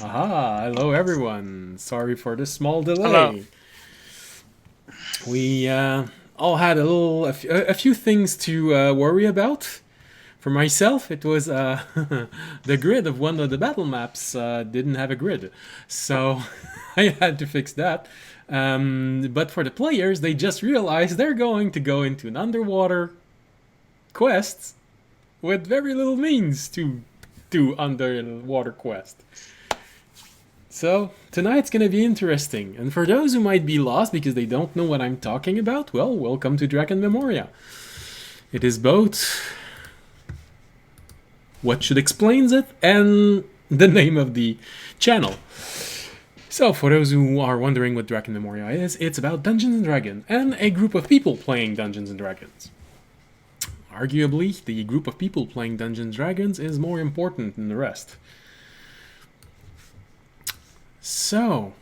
Aha, hello everyone. Sorry for the small Hello. delay. We all had a few things to worry about. For myself, it was the grid of one of the battle maps didn't have a grid, so I had to fix that. But for the players, they just realized they're going to go into an underwater quest with very little means to do underwater quest. So, tonight's gonna be interesting, and for those who might be lost because they don't know what I'm talking about, well, welcome to Drakenmemoria. It is both what should explains it and the name of the channel. So, for those who are wondering what Drakenmemoria is, it's about Dungeons and Dragons and a group of people playing Dungeons and Dragons. Arguably, the group of people playing Dungeons and Dragons is more important than the rest. So,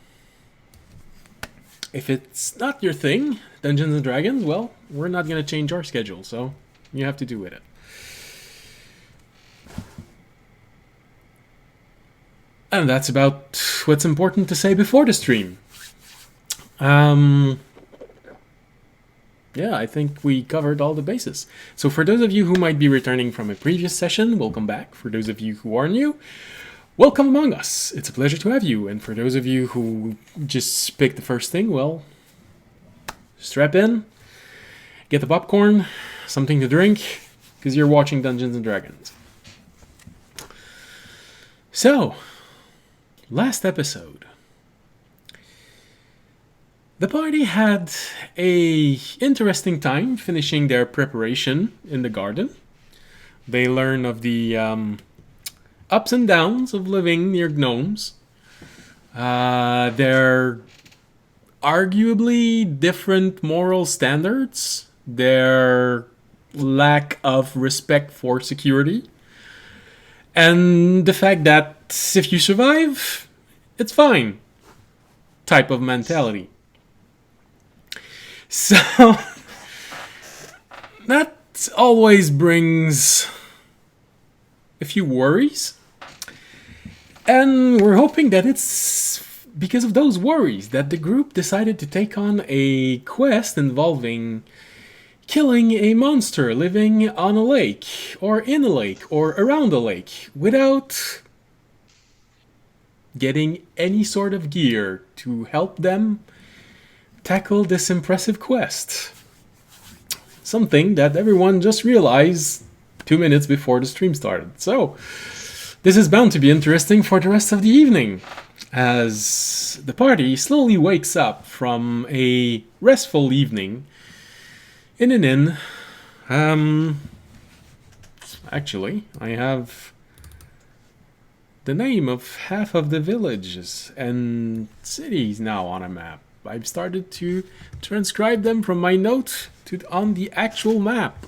if it's not your thing, Dungeons and Dragons, well, we're not going to change our schedule, so you have to do with it. And that's about what's important to say before the stream. Yeah, I think we covered all the bases. So for those of you who might be returning from a previous session, welcome back. For those of you who are new, welcome among us. It's a pleasure to have you. And for those of you who just picked the first thing, well, strap in, get the popcorn, something to drink, because you're watching Dungeons and Dragons. So, last episode, the party had a interesting time finishing their preparation in the garden. They learn of the ups and downs of living near gnomes. Their arguably different moral standards, their lack of respect for security, and the fact that if you survive, it's fine type of mentality. So, that always brings a few worries. And we're hoping that it's because of those worries that the group decided to take on a quest involving killing a monster living on a lake, or in a lake, or around a lake, without getting any sort of gear to help them tackle this impressive quest. Something that everyone just realized 2 minutes before the stream started. So, this is bound to be interesting for the rest of the evening, as the party slowly wakes up from a restful evening in an inn. Actually, I have the name of half of the villages and cities now on a map. I've started to transcribe them from my note to on the actual map,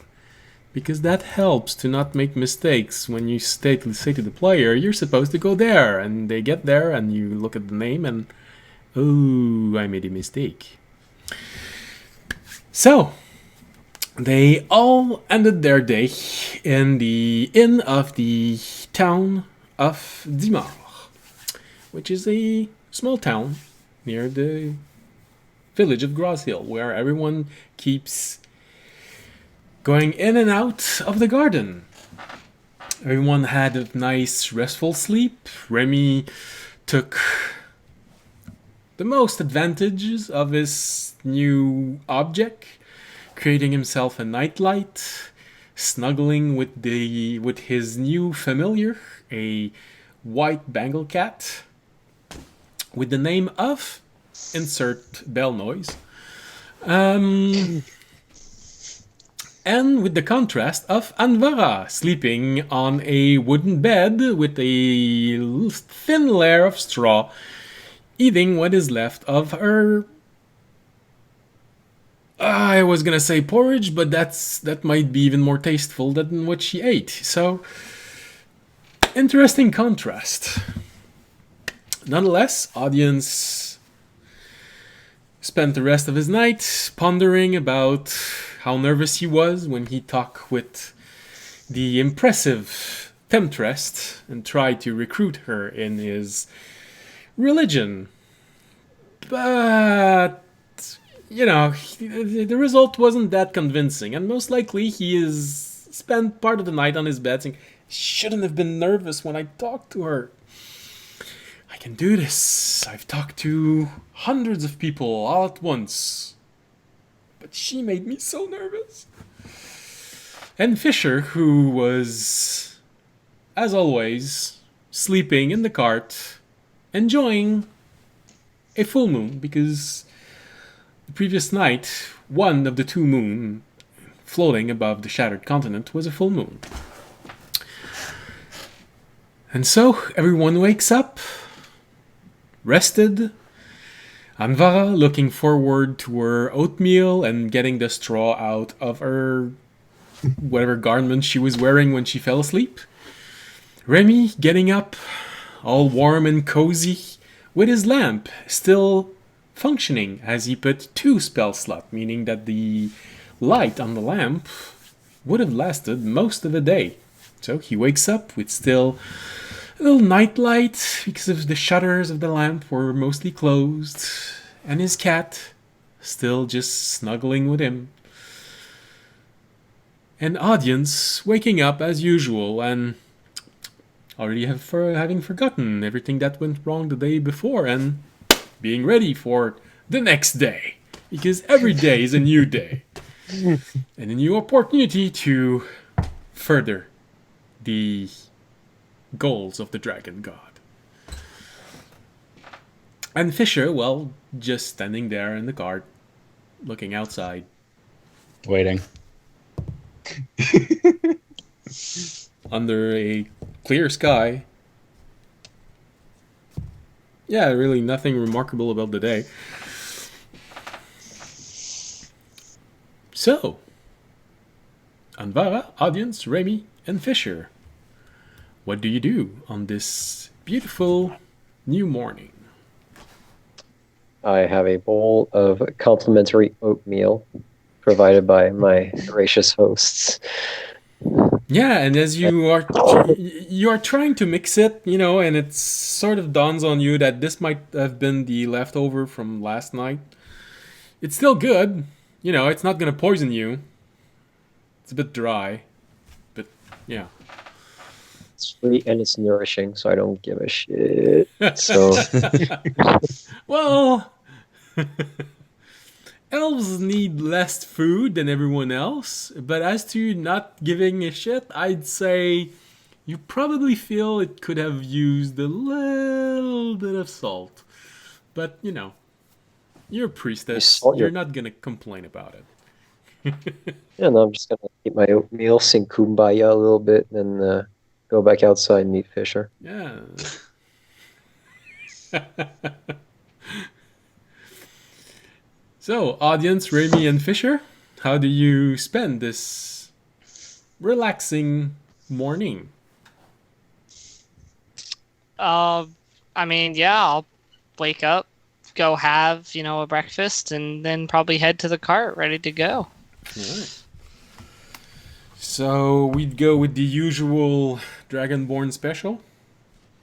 because that helps to not make mistakes when you say to the player, you're supposed to go there, and they get there and you look at the name and, oh, I made a mistake. So, they all ended their day in the inn of the town of Dimar, which is a small town near the village of Groshill, where everyone keeps going in and out of the garden. Everyone had a nice restful sleep. Remy took the most advantages of his new object, creating himself a nightlight, snuggling with his new familiar, a white Bengal cat, with the name of insert bell noise. And with the contrast of Anvara sleeping on a wooden bed with a thin layer of straw, eating what is left of her. I was gonna say porridge, but that might be even more tasteful than what she ate. So, interesting contrast. Nonetheless, audience spent the rest of his night pondering about how nervous he was when he talked with the impressive Temptress and tried to recruit her in his religion. But, the result wasn't that convincing, and most likely he has spent part of the night on his bed saying, shouldn't have been nervous when I talked to her. I can do this. I've talked to hundreds of people all at once. But she made me so nervous. And Fisher, who was, as always, sleeping in the cart, enjoying a full moon, because the previous night, one of the two moon floating above the shattered continent was a full moon. And so everyone wakes up, rested. Anvara looking forward to her oatmeal and getting the straw out of her whatever garment she was wearing when she fell asleep. Remy getting up, all warm and cozy, with his lamp still functioning as he put 2 spell slots, meaning that the light on the lamp would have lasted most of the day. So he wakes up with still a little night light because of the shutters of the lamp were mostly closed, and his cat still just snuggling with him. An audience waking up as usual and already having forgotten everything that went wrong the day before and being ready for the next day, because every day is a new day and a new opportunity to further the goals of the dragon god. And Fisher, well, just standing there in the cart, looking outside. Waiting. Under a clear sky. Yeah, really nothing remarkable about the day. So, Anvara, audience, Remy, and Fisher, what do you do on this beautiful new morning? I have a bowl of complimentary oatmeal provided by my gracious hosts. Yeah, and as you are trying to mix it, and it sort of dawns on you that this might have been the leftover from last night. It's still good. It's not going to poison you. It's a bit dry, but yeah. It's sweet and it's nourishing, so I don't give a shit. So, Well, elves need less food than everyone else, but as to not giving a shit, I'd say you probably feel it could have used a little bit of salt. But, you're a priestess. You're not going to complain about it. yeah, no, I'm just gonna eat my oatmeal, sing Kumbaya a little bit, and then go back outside and meet Fisher. Yeah. So, audience, Remy and Fisher, how do you spend this relaxing morning? I mean, yeah, I'll wake up, go have, a breakfast, and then probably head to the cart ready to go. All right. So, we'd go with the usual Dragonborn special?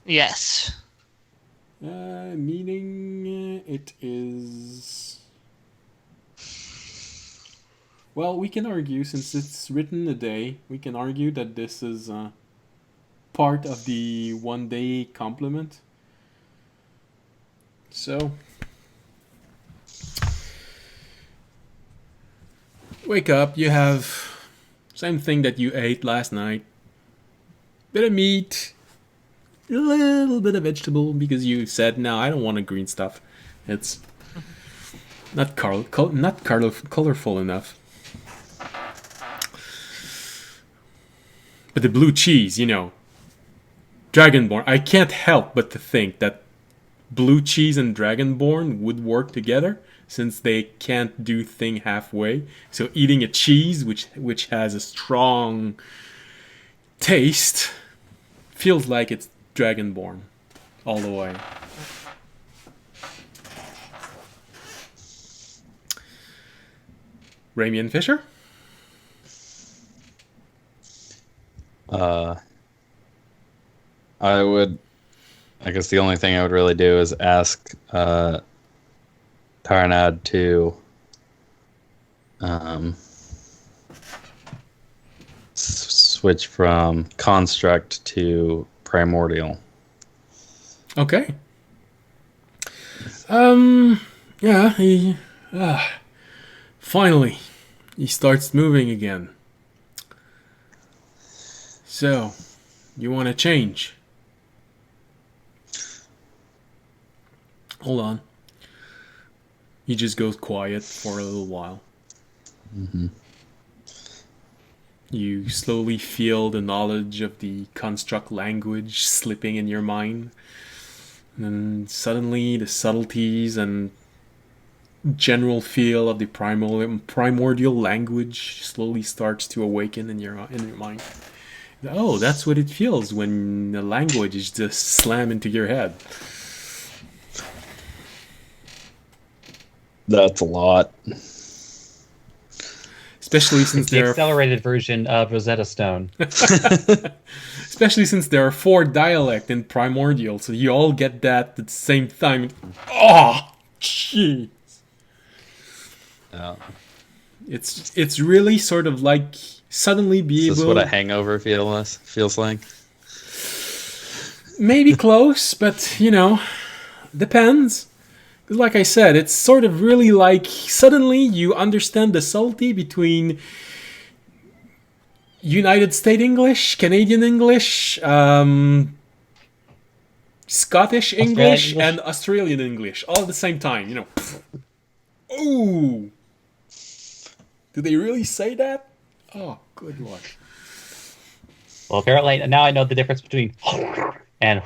Yes. Meaning it is... Well, we can argue, since it's written a day, we can argue that this is part of the 1 day complement. So, wake up, you have same thing that you ate last night. Bit of meat, a little bit of vegetable, because you said, no, I don't want the green stuff. It's not colorful enough. But the blue cheese, Dragonborn, I can't help but to think that blue cheese and Dragonborn would work together, since they can't do thing halfway. So eating a cheese which has a strong taste feels like it's Dragonborn all the way. Remy and Fisher? I would I guess the only thing I would really do is ask Tarnad to switch from construct to primordial. Okay. Yeah, he finally he starts moving again. So, you want to change? Hold on. He just goes quiet for a little while. Mm-hmm. You slowly feel the knowledge of the construct language slipping in your mind. And then suddenly the subtleties and general feel of the primordial language slowly starts to awaken in your mind. Oh, that's what it feels when the language is just slammed into your head. That's a lot. Especially since It's the accelerated version of Rosetta Stone. Especially since there are 4 dialects in primordial, so you all get that at the same time. Oh, jeez. It's really sort of like suddenly be Is this able. what a hangover feels like? Maybe close, but depends. Like I said, it's sort of really like suddenly you understand the subtlety between United States English, Canadian English, Scottish English, and Australian English all at the same time. Ooh! Did they really say that? Oh, good lord. Well, apparently now I know the difference between and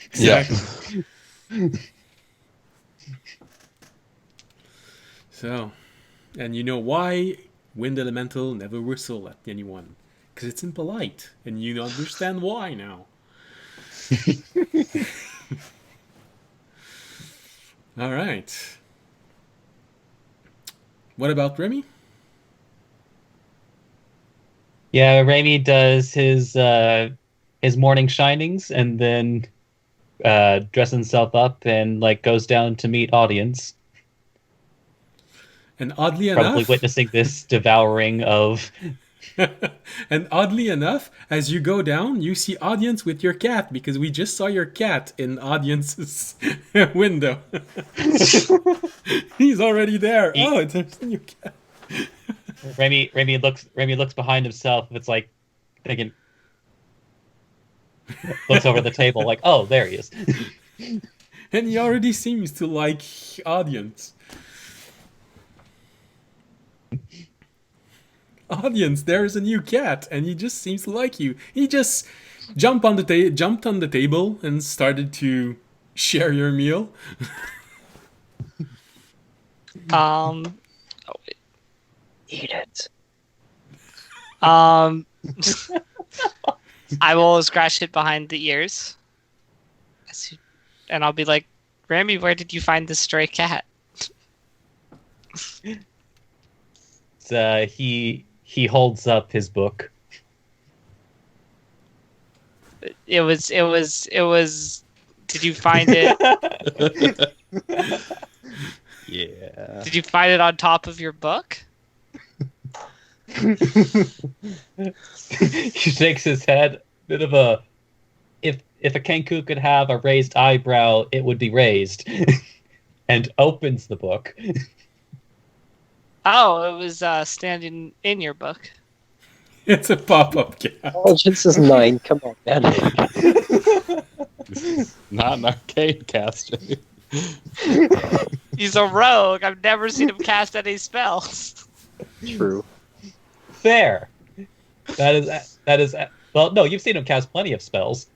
Exactly. So, and you know why Wind Elemental never whistle at anyone? Because it's impolite, and you understand why now. All right. What about Remy? Yeah, Remy does his morning shinings and then dresses himself up and goes down to meet audience. And oddly Probably enough, witnessing this devouring of. and oddly enough, as you go down, you see audience with your cat because we just saw your cat in audience's window. He's already there. Oh, there's a new cat. Remy looks behind himself. It's like thinking, looks over the table like, oh, there he is. And he already seems to like audience. Audience, there's a new cat, and he just seems to like you. He just jumped on the table and started to share your meal. Eat it. I will scratch it behind the ears, and I'll be like, "Remy, where did you find this stray cat?" He holds up his book. It was. Did you find it? Yeah. Did you find it on top of your book? He shakes his head. Bit of a. If a Kenku could have a raised eyebrow, it would be raised. And opens the book. Oh, it was standing in your book. It's a pop-up cat. Intelligence is 9. Come on, man. Not an arcade caster. He's a rogue. I've never seen him cast any spells. True. Fair. That is. Well, no, you've seen him cast plenty of spells.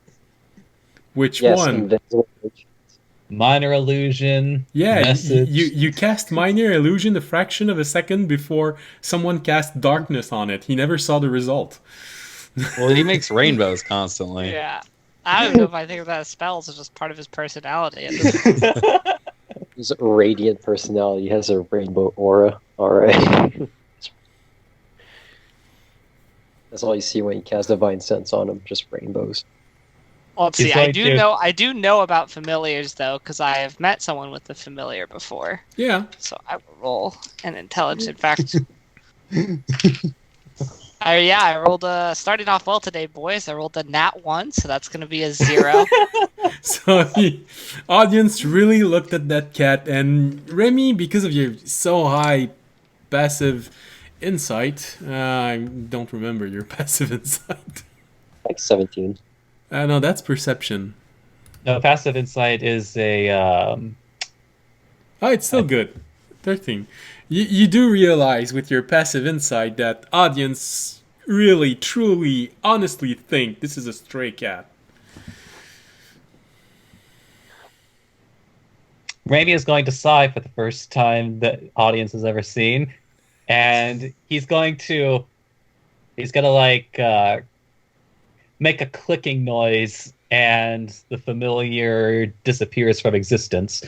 Which Yes, one? invisible. Minor illusion. Yeah, message. you cast minor illusion a fraction of a second before someone cast darkness on it. He never saw the result. Well, he makes rainbows constantly. Yeah. I don't know if I think of that as spells as just part of his personality. His radiant personality. He has a rainbow aura. Alright. That's all you see when you cast Divine Sense on him. Just rainbows. Well, let's He's see. going to- I do know about familiars though, because I have met someone with a familiar before. Yeah. So I will roll an intelligence. In fact, I rolled starting off well today, boys. I rolled a nat 1, so that's gonna be a 0. So the audience really looked at that cat, and Remy, because of your so high passive insight, I don't remember your passive insight. Like 17. No, that's perception. No, passive insight is a Oh, it's still good. 13. You do realize with your passive insight that audience really, truly, honestly think this is a stray cat. Raimi is going to sigh for the first time the audience has ever seen, and he's gonna like make a clicking noise, and the familiar disappears from existence.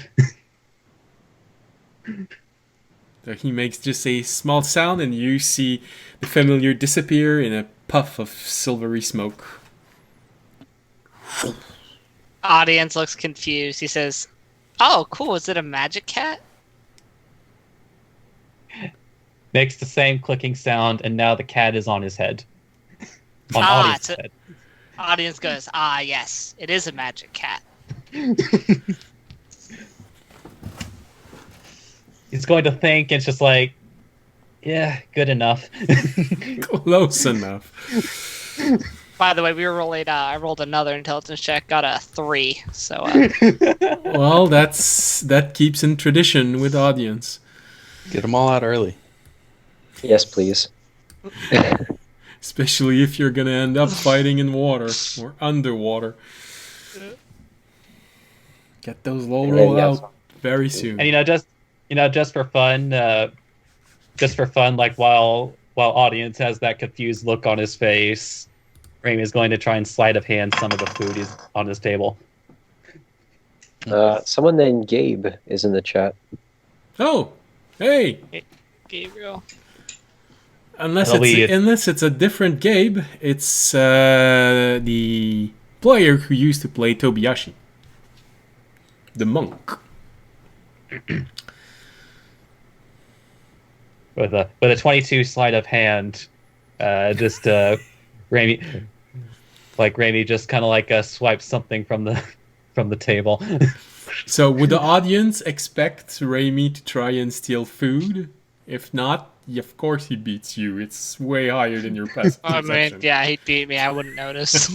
So he makes just a small sound, and you see the familiar disappear in a puff of silvery smoke. Audience looks confused. He says, "Oh, cool. Is it a magic cat?" Makes the same clicking sound, and now the cat is on his head. On Ah, audience's it's head. Audience goes, "Ah, yes, it is a magic cat." He's going to think, it's just like, yeah, good enough. Close enough. By the way, we were rolling. I rolled another intelligence check, got a 3. So Well, that keeps in tradition with audience. Get them all out early. Yes, please. Especially if you're gonna end up fighting in water or underwater. Get those low And roll then, out very soon. And just for fun, like while audience has that confused look on his face, Raimi is going to try and sleight of hand some of the food is on his table. Someone named Gabe is in the chat. Oh, hey! Gabriel. Unless It'll be- it's a different Gabe, it's the player who used to play Tobiyashi, the monk. With a 22 sleight of hand, Raimi just kind of like swipes something from the table. So would the audience expect Raimi to try and steal food? If not, of course he beats you. It's way higher than your passive I mean, perception. yeah, he beat me. I wouldn't notice.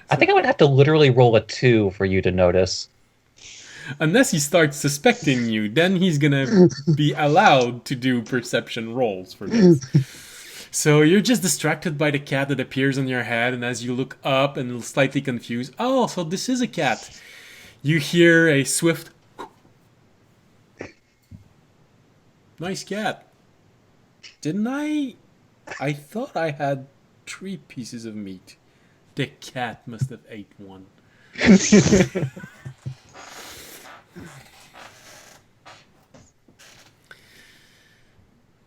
I think I would have to literally roll a 2 for you to notice. Unless he starts suspecting you, then he's gonna be allowed to do perception rolls for this. So you're just distracted by the cat that appears on your head, and as you look up and slightly confused, oh, so this is a cat. You hear a swift, nice cat. Didn't I? I thought I had 3 pieces of meat. The cat must have ate one.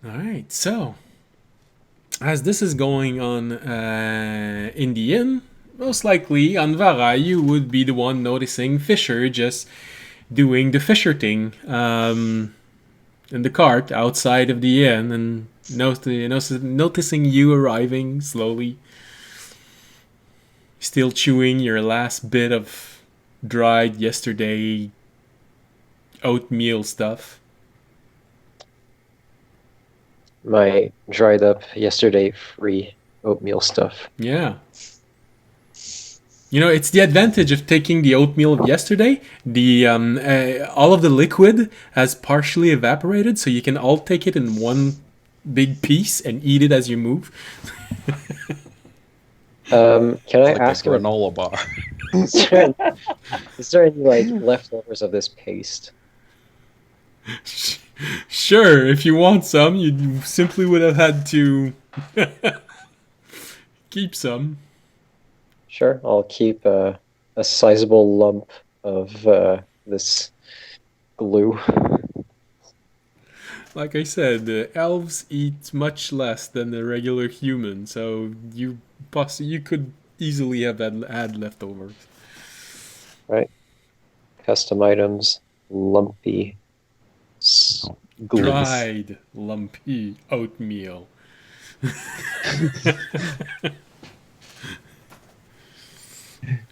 Alright, so as this is going on in the inn, most likely Anvara, you would be the one noticing Fisher just doing the Fisher thing in the cart outside of the inn and noticing you arriving slowly, still chewing your last bit of dried yesterday oatmeal stuff. My dried up yesterday free oatmeal stuff. Yeah. You know, it's the advantage of taking the oatmeal of yesterday. The all of the liquid has partially evaporated, so you can all take it in one big piece and eat it as you move. Can I Like ask a him? granola bar. Is there any like leftovers of this paste? Sure, if you want some, you simply would have had to keep some. Sure, I'll keep a sizable lump of this glue. Like I said, the elves eat much less than the regular human, so you could easily have had leftovers. Right. Custom items, lumpy ghouls. Dried lumpy oatmeal.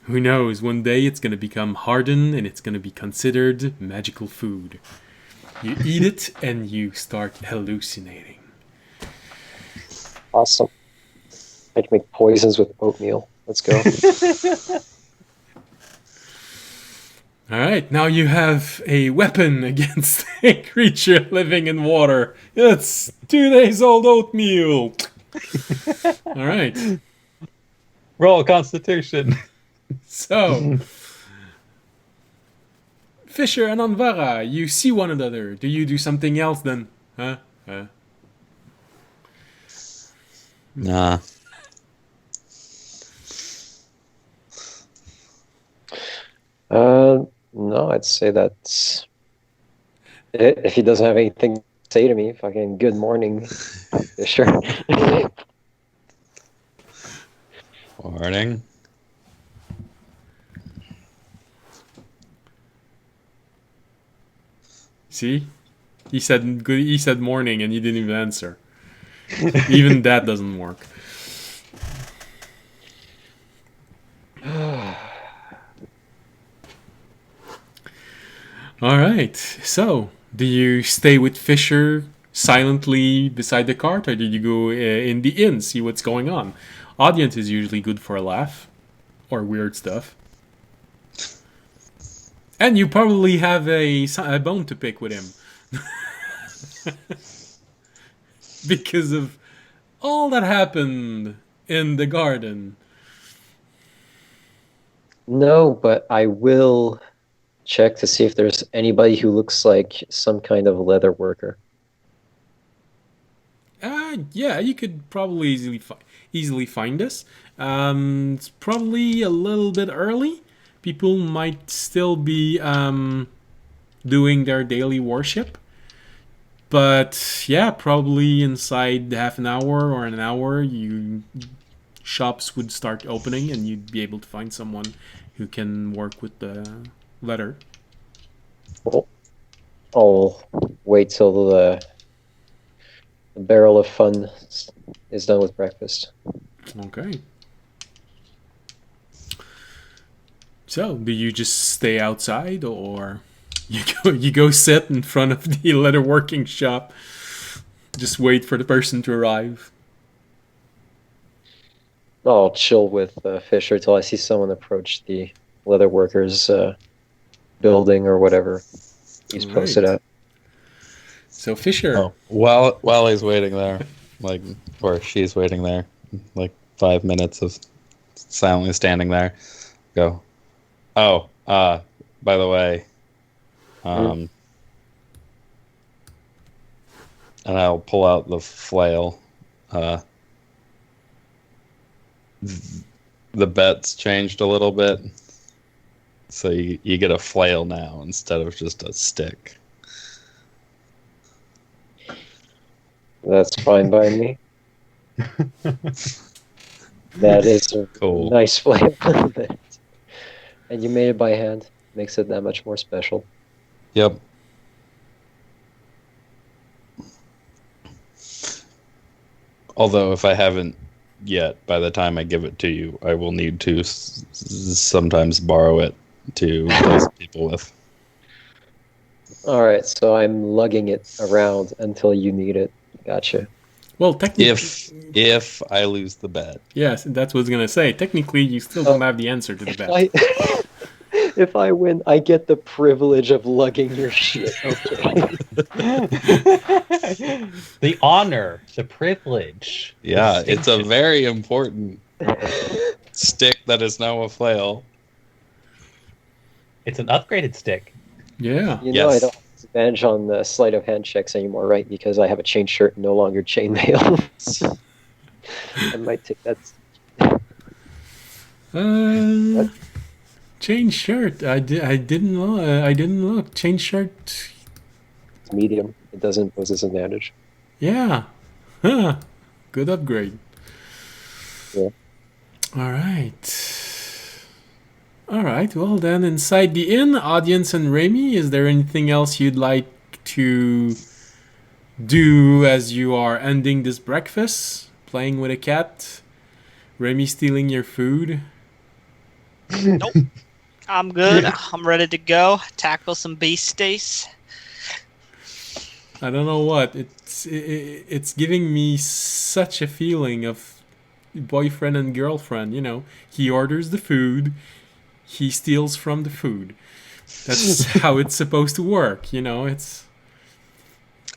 Who knows? One day it's gonna become hardened and it's gonna be considered magical food. You eat it and you start hallucinating. Awesome. I can make poisons with oatmeal. Let's go. All right, now you have a weapon against a creature living in water. It's 2 days old oatmeal. All right. Roll Constitution. So, Fisher and Anvara, you see one another. Do you do something else then? Huh? Nah. No, I'd say that's it. If he doesn't have anything to say to me, fucking good morning, Fisher. Morning. See? He said good. He said morning, and you didn't even answer. Even that doesn't work. All right. So, do you stay with Fisher silently beside the cart, or did you go in the inn see what's going on? Audience is usually good for a laugh or weird stuff. And you probably have a bone to pick with him. Because of all that happened in the garden. No, but I will check to see if there's anybody who looks like some kind of leather worker. Yeah, you could probably easily find us. It's probably a little bit early. People might still be doing their daily worship. But yeah, probably inside half an hour or an hour, shops would start opening, and you'd be able to find someone who can work with the letter. Well, I'll wait till the barrel of fun is done with breakfast. Okay. So, do you just stay outside, or you go sit in front of the leatherworking shop, just wait for the person to arrive? I'll chill with Fisher till I see someone approach the leather workers building or whatever he's posted Right. at. So Fisher, Oh, while he's waiting there, like, or she's waiting there, like 5 minutes of silently standing there, go. Oh, by the way, and I'll pull out the flail. The bet's changed a little bit, so you get a flail now instead of just a stick. That's fine by me. That is a Cool. nice flavor. And you made it by hand. Makes it that much more special. Yep. Although if I haven't yet, by the time I give it to you, I will need to sometimes borrow it to bless people with. All right, so I'm lugging it around until you need it. Gotcha. well, technically, If I lose the bet. yes, that's what I was gonna say. Technically, you still don't have the answer to the bet. If I win, I get the privilege of lugging your shit. Okay. The honor, the privilege. Yeah, the it's a very important stick that is now a flail. It's an upgraded stick. Yeah. You know, I Yes. don't have advantage on the sleight of hand checks anymore, right? Because I have a chain shirt and no longer chainmail. I might take that. What? Change shirt. I didn't know. I didn't look. Change shirt. It's medium. it doesn't pose disadvantage. Yeah. Huh. Good upgrade. Yeah. All right. All right. Well, then, inside the inn, audience and Remy, is there anything else you'd like to do as you are ending this breakfast? Playing with a cat? Remy stealing your food? Nope. I'm good. I'm ready to go. Tackle some beasties. I don't know what. It's giving me such a feeling of boyfriend and girlfriend. You know, he orders the food, he steals from the food. That's how it's supposed to work. You know, it's.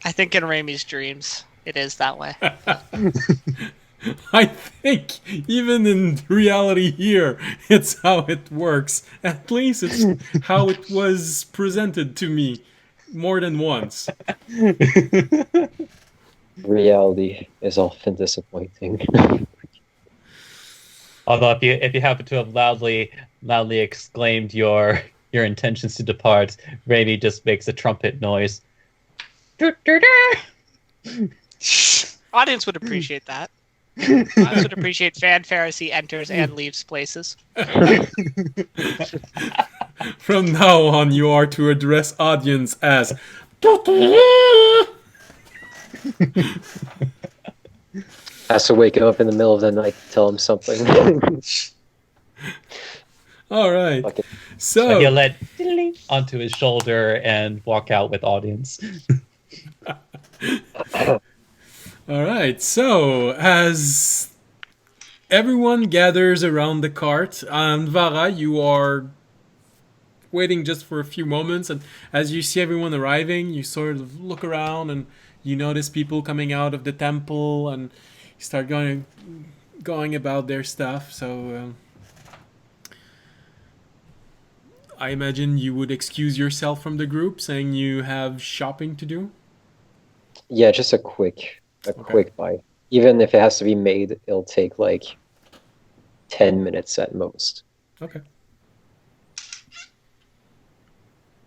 I think in Ramie's dreams, it is that way. I think even in reality here, it's how it works. At least it's how it was presented to me more than once. Reality is often disappointing. Although if you happen to have loudly exclaimed your intentions to depart, Rainy just makes a trumpet noise. Audience would appreciate that. Audience would appreciate fanfare as he enters and leaves places. From now on, you are to address audience as. Has to wake him up in the middle of the night to tell him something. All right. Okay. And he'll So, let onto his shoulder and walk out with audience. all right. So, as everyone gathers around the cart, Vara, you are waiting just for a few moments, and as you see everyone arriving, you sort of look around and you notice people coming out of the temple, and you start going about their stuff. So I imagine you would excuse yourself from the group, saying you have shopping to do. Yeah, just a quick buy. Even if it has to be made, it'll take like 10 minutes at most. Okay.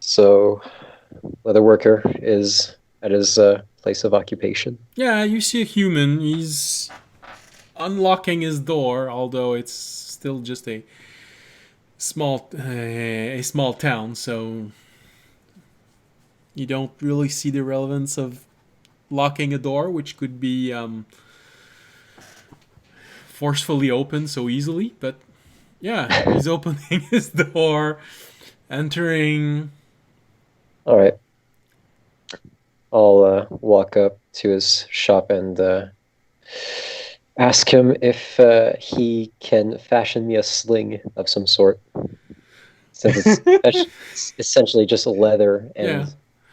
So, leather worker is at his place of occupation. Yeah, you see a human. He's unlocking his door, although it's still just a small town, so you don't really see the relevance of locking a door, which could be forcefully opened so easily. But yeah, he's opening his door, entering. All right. I'll walk up to his shop and ask him if he can fashion me a sling of some sort. Since it's essentially just leather and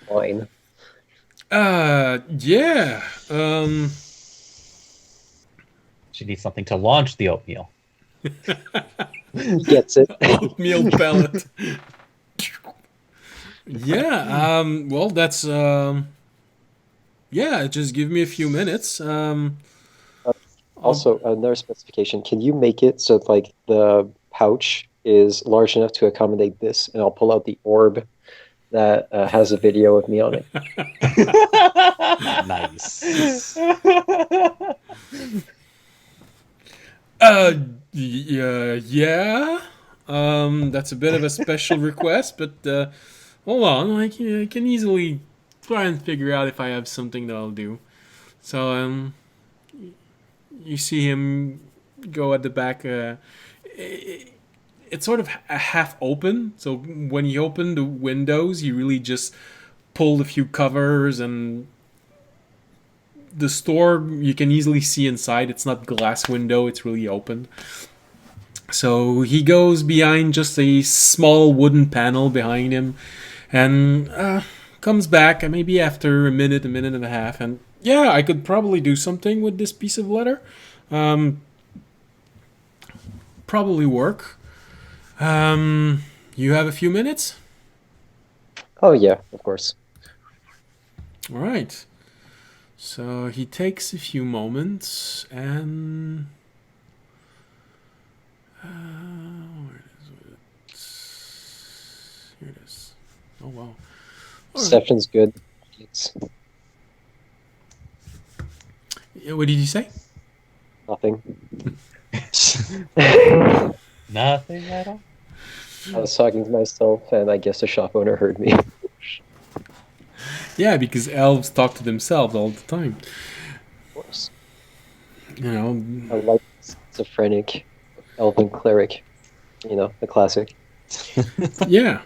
wine. Yeah. She needs something to launch the oatmeal. He gets it. Oatmeal pellet. Yeah. Well, that's. Yeah. Just give me a few minutes. Also, another specification. Can you make it so like the pouch is large enough to accommodate this? And I'll pull out the orb that has a video of me on it. Nice. Yeah. That's a bit of a special request, but hold on. I can easily try and figure out if I have something that I'll do. So, you see him go at the back. It's sort of half open. So when he opened the windows, he really just pulled a few covers, and the store you can easily see inside. It's not glass window, it's really open. So he goes behind just a small wooden panel behind him, and comes back maybe after a minute and a half, and yeah, I could probably do something with this piece of leather. Probably work. You have a few minutes? Oh yeah, of course. All right. So he takes a few moments, and where is it? Here it is. Oh wow. All right. Reception's good. It's What did you say? Nothing. Nothing at all. I was talking to myself, and I guess the shop owner heard me. Yeah, because elves talk to themselves all the time. Of course. You know. I like schizophrenic elven cleric. The classic. Yeah.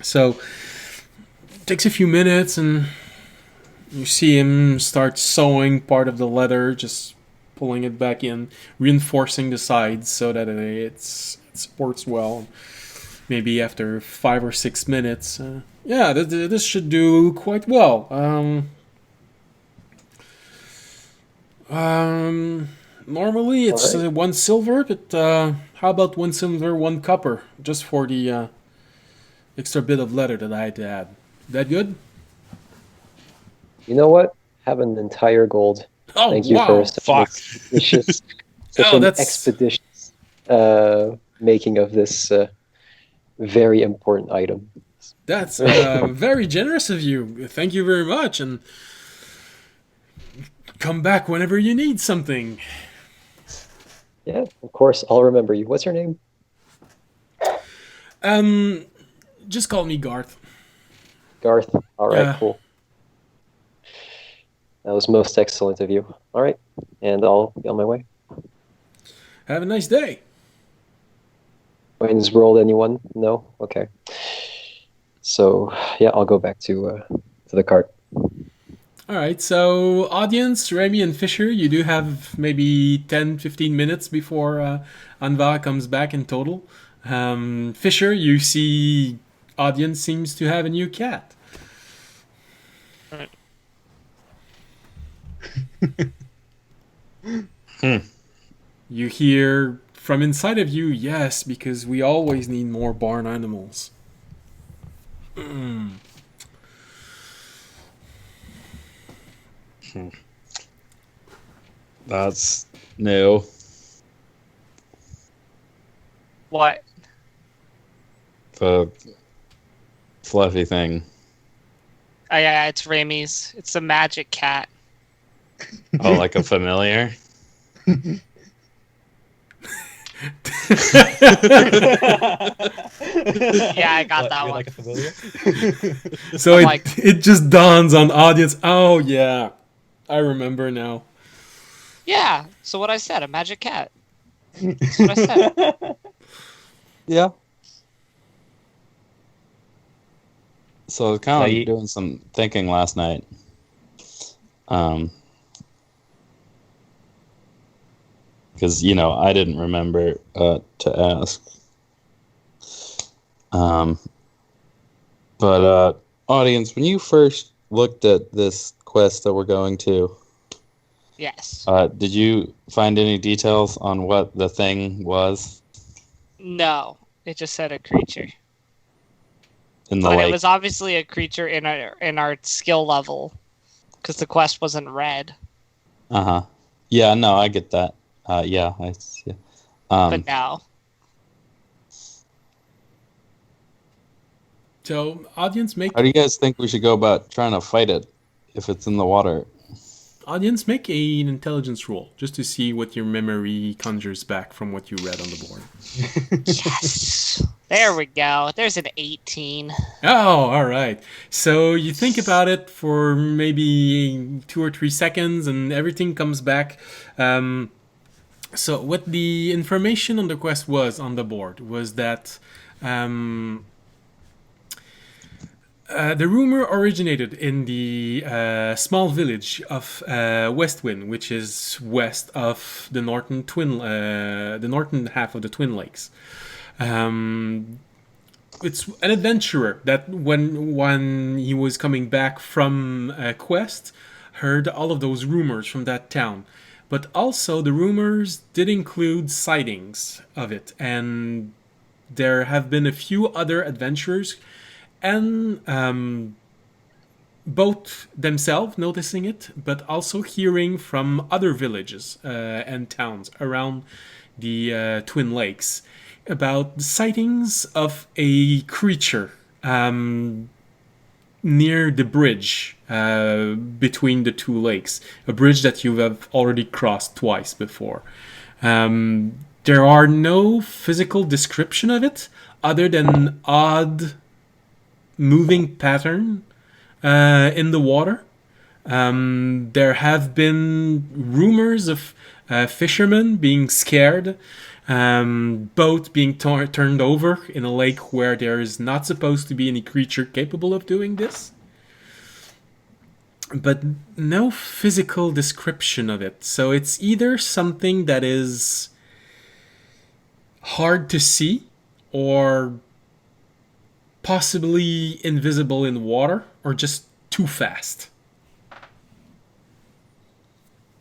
So it takes a few minutes, and you see him start sewing part of the leather, just pulling it back in, reinforcing the sides so that it supports well. Maybe after 5 or 6 minutes, yeah, this should do quite well. Normally it's All right. 1 silver, but how about 1 silver, 1 copper, just for the extra bit of leather that I had to add? That good? You know what? Have an entire gold. Oh Thank you for wow! such an Fuck. expeditious, such Oh, an that's expeditious making of this very important item. that's very generous of you. Thank you very much, and come back whenever you need something. Yeah, of course. I'll remember you. What's your name? Um, just call me Garth. Garth. All right, Yeah. cool. That was most excellent of you. All right, and I'll be on my way. Have a nice day. Coins rolled, anyone? No? Okay. So, yeah, I'll go back to the cart. All right, so audience, Remy and Fisher, you do have maybe 10-15 minutes before Anvar comes back in total. Fisher, you see audience seems to have a new cat. Right. You hear from inside of you, yes, because we always need more barn animals. That's new. What? The fluffy thing. Oh, yeah, it's Remy's. It's a magic cat. Oh, like a familiar? Yeah, I got What, that you're one. like a familiar? So I'm it, like- it just dawns on audience. Oh yeah, I remember now. Yeah, so what I said, a magic cat. That's what I said. Yeah. So I was kind So of you- doing some thinking last night. Because, I didn't remember to ask. But audience, when you first looked at this quest that we're going to, Yes. did you find any details on what the thing was No, it just said a creature. in the But lake? it was obviously a creature in our skill level, because the quest wasn't red. Uh-huh. Yeah, no, I get that. Yeah, I see. But now, So audience make How do you guys think we should go about trying to fight it if it's in the water? audience make an intelligence roll just to see what your memory conjures back from what you read on the board. yes, there we go. There's an 18. Oh, all right. So you think about it for maybe 2 or 3 seconds, and everything comes back. So what the information on the quest was on the board was that the rumor originated in the small village of Westwind, which is west of the the northern half of the Twin Lakes. It's an adventurer that when he was coming back from a quest, heard all of those rumors from that town. But also the rumors did include sightings of it, and there have been a few other adventurers, and both themselves noticing it, but also hearing from other villages and towns around the Twin Lakes about the sightings of a creature near the bridge between the two lakes, a bridge that you have already crossed twice before. There are no physical description of it other than odd moving pattern in the water. There have been rumors of fishermen being scared, boat being turned over in a lake where there is not supposed to be any creature capable of doing this. But no physical description of it. So it's either something that is hard to see or possibly invisible in water or just too fast.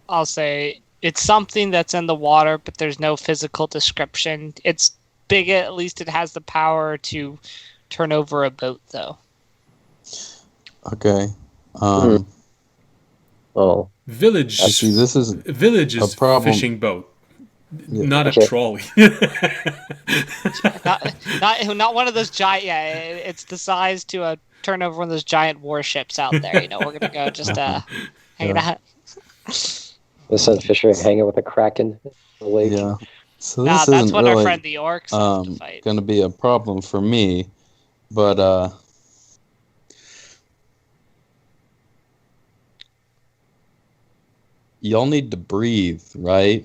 I'll say it's something that's in the water, but there's no physical description. It's big, at least it has the power to turn over a boat, though. Okay. Oh, Village. See, this is Village is a problem. fishing boat, Yeah. not a Okay. trolley. Not one of those giant. Yeah, it's the size to turn over one of those giant warships out there. We're gonna go just hanging Yeah. out. the sun fisher hanging with a kraken in the lake. Yeah. So Nah, this that's isn't what our really friend the orcs have to fight. going to be a problem for me, but y'all need to breathe, right?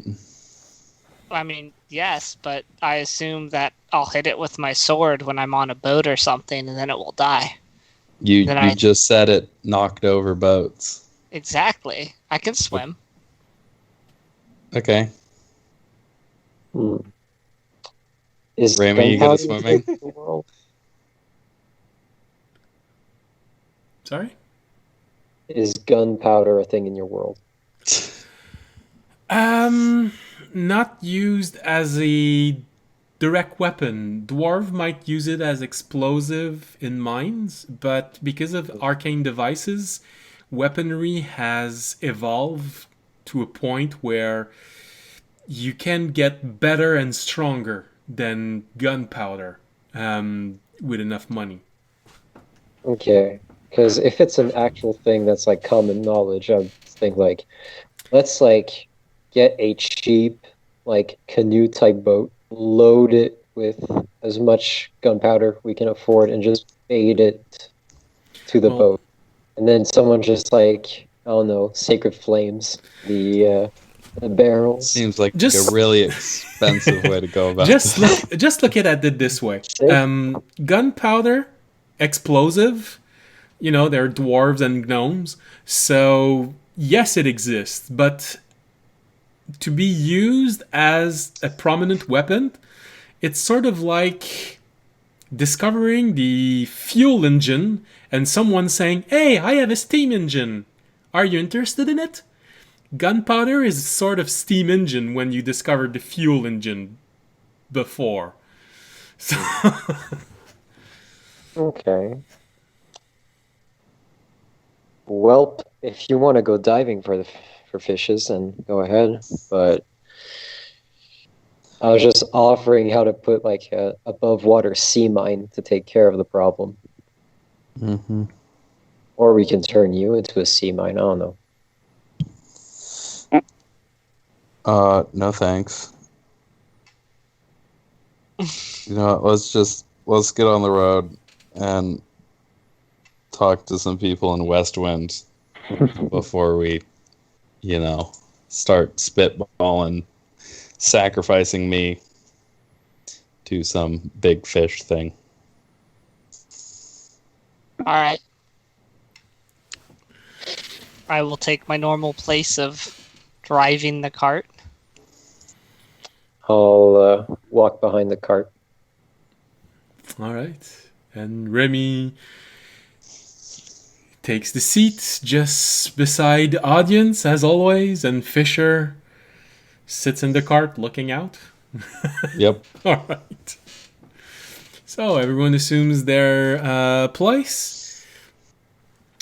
I mean, yes, but I assume that I'll hit it with my sword when I'm on a boat or something, and then it will die. You Then I- just said it knocked over boats. Exactly. I can swim. Okay. Hmm. Is Ramy, you good at gunpowder swimming? in the world? Sorry? Is gunpowder a thing in your world? Not used as a direct weapon. Dwarf might use it as explosive in mines, but because of arcane devices, weaponry has evolved to a point where you can get better and stronger than gunpowder with enough money. Okay, because if it's an actual thing that's like common knowledge, I would think like, let's like get a cheap like canoe type boat, load it with as much gunpowder we can afford, and just bait it to the Well- boat, and then someone just like I don't know, sacred flames the barrels. Seems like Just- a really expensive way to go about Just this. look at it this way. Sick. Gunpowder, explosive. They're dwarves and gnomes. So yes, it exists, but to be used as a prominent weapon, it's sort of like discovering the fuel engine and someone saying, "Hey, I have a steam engine. Are you interested in it?" Gunpowder is sort of steam engine when you discovered the fuel engine before. So Okay. Well, if you want to go diving for fishes, then go ahead. But I was just offering how to put like a above water sea mine to take care of the problem, Mm-hmm. or we can turn you into a sea mine. I don't know. No thanks. You know what, let's get on the road and talk to some people in Westwind before we, start spitballing, sacrificing me to some big fish thing. All right. I will take my normal place of driving the cart. I'll walk behind the cart. all right, and Remy takes the seat just beside the audience as always, and Fisher sits in the cart looking out. Yep. All right. So everyone assumes their place.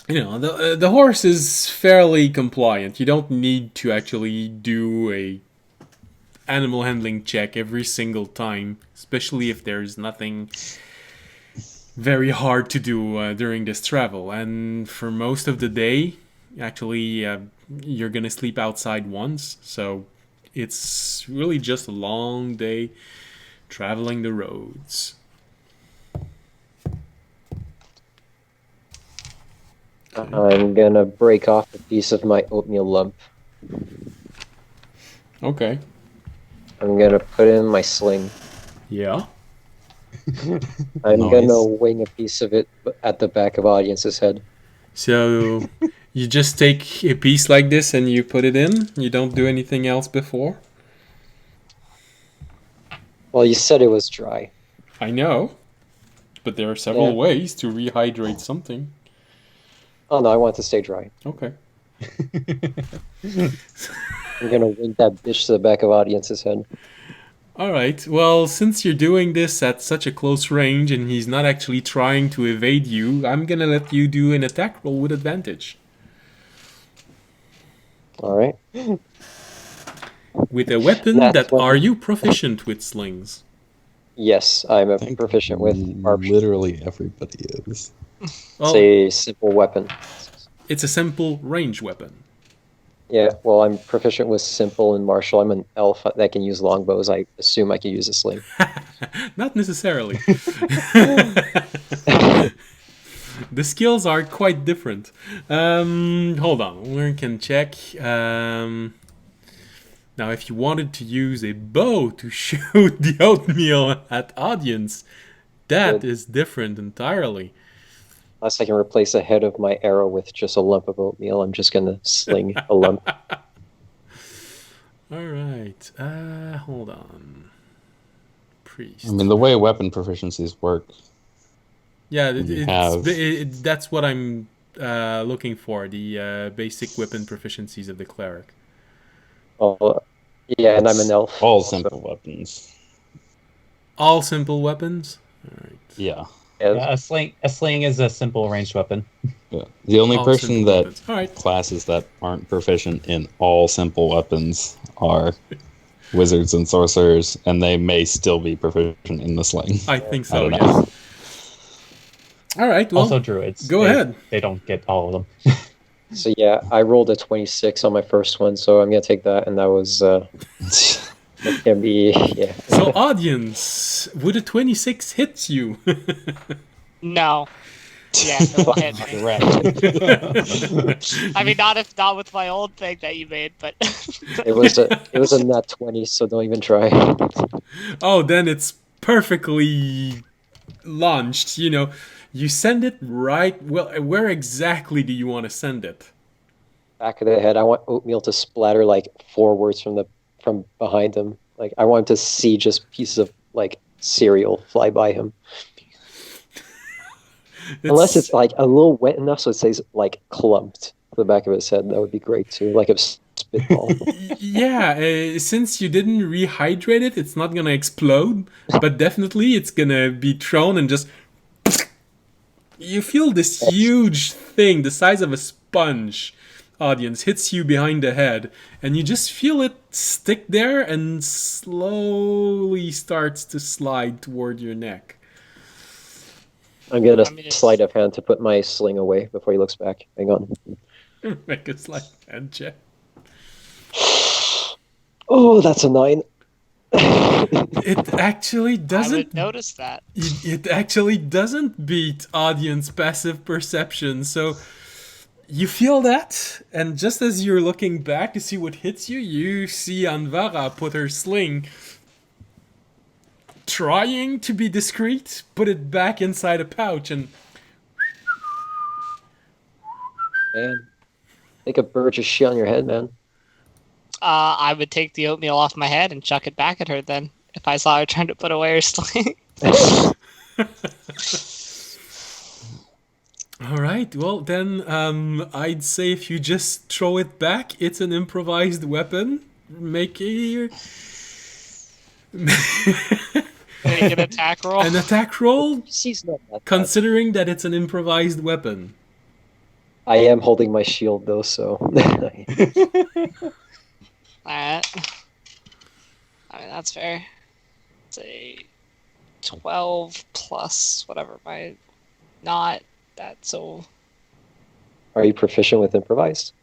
The horse is fairly compliant. You don't need to actually do a animal handling check every single time, especially if there's nothing very hard to do during this travel. And for most of the day, actually, you're gonna sleep outside once. So it's really just a long day traveling the roads. I'm gonna break off a piece of my oatmeal lump. Okay. I'm gonna put it in my sling. Yeah. I'm Nice. gonna wing a piece of it at the back of audience's head. So you just take a piece like this and you put it in? You don't do anything else before? Well, you said it was dry. I know. But there are several Yeah. ways to rehydrate something. Oh no, I want it to stay dry. Okay. I'm gonna wing that bitch to the back of audience's head. Alright, well, since you're doing this at such a close range and he's not actually trying to evade you, I'm gonna let you do an attack roll with advantage. Alright. With a weapon That's that what- are you proficient with slings? Yes, I'm I think proficient with archery. literally everybody is. It's Well, a simple weapon. it's a simple range weapon. Yeah, well, I'm proficient with simple and martial. I'm an elf that can use longbows. I assume I can use a sling. Not necessarily. The skills are quite different. Hold on, we can check. Now, if you wanted to use a bow to shoot the oatmeal at audience, that Good. is different entirely. Unless I can replace a head of my arrow with just a lump of oatmeal, I'm just gonna sling a lump. All right. Hold on. Priest. I mean, the way weapon proficiencies work. Yeah, you have- that's what I'm looking for. The basic weapon proficiencies of the cleric. Oh, yeah, and I'm an elf. All also. simple weapons. All simple weapons. All right. Yeah. Yeah, Yeah, a sling is a simple ranged weapon. Yeah. The only All person simple that weapons. All right. classes that aren't proficient in all simple weapons are wizards and sorcerers, and they may still be proficient in the sling. I think I so. don't know. Yes. All right. Well, Also druids. go ahead. They don't get all of them. so yeah, I rolled a 26 on my first one, so I'm gonna take that, and that was that can be yeah. So, audience, would a 26 hit you? No. Yeah, no, go ahead. I mean, not with my old thing that you made, but It was a nat 20, so don't even try. Oh, then it's perfectly launched. You know, you send it right. Well, where exactly do you want to send it? Back of the head. I want oatmeal to splatter like forwards from behind him. Like I want him to see just pieces of like cereal fly by him. Unless it's like a little wet enough so it says like clumped to the back of his head. That would be great too. Like a spitball. Yeah, since you didn't rehydrate it, it's not gonna explode, but definitely it's gonna be thrown and just. You feel this huge thing, the size of a sponge, audience, hits you behind the head, and you just feel it stick there and slowly starts to slide toward your neck. I'm gonna I mean, it's- sleight of hand to put my sling away before he looks back. Hang on. Make a slight hand check. Oh, that's a 9. It actually I doesn't. would notice that. It actually doesn't beat audience passive perception. So you feel that, and just as you're looking back to see what hits you, you see Anvara put her sling, trying to be discreet, put it back inside a pouch, and Man, take a bird just shit on your head, man. I would take the oatmeal off my head and chuck it back at her then, if I saw her trying to put away her sling. all right. Well, then I'd say if you just throw it back, it's an improvised weapon. Make a Make an attack roll. an attack roll, She's not that bad. considering that it's an improvised weapon. I am holding my shield though, so Alright. I mean, that's fair. It's a 12 plus whatever my not that so Are you proficient with improvised?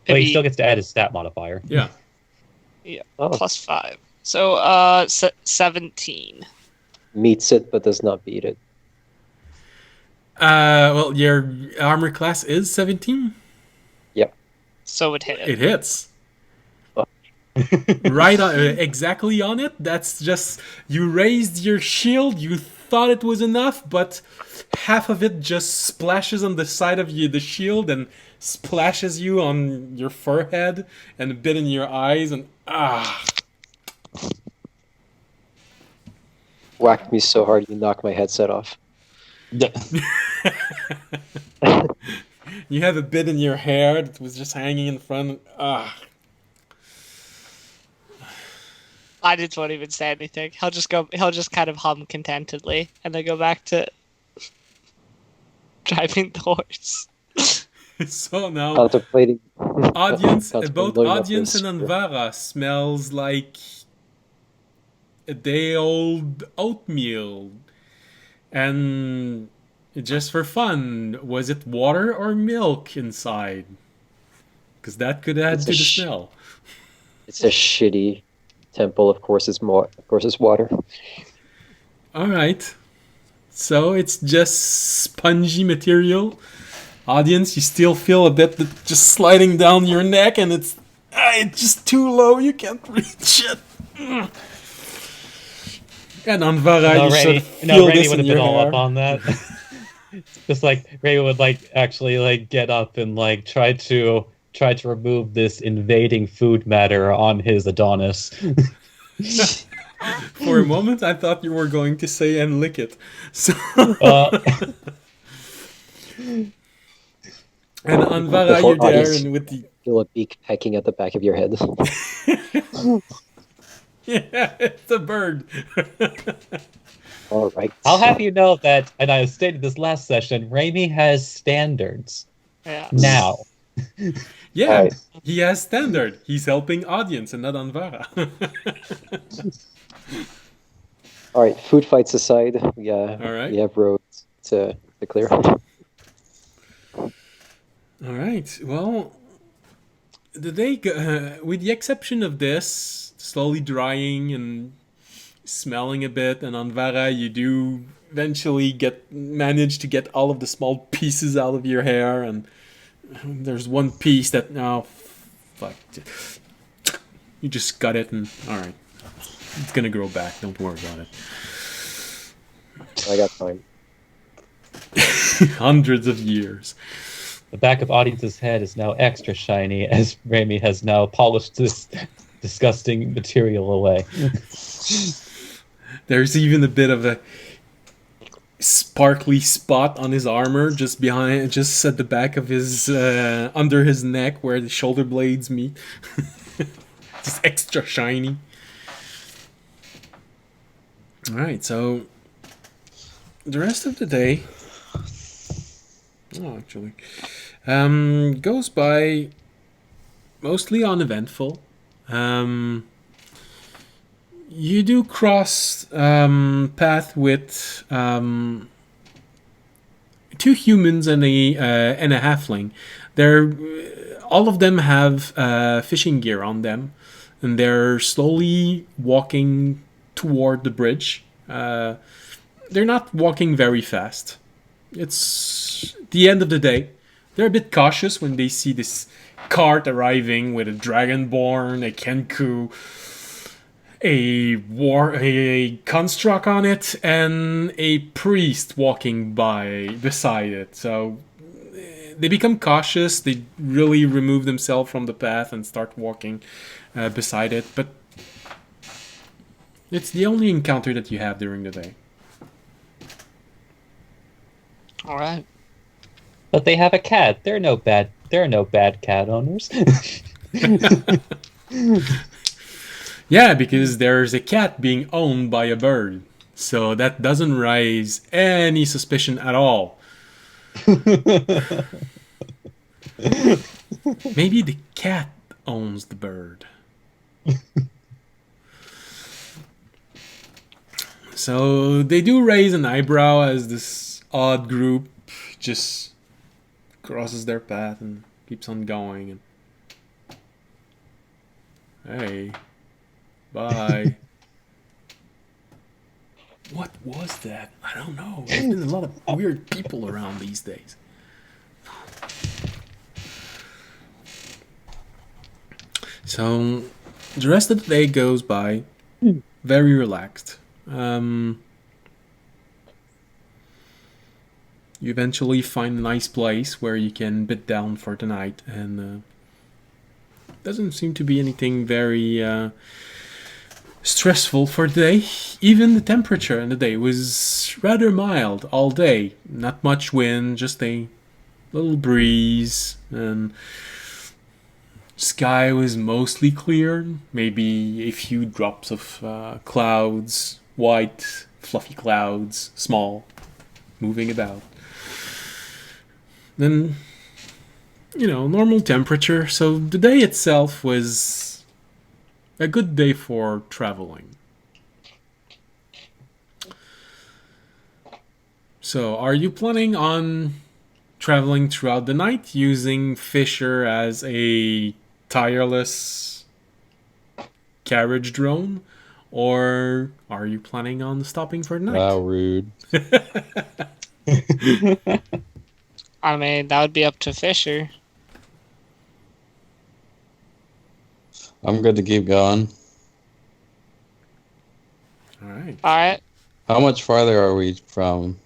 But he maybe still gets to add his stat modifier. Yeah. Oh, plus 5. So 17. meets it but does not beat it. Well, your armor class is 17. So it hit it. It hits. Oh. Right on, exactly on it. That's just, you raised your shield, you thought it was enough, but half of it just splashes on the side of the shield and splashes you on your forehead and a bit in your eyes, and Whacked me so hard you knocked my headset off. you have a bit in your hair that was just hanging in front. I just won't even say anything. He'll just kind of hum contentedly and then go back to driving the horse. So now, Contemplating. audience, contemplating both loading up audience this- and Anvara smells like a day-old oatmeal. And just for fun, was it water or milk inside? Because that could add It's to a the sh- smell. It's a shitty temple. Of course, it's water. All right. So it's just spongy material. Audience, you still feel a bit that just sliding down your neck, and it's just too low. You can't reach it. And Anvara, you sort of feel Raimi this would in have your been all hair. up on that. Just like Raimi would actually get up and try to remove this invading food matter on his Adonis. For a moment, I thought you were going to say and lick it. So, and Anvara, Before you're there, audience- and with the Feel a beak pecking at the back of your head. yeah, it's a bird. All right. I'll have you know that, and I stated this last session, Raimi has standards Yeah. now. Yeah, Alright. he has standard. He's helping audience and not Anvara. All right. Food fights aside, All right. we have roads to clear. All right. Well, the day, with the exception of this, slowly drying and smelling a bit, and Anvara, you do eventually manage to get all of the small pieces out of your hair, and there's one piece that fuck, you just got it, and all right, it's gonna grow back. Don't worry about it. I got time. Hundreds of years. The back of Audience's head is now extra shiny as Raimi has now polished this disgusting material away. There's even a bit of a sparkly spot on his armor just at the back of his under his neck where the shoulder blades meet. Just extra shiny. All right, so the rest of the day, goes by mostly uneventful. You do cross path with two humans and a halfling. All of them have fishing gear on them, and they're slowly walking toward the bridge. They're not walking very fast. It's the end of the day. They're a bit cautious when they see this cart arriving with a dragonborn, a kenku, a construct on it, and a priest walking beside it. So they become cautious. They really remove themselves from the path and start walking beside it. But it's the only encounter that you have during the day. All right. But they have a cat. There are no bad cat owners. Yeah, because there's a cat being owned by a bird. So that doesn't raise any suspicion at all. Maybe the cat owns the bird. So they do raise an eyebrow as this odd group just crosses their path and keeps on going. And hey, bye. What was that? I don't know. There's been a lot of weird people around these days. So the rest of the day goes by very relaxed. You eventually find a nice place where you can bed down for the night, and doesn't seem to be anything very stressful for the day. Even the temperature in the day was rather mild all day. Not much wind, just a little breeze, and sky was mostly clear. Maybe a few drops of clouds, white, fluffy clouds, small, moving about. Then, normal temperature. So the day itself was a good day for traveling. So, are you planning on traveling throughout the night using Fisher as a tireless carriage drone? Or are you planning on stopping for the night? Wow, rude. I mean, that would be up to Fisher. I'm good to keep going. All right. All right. How much farther are we from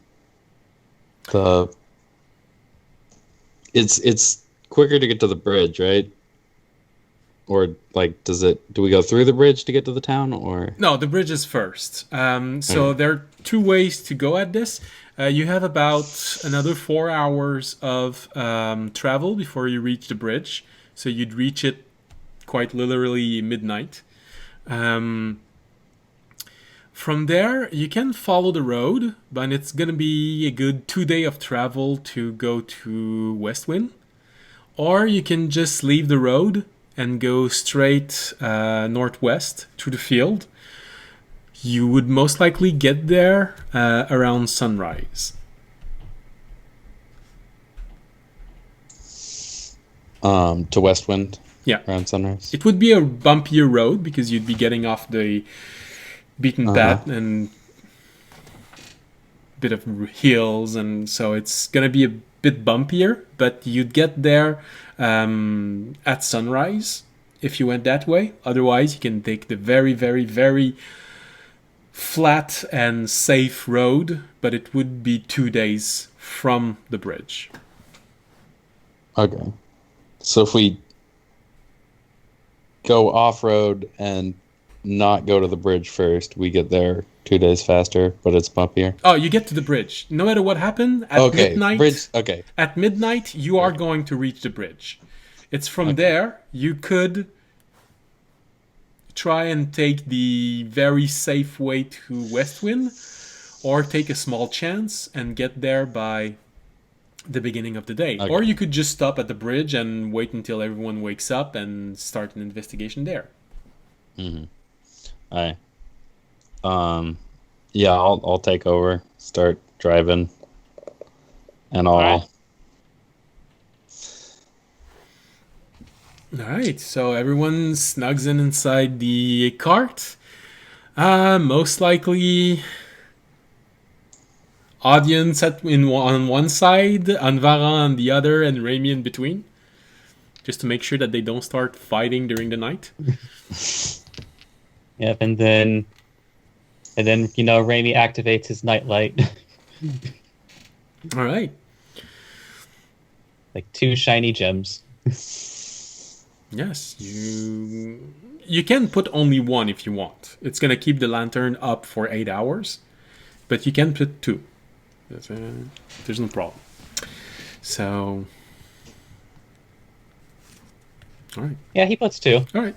the... It's quicker to get to the bridge, right? Or, do we go through the bridge to get to the town, or... No, the bridge is first. So Okay. there are two ways to go at this. You have about another 4 hours of travel before you reach the bridge. So you'd reach it quite literally midnight. From there, you can follow the road, but it's going to be a good 2 day of travel to go to Westwind. Or you can just leave the road and go straight northwest through the field. You would most likely get there around sunrise. To Westwind? Yeah. Around sunrise? It would be a bumpier road because you'd be getting off the beaten path and bit of hills, and so it's gonna be a bit bumpier, but you'd get there at sunrise if you went that way. Otherwise, you can take the very, very, very flat and safe road, but it would be 2 days from the bridge. Okay. So if we go off-road and not go to the bridge first, we get there 2 days faster, but it's bumpier. Oh, you get to the bridge. No matter what happened, at Okay, midnight, bridge. Okay, at midnight, you are going to reach the bridge. It's from there you could try and take the very safe way to Westwind, or take a small chance and get there by the beginning of the day. Okay. Or you could just stop at the bridge and wait until everyone wakes up and start an investigation there. Alright. Yeah, I'll take over. Start driving, and I'll. Alright. Alright, so everyone snugs in inside the cart. Most likely audience on one side, Anvara on the other, and Raimi in between. Just to make sure that they don't start fighting during the night. Yep, and then Raimi activates his nightlight. Alright. Like 2 shiny gems. Yes, you can put only one if you want. It's gonna keep the lantern up for 8 hours, but you can put 2. There's no problem. So, all right. Yeah, he puts 2. All right.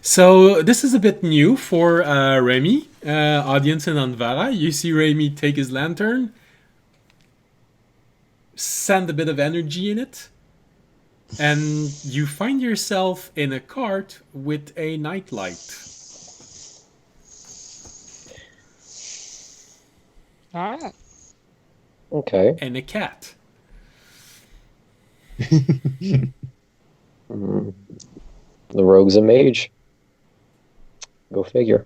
So this is a bit new for Remy, audience in Anvara. You see Remy take his lantern, send a bit of energy in it, and you find yourself in a cart with a nightlight. All right. Okay. and a cat. Mm. The rogue's a mage. Go figure.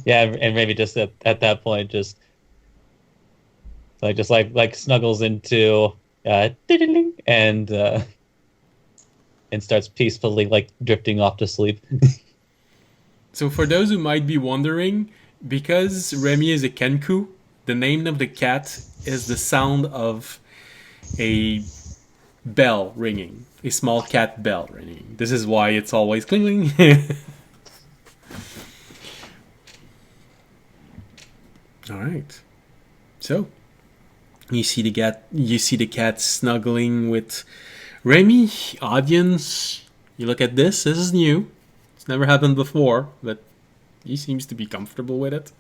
Yeah, and maybe just at that point, just snuggles into and starts peacefully like drifting off to sleep. So for those who might be wondering, because Remy is a Kenku, the name of the cat is the sound of a bell ringing, a small cat bell ringing. This is why it's always cling. All right. So you see the cat. You see the cat snuggling with Remy. Audience, you look at this. This is new. It's never happened before, but he seems to be comfortable with it.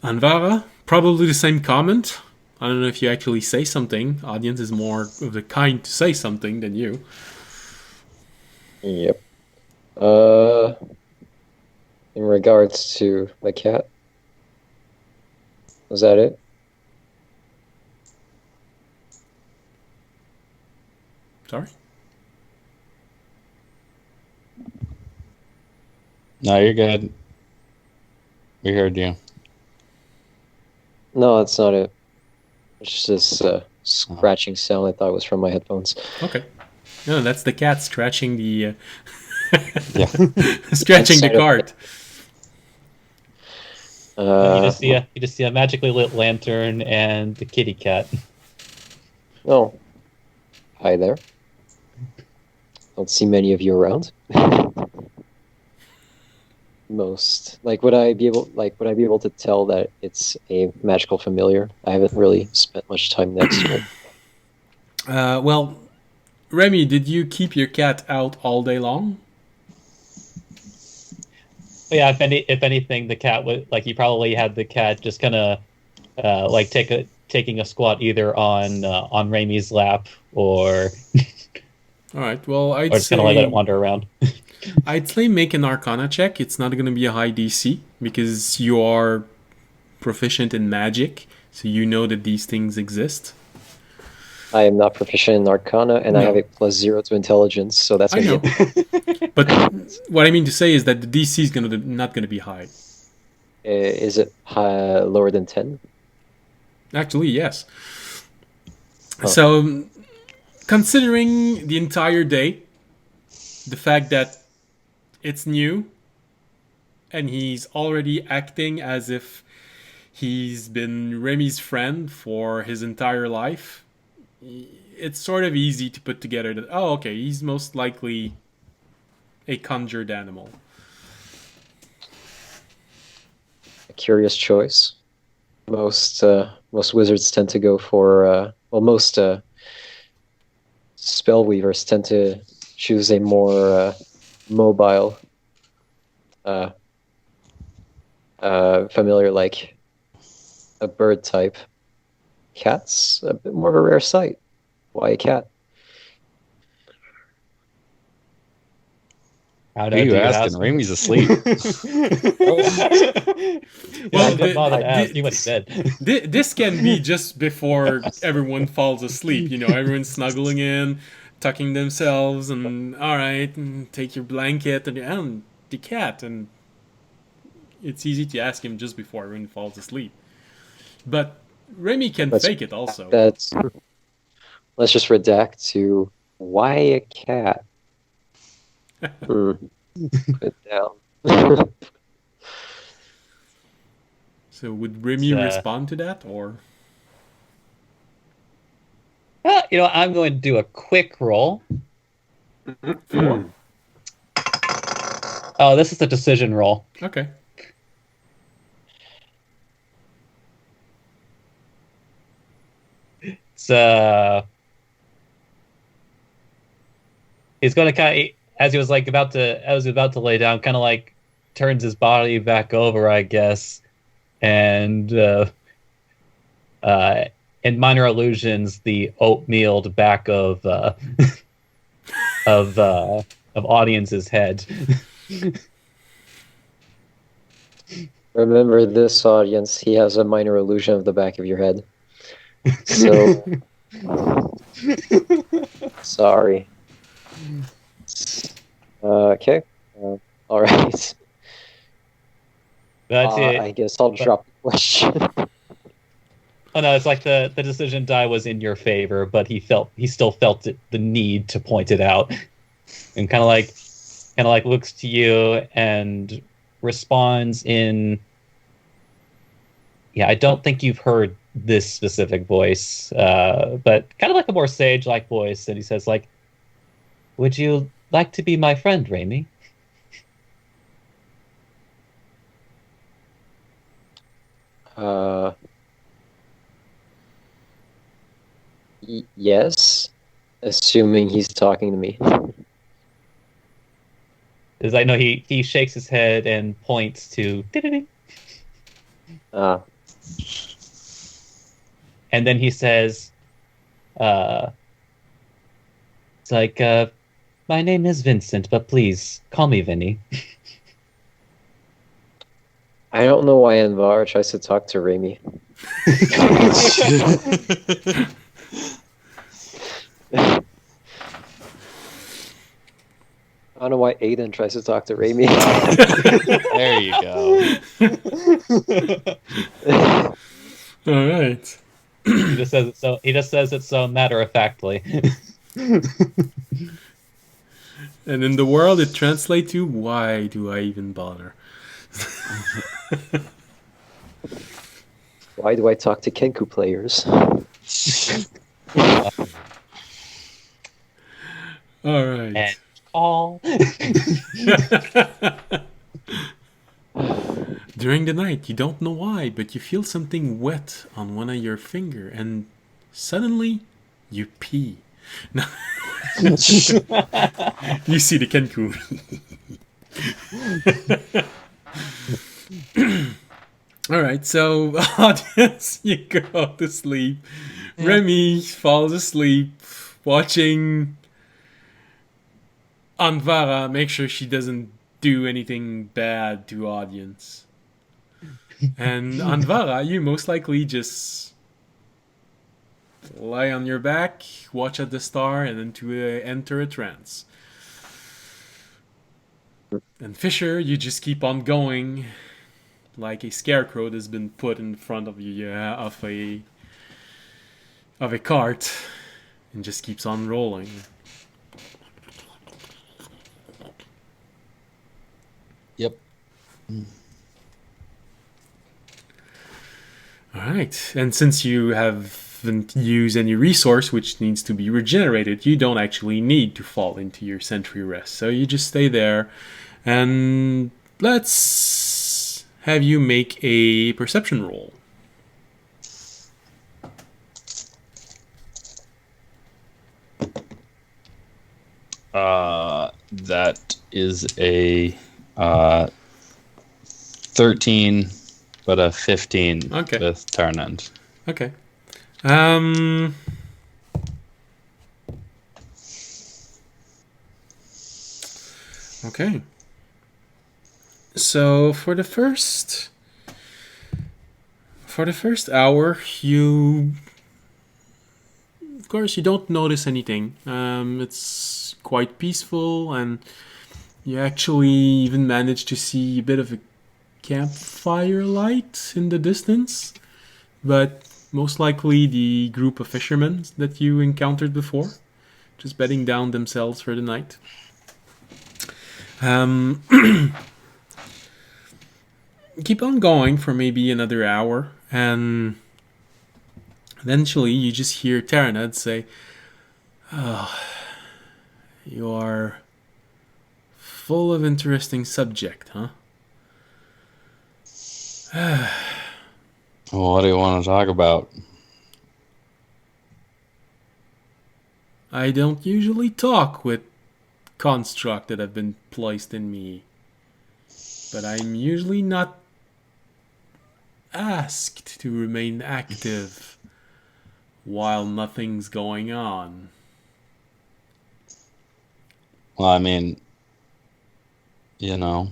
Anvara, probably the same comment. I don't know if you actually say something. Audience is more of the kind to say something than you. Yep. In regards to the cat, was that it? Sorry? No, you're good. We heard you. No, that's not it. It's just this scratching sound. I thought it was from my headphones. Okay. No, that's the cat scratching the Yeah. scratching the cart. You just see a magically lit lantern and the kitty cat. Oh, hi there. Don't see many of you around. Would I be able to tell that it's a magical familiar? I haven't really spent much time next to it. Well, Remy, did you keep your cat out all day long? But yeah, if anything, the cat would like you probably had the cat just kind of taking a squat either on Raimi's lap or All right. Well, or just kind of like let it wander around. I'd say make an Arcana check. It's not going to be a high DC because you are proficient in magic, so you know that these things exist. I am not proficient in Arcana, and I No. have a +0 to intelligence, so that's I gonna know. be. But what I mean to say is that the DC is not going to be high. Is it lower than 10? Actually, yes. Oh. So, considering the entire day, the fact that it's new, and he's already acting as if he's been Remy's friend for his entire life, it's sort of easy to put together that, oh, okay, he's most likely a conjured animal. A curious choice. Most wizards tend to go for most spellweavers tend to choose a more mobile familiar, like a bird type. Cat's a bit more of a rare sight. Why a cat? Who are you asking? Raimi's asleep. Well, I didn't bother to ask. He went to bed. This can be just before everyone falls asleep. You know, everyone's snuggling in, tucking themselves, and all right, and take your blanket and the cat, and it's easy to ask him just before everyone falls asleep. But Remy can fake it also. Let's just redact to why a cat. Put it down. So would Remy respond to that, or? I'm going to do a quick roll. Oh, this is a decision roll. Okay. It's he's going to kind of, as he was about to lay down, kind of like turns his body back over, I guess, and in minor illusions, the oatmealed back of audience's head. Remember this, audience. He has a minor illusion of the back of your head. So sorry. Okay. All right. That's it. I guess I'll drop the question. Oh no, it's like the decision die was in your favor, but he still felt the need to point it out, and kind of like looks to you and responds in. Yeah, I don't think you've heard this specific voice, but kind of like a more sage-like voice, and he says like, "Would you like to be my friend, Raimi?" Yes, assuming he's talking to me. Because I know he shakes his head and points to, Ah, and then he says, "It's like, my name is Vincent, but please call me Vinny." I don't know why Anvar tries to talk to Raimi. I don't know why Aiden tries to talk to Raimi. There you go. All right. He just says it so. He just says it so matter of factly. And in the world, it translates to, why do I even bother? Why do I talk to Kenku players? All right. And call. During the night, you don't know why, but you feel something wet on one of your finger, and suddenly you pee. No. You see the Kenku. All right, so audience, you go to sleep. Yeah. Remy falls asleep watching Anvara make sure she doesn't do anything bad to audience. And Anvara, you most likely just lie on your back, watch at the star, and then to enter a trance. And Fisher, you just keep on going, like a scarecrow that's been put in front of you of a cart, and just keeps on rolling. Yep. Alright, and since you haven't used any resource which needs to be regenerated, you don't actually need to fall into your sentry rest. So you just stay there, and let's have you make a perception roll. That is a 13, but a 15 Okay. with turn end. Okay. Okay. So for the first hour, you, of course, you don't notice anything. It's quite peaceful, and you actually even manage to see a bit of a campfire light in the distance, but most likely the group of fishermen that you encountered before, just bedding down themselves for the night. Keep on going for maybe another hour, and eventually you just hear Taranad say, "Oh, you are full of interesting subject, huh?" Well, what do you want to talk about? I don't usually talk with construct that have been placed in me, but I'm usually not asked to remain active while nothing's going on. Well, I mean, you know,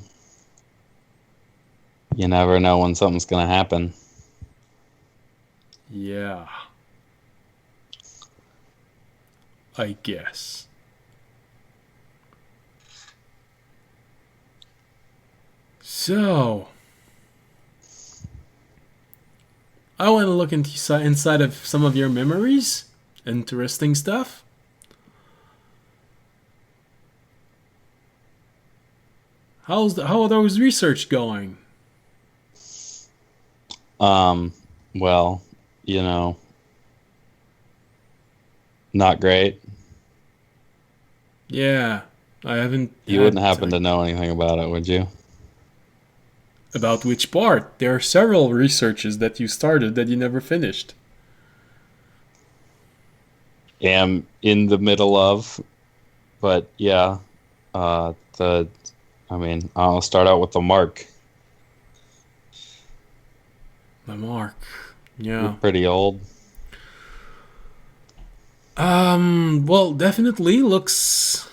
you never know when something's gonna happen. Yeah. I guess. So, I want to look inside of some of your memories. Interesting stuff. How are those research going? Well, you know, not great. Yeah, I haven't You had wouldn't happen time. to know anything about it, would you? About which part? There are several researches that you started that you never finished. Am in the middle of, but yeah, I mean, I'll start out with the mark. The mark. You're Yeah. pretty old. Well, definitely looks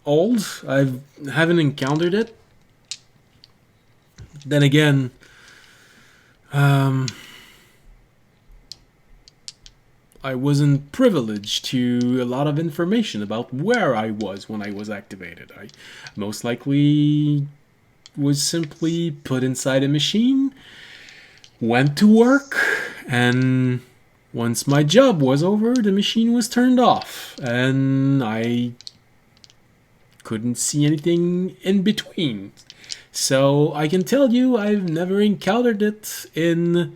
old. I haven't encountered it. Then again, um, I wasn't privileged to a lot of information about where I was when I was activated. I most likely was simply put inside a machine, went to work, and once my job was over, the machine was turned off, and I couldn't see anything in between. So I can tell you I've never encountered it in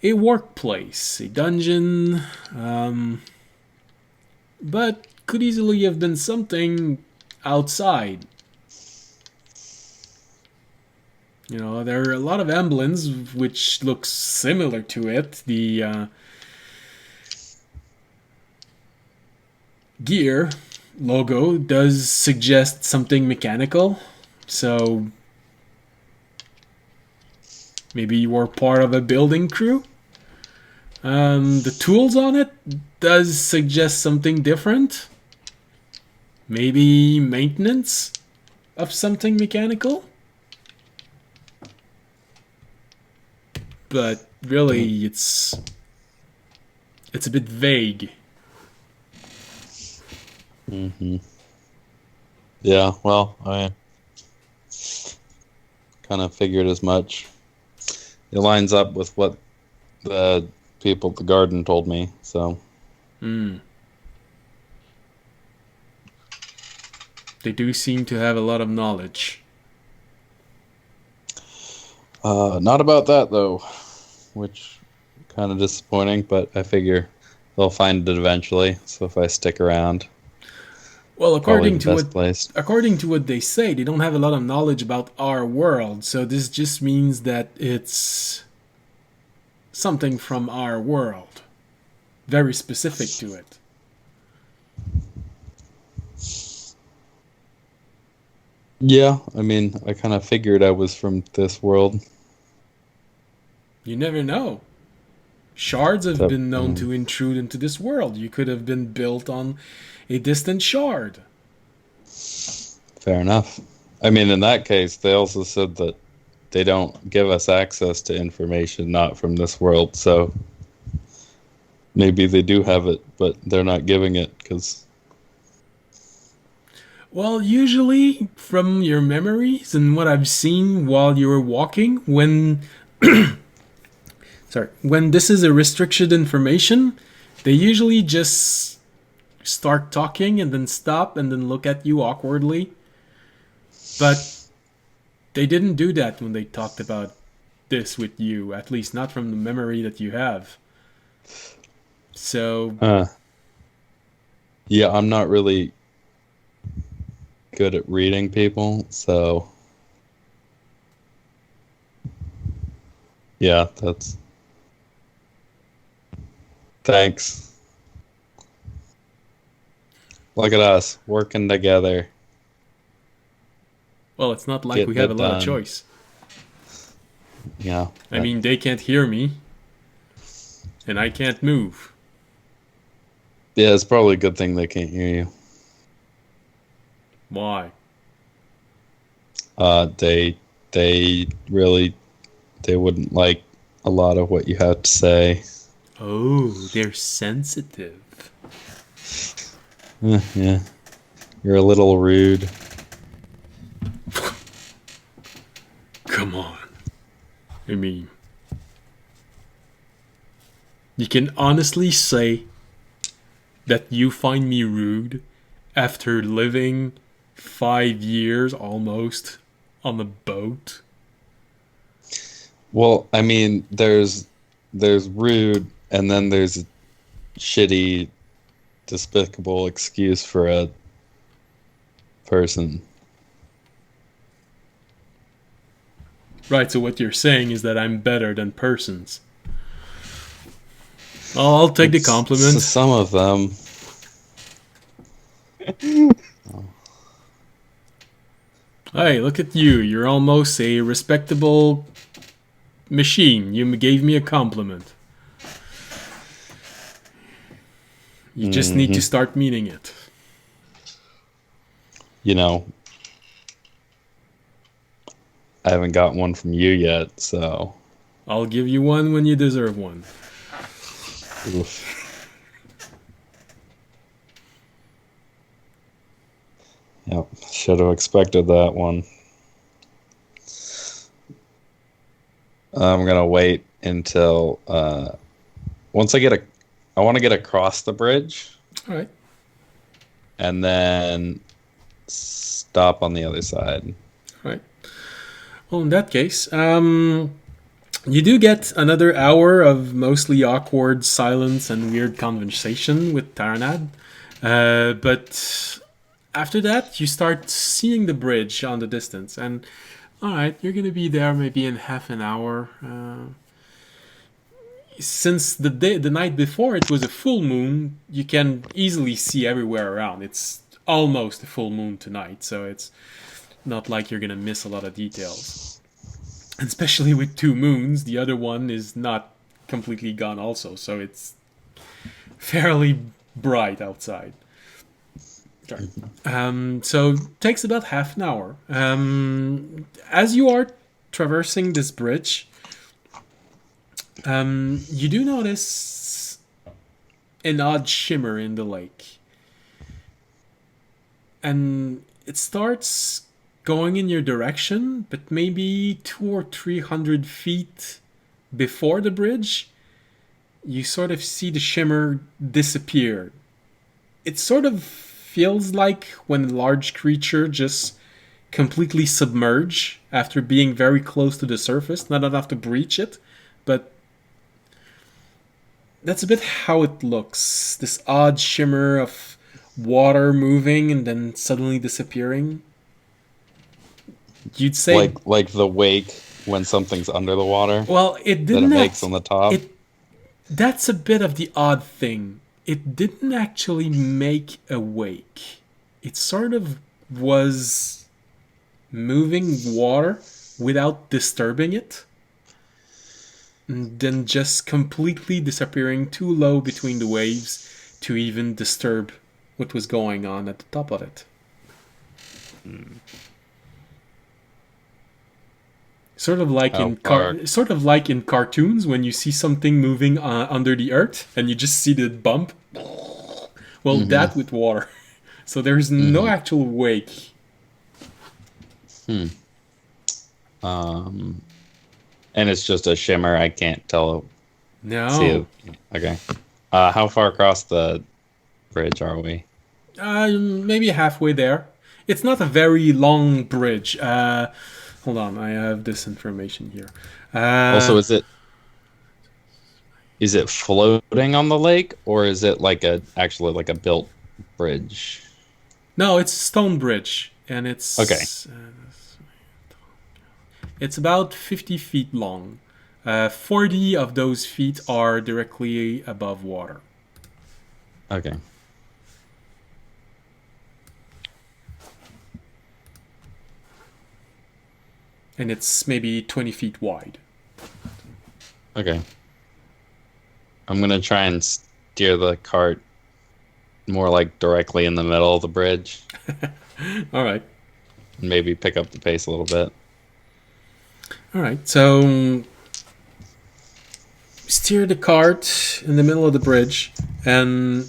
a workplace, a dungeon, but could easily have been something outside. You know, there are a lot of emblems which look similar to it. The gear logo does suggest something mechanical, so maybe you were part of a building crew. The tools on it does suggest something different. Maybe maintenance of something mechanical. But really, it's a bit vague. Mm-hmm. Yeah, well, I kind of figured as much. It lines up with what the people at the garden told me, so. They do seem to have a lot of knowledge. Not about that, though, which kind of disappointing, but I figure they'll find it eventually, so if I stick around, Well, probably the best place. according to what they say, they don't have a lot of knowledge about our world. So this just means that it's something from our world, very specific to it. Yeah, I mean, I kind of figured I was from this world. You never know. Shards have So, been known to intrude into this world. You could have been built on a distant shard. fair enough. I mean, in that case, they also said that they don't give us access to information not from this world, so maybe they do have it, but they're not giving it because. Well, usually from your memories and what I've seen while you were walking, when this is a restricted information, they usually just start talking and then stop and then look at you awkwardly. But they didn't do that when they talked about this with you, at least not from the memory that you have. So, Yeah, I'm not really good at reading people, so yeah, that's. Thanks. Look at us working together. well, it's not like we Getting have a it lot of done. choice. Yeah. I mean, they can't hear me, and I can't move. Yeah, it's probably a good thing they can't hear you. Why? They really they wouldn't like a lot of what you have to say. Oh, they're sensitive. Yeah, you're a little rude. Come on. I mean, you can honestly say that you find me rude after living 5 years almost on a boat. Well, I mean, there's rude, and then there's a shitty, despicable excuse for a person. Right, so what you're saying is that I'm better than persons. I'll take the compliment. Some of them. Hey, look at you. You're almost a respectable machine. You gave me a compliment. You just need to start meaning it. You know, I haven't got one from you yet, so. I'll give you one when you deserve one. Oof. Yep, should have expected that one. I'm gonna wait until once I want to get across the bridge All right. and then stop on the other side. All right. Well, in that case, you do get another hour of mostly awkward silence and weird conversation with Taranad. But after that, you start seeing the bridge on the distance. And, all right, you're going to be there maybe in half an hour. Since the night before it was a full moon, you can easily see everywhere around. It's almost a full moon tonight, so it's not like you're gonna miss a lot of details. And especially with two moons, the other one is not completely gone also, so it's fairly bright outside. Sorry. So it takes about half an hour. As you are traversing this bridge, you do notice an odd shimmer in the lake. And it starts going in your direction, but maybe 200 or 300 feet before the bridge, you sort of see the shimmer disappear. It sort of feels like when a large creature just completely submerge after being very close to the surface, not enough to breach it, but that's a bit how it looks. This odd shimmer of water moving and then suddenly disappearing. You'd say like the wake when something's under the water. Well, it that didn't it makes on the top. That's a bit of the odd thing. It didn't actually make a wake. It sort of was moving water without disturbing it. And then just completely disappearing too low between the waves to even disturb what was going on at the top of it. Sort of like in cartoons when you see something moving under the earth and you just see the bump. Well, that with water. So there's no actual wake. And it's just a shimmer. I can't tell. No. See it. Okay. How far across the bridge are we? Maybe halfway there. It's not a very long bridge. Hold on, I have this information here. Also, is it floating on the lake, or is it actually like a built bridge? No, it's a stone bridge, and it's okay. It's about 50 feet long. 40 of those feet are directly above water. Okay. And it's maybe 20 feet wide. Okay. I'm going to try and steer the cart more like directly in the middle of the bridge. All right. and maybe pick up the pace a little bit. All right, so steer the cart in the middle of the bridge, and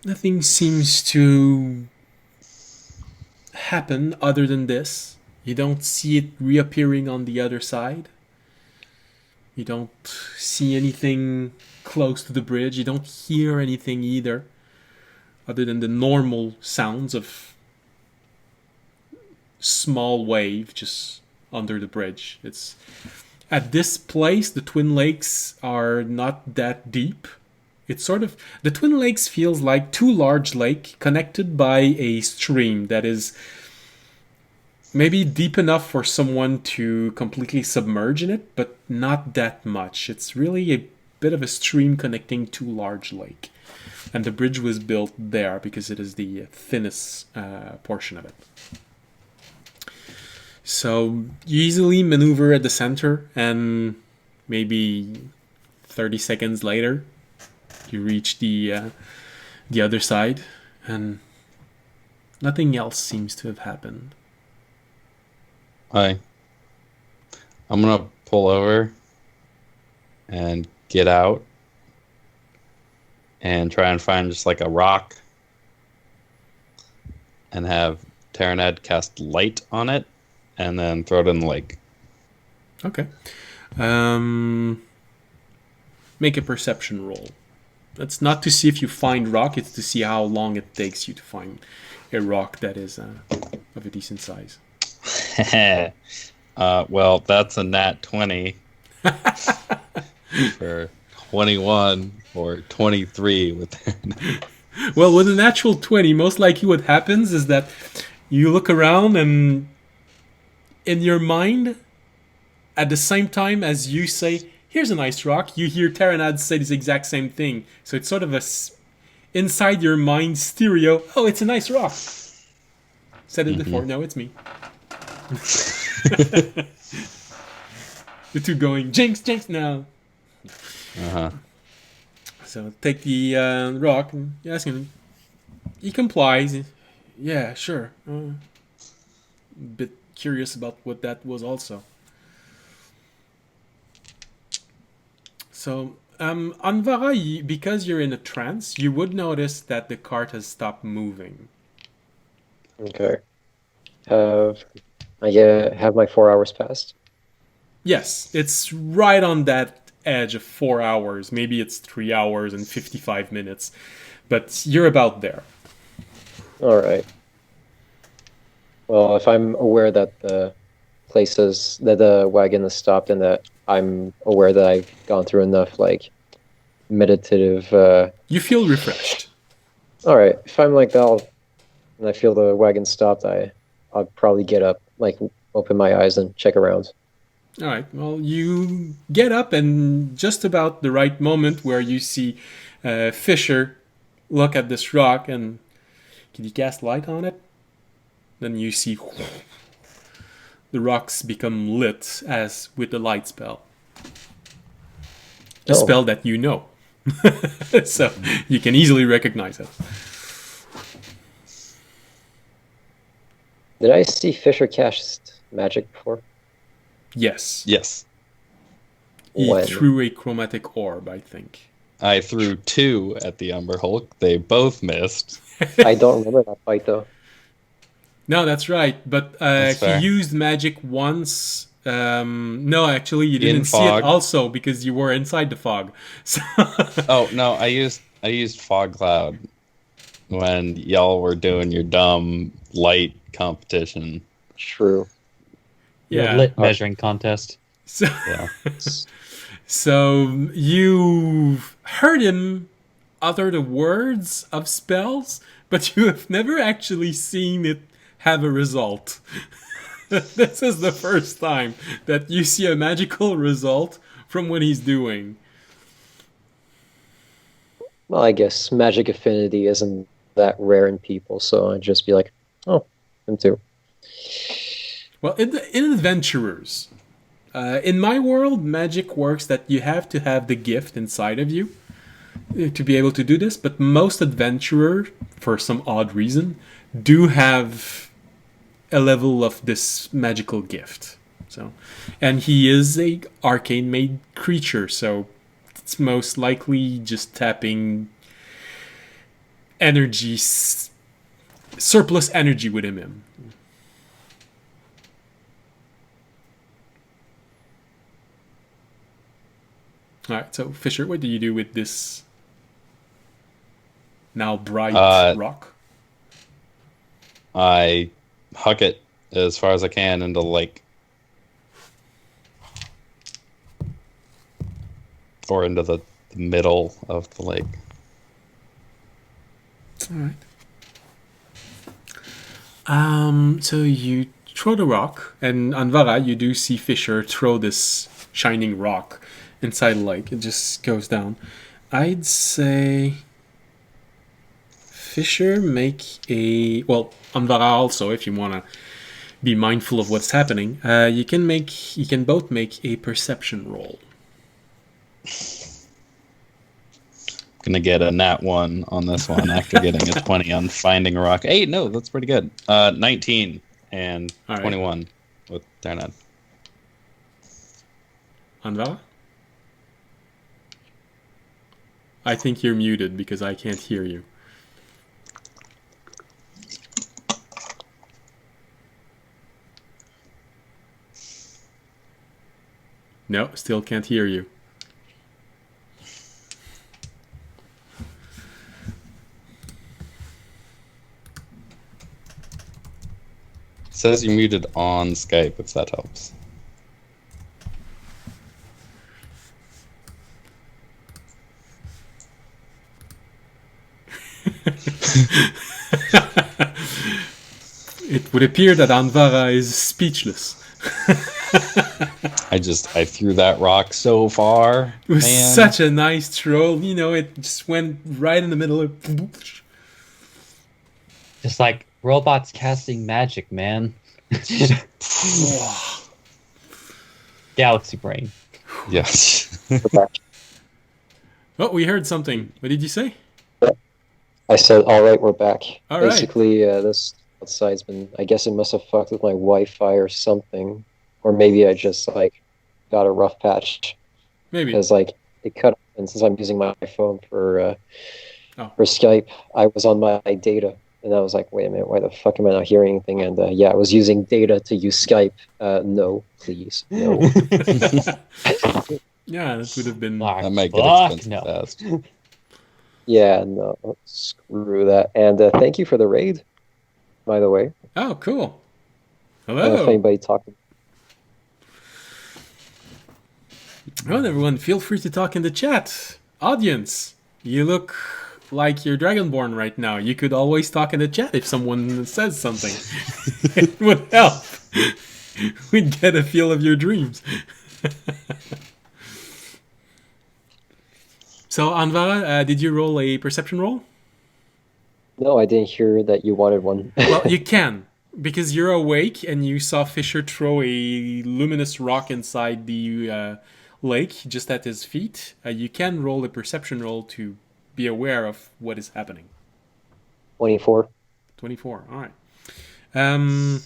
nothing seems to happen other than this. You don't see it reappearing on the other side. You don't see anything close to the bridge. You don't hear anything either, other than the normal sounds of small wave just under the bridge. It's at this place, the Twin Lakes are not that deep. It's sort of the Twin Lakes feels like two large lakes connected by a stream that is maybe deep enough for someone to completely submerge in it, but not that much. It's really a bit of a stream connecting two large lakes. And the bridge was built there because it is the thinnest portion of it. So you easily maneuver at the center, and maybe 30 seconds later, you reach the other side, and nothing else seems to have happened. I'm gonna pull over and get out and try and find just like a rock and have Terraned cast light on it and then throw it in the lake. Okay. Make a perception roll. That's not to see if you find rock, it's to see how long it takes you to find a rock that is of a decent size. Well, that's a nat 20 for 21 or 23 with Well, with a natural 20, most likely what happens is that you look around and in your mind, at the same time as you say, here's a nice rock, you hear Terranad say this exact same thing. So it's sort of inside your mind stereo, oh, it's a nice rock. Said it before, no, it's me. The two going, jinx, jinx, now. Uh-huh. So take the rock and you ask him. He complies. Yeah, sure. Bit curious about what that was also. So, Anvara, because you're in a trance, you would notice that the cart has stopped moving. Okay. Have my 4 hours passed? Yes, it's right on that edge of 4 hours. Maybe it's 3 hours and 55 minutes. But you're about there. All right. Well, if I'm aware that the places that the wagon has stopped and that I'm aware that I've gone through enough like meditative. You feel refreshed. All right. If I'm like that, and I feel the wagon stopped, I'll probably get up, like open my eyes and check around. All right. Well, you get up, and just about the right moment where you see Fisher look at this rock, and can you cast light on it? Then you see the rocks become lit as with the light spell. A spell that you know. So you can easily recognize it. Did I see Fisher cast magic before? Yes. Yes. He When? threw a chromatic orb, I think. I threw 2 at the Umber Hulk. They both missed. I don't remember that fight though. No, that's right. But That's he fair. used magic once. No, actually, you In didn't see fog. it also because you were inside the fog. So Oh no, I used Fog Cloud when y'all were doing your dumb light competition. True. yeah. Lit measuring contest. So, Yeah. so you heard him utter the words of spells, but you have never actually seen it have a result. This is the first time that you see a magical result from what he's doing. Well, I guess magic affinity isn't that rare in people, so I'd just be like, oh, him too. Well, in adventurers, in my world, magic works that you have to have the gift inside of you. to be able to do this, but most adventurers, for some odd reason, do have a level of this magical gift. So, and he is a arcane made creature, so it's most likely just tapping energy, surplus energy within him. All right, so Fisher, what do you do with this now bright rock? I huck it as far as I can into the lake. Or into the middle of the lake. All right. So you throw the rock, and Anvara, you do see Fisher throw this shining rock inside the lake. It just goes down. I'd say Fisher make a... Well, Anvara also, if you want to be mindful of what's happening. You can both make a perception roll. Gonna get a nat 1 on this one after getting a 20 on finding a rock. Hey, no, that's pretty good. 19 and 21 with Darnad. Anvara? I think you're muted because I can't hear you. No, still can't hear you. It says you're muted on Skype, if that helps. It would appear that Anvara is speechless. I threw that rock so far. It was such a nice throw. You know, it just went right in the middle of... Just like robots casting magic, man. Galaxy brain. Yes. Oh, we heard something. What did you say? I said, all right, we're back. All right. Basically, this outside's been... I guess it must have fucked with my Wi-Fi or something. Or maybe I just, like, got a rough patch. Maybe. Because, like, it cut off, and since I'm using my phone for Skype, I was on my data. And I was like, wait a minute, why the fuck am I not hearing anything? And, yeah, I was using data to use Skype. No, please, no. Yeah, that would have been... That might get expensive fast. Yeah, no, screw that. And thank you for the raid, by the way. Oh, cool. I don't know if Hello. anybody talked. Well, everyone, feel free to talk in the chat. Audience, you look like you're Dragonborn right now. You could always talk in the chat if someone says something. It would help. We'd get a feel of your dreams. So, Anvara, did you roll a perception roll? No, I didn't hear that you wanted one. Well, you can, because you're awake and you saw Fisher throw a luminous rock inside the lake just at his feet. You can roll a perception roll to be aware of what is happening. 24. 24, all right.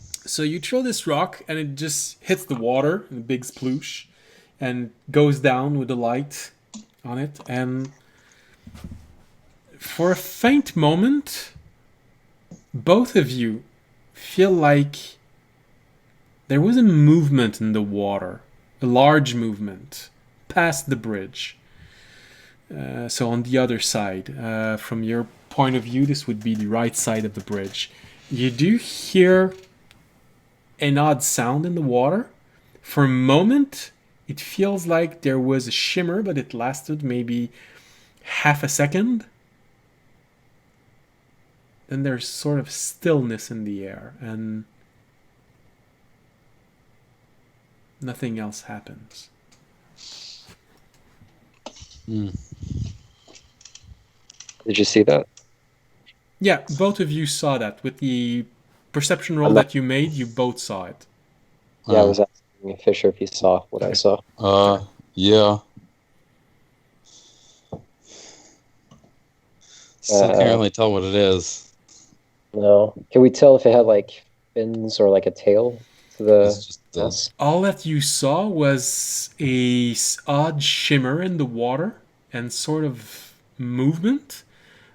So you throw this rock and it just hits the water in a big sploosh and goes down with the light on it. And for a faint moment, both of you feel like there was a movement in the water, a large movement past the bridge. So on the other side, from your point of view, this would be the right side of the bridge. You do hear an odd sound in the water. For a moment, it feels like there was a shimmer, but it lasted maybe half a second. Then there's sort of stillness in the air, and nothing else happens. Did you see that? Yeah, both of you saw that. With the perception roll that you made, you both saw it. Yeah, I was asking Fisher if he saw what I saw. Yeah. Still can't really tell what it is. No. Can we tell if it had like fins or like a tail to It's the just house? All that you saw was a odd shimmer in the water and sort of movement,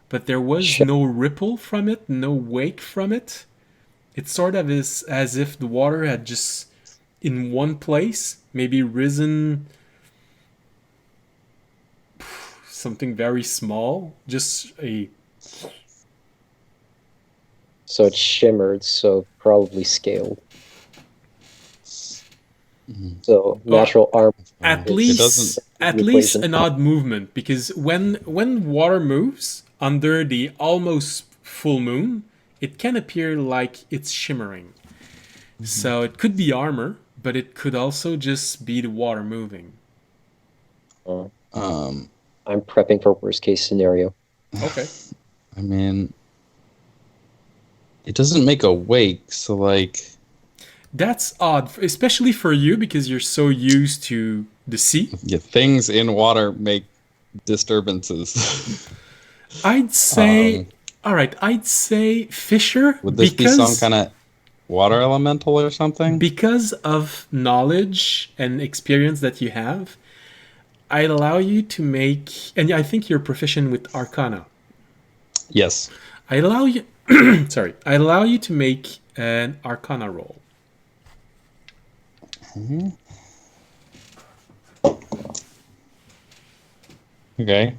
but there was no ripple from it, no wake from it. It sort of is as if the water had just in one place, maybe risen something very small, just a So it shimmered, so probably scaled. So natural armor. at It least doesn't- at the least equation. an odd movement, because when water moves under the almost full moon, it can appear like it's shimmering. So it could be armor, but it could also just be the water moving. Um, I'm prepping for worst case scenario. Okay. I mean, it doesn't make a wake, so like, That's odd, especially for you because you're so used to the sea. yeah, things in water make disturbances. I'd say, all right, I'd say Fisher Would this be because some kind of water elemental or something? because of knowledge and experience that you have. I'd allow you to make, and I think you're proficient with Arcana. Yes. I allow you, sorry, I allow you to make an Arcana roll. Okay.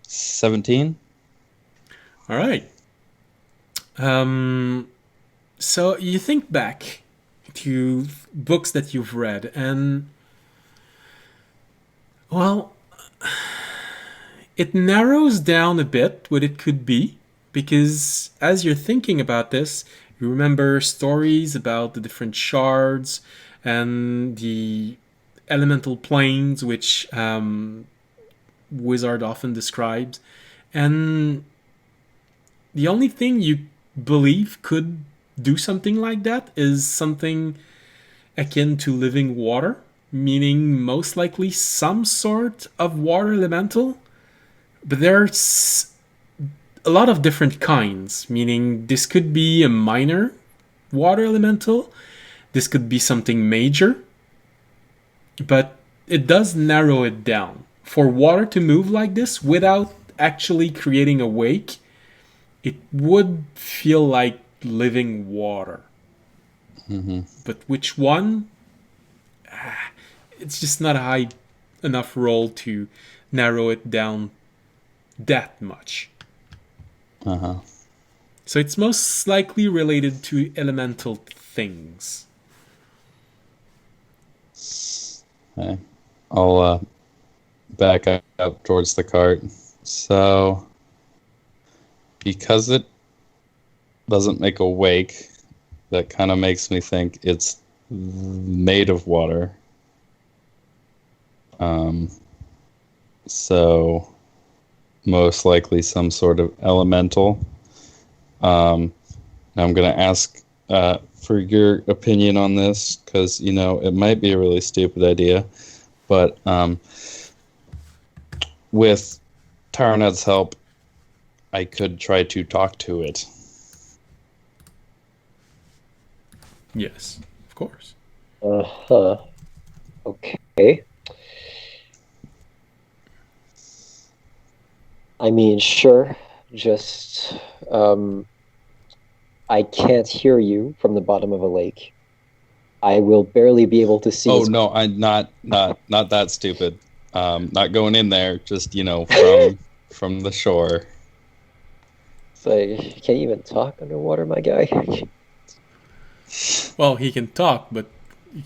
17. All right. So you think back to books that you've read, and well, it narrows down a bit what it could be, because as you're thinking about this, you remember stories about the different shards and the elemental planes, which Wizard often describes, and the only thing you believe could do something like that is something akin to living water, meaning most likely some sort of water elemental. But there's a lot of different kinds, meaning this could be a minor water elemental, this could be something major, but it does narrow it down. For water to move like this without actually creating a wake, it would feel like living water. But which one? It's just not a high enough roll to narrow it down that much. So it's most likely related to elemental things. Okay. I'll back up towards the cart. So, because it doesn't make a wake, that kind of makes me think it's made of water. So, most likely some sort of elemental. Now I'm going to ask for your opinion on this, because, you know, it might be a really stupid idea, but with Taranet's help, I could try to talk to it. Yes, of course. Uh-huh. Okay. I mean, sure. Just, I can't hear you from the bottom of a lake. I will barely be able to see. Oh no, I'm not that stupid. Not going in there. Just, you know, from the shore. It's like, can you even talk underwater, my guy? Well, he can talk, but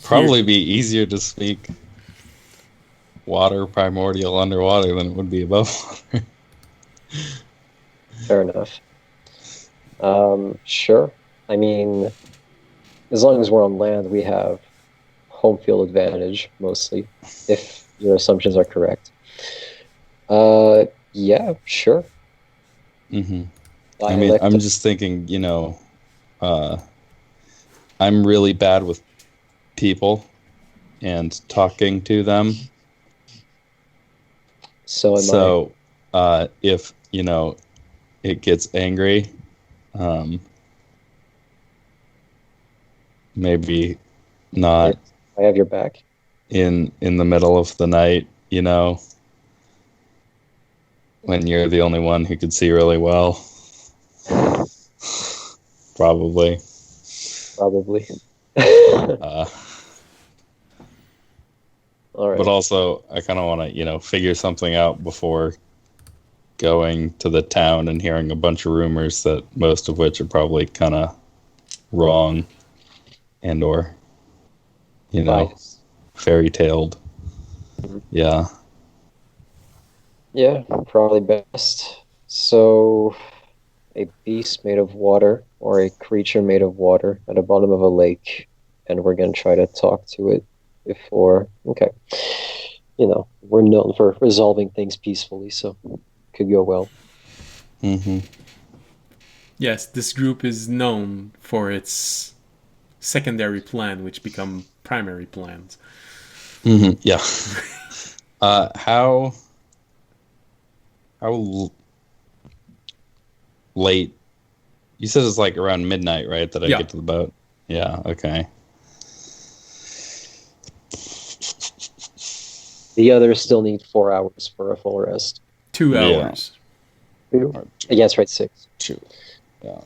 Probably be easier to speak water primordial underwater than it would be above water. Fair enough. Sure. I mean, as long as we're on land, we have home field advantage, mostly, if your assumptions are correct. Yeah, sure. Mm-hmm. I mean, I'm just thinking, you know, I'm really bad with people and talking to them. So am So if it gets angry, maybe not I have your back. in the middle of the night, when you're the only one who could see really well. Probably. All right. But also, I kind of want to, figure something out before going to the town and hearing a bunch of rumors that most of which are probably kind of wrong and or, Bias. fairy taled. Mhm. Yeah. Yeah, probably best. So, a beast made of water or a creature made of water at the bottom of a lake, and we're going to try to talk to it before. Okay. We're known for resolving things peacefully, so could go well. Mm-hmm. Yes, this group is known for its secondary plan, which become primary plans. Mm-hmm. Yeah. How late? You said it's like around midnight, right? That I Yeah. get to the boat. Yeah. Okay. The others still need 4 hours for a full rest. 2 Yeah. hours. Yes, right, 6. 2. Yeah.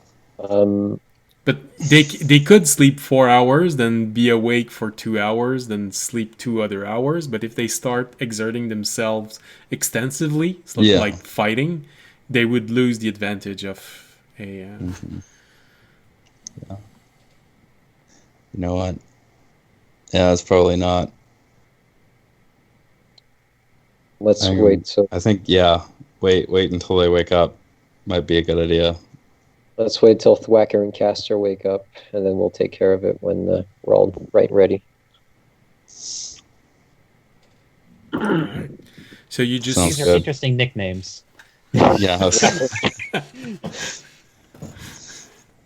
But they could sleep 4 hours, then be awake for 2 hours, then sleep 2 other hours. But if they start exerting themselves extensively, like fighting, they would lose the advantage of a. Mm-hmm. Yeah. You know what? Yeah, it's probably not. Let's wait. So I think wait until they wake up might be a good idea. let's wait till Thwacker and Castor wake up, and then we'll take care of it when we're all right and ready. All right. So you just Sounds These are good. interesting nicknames. Yeah.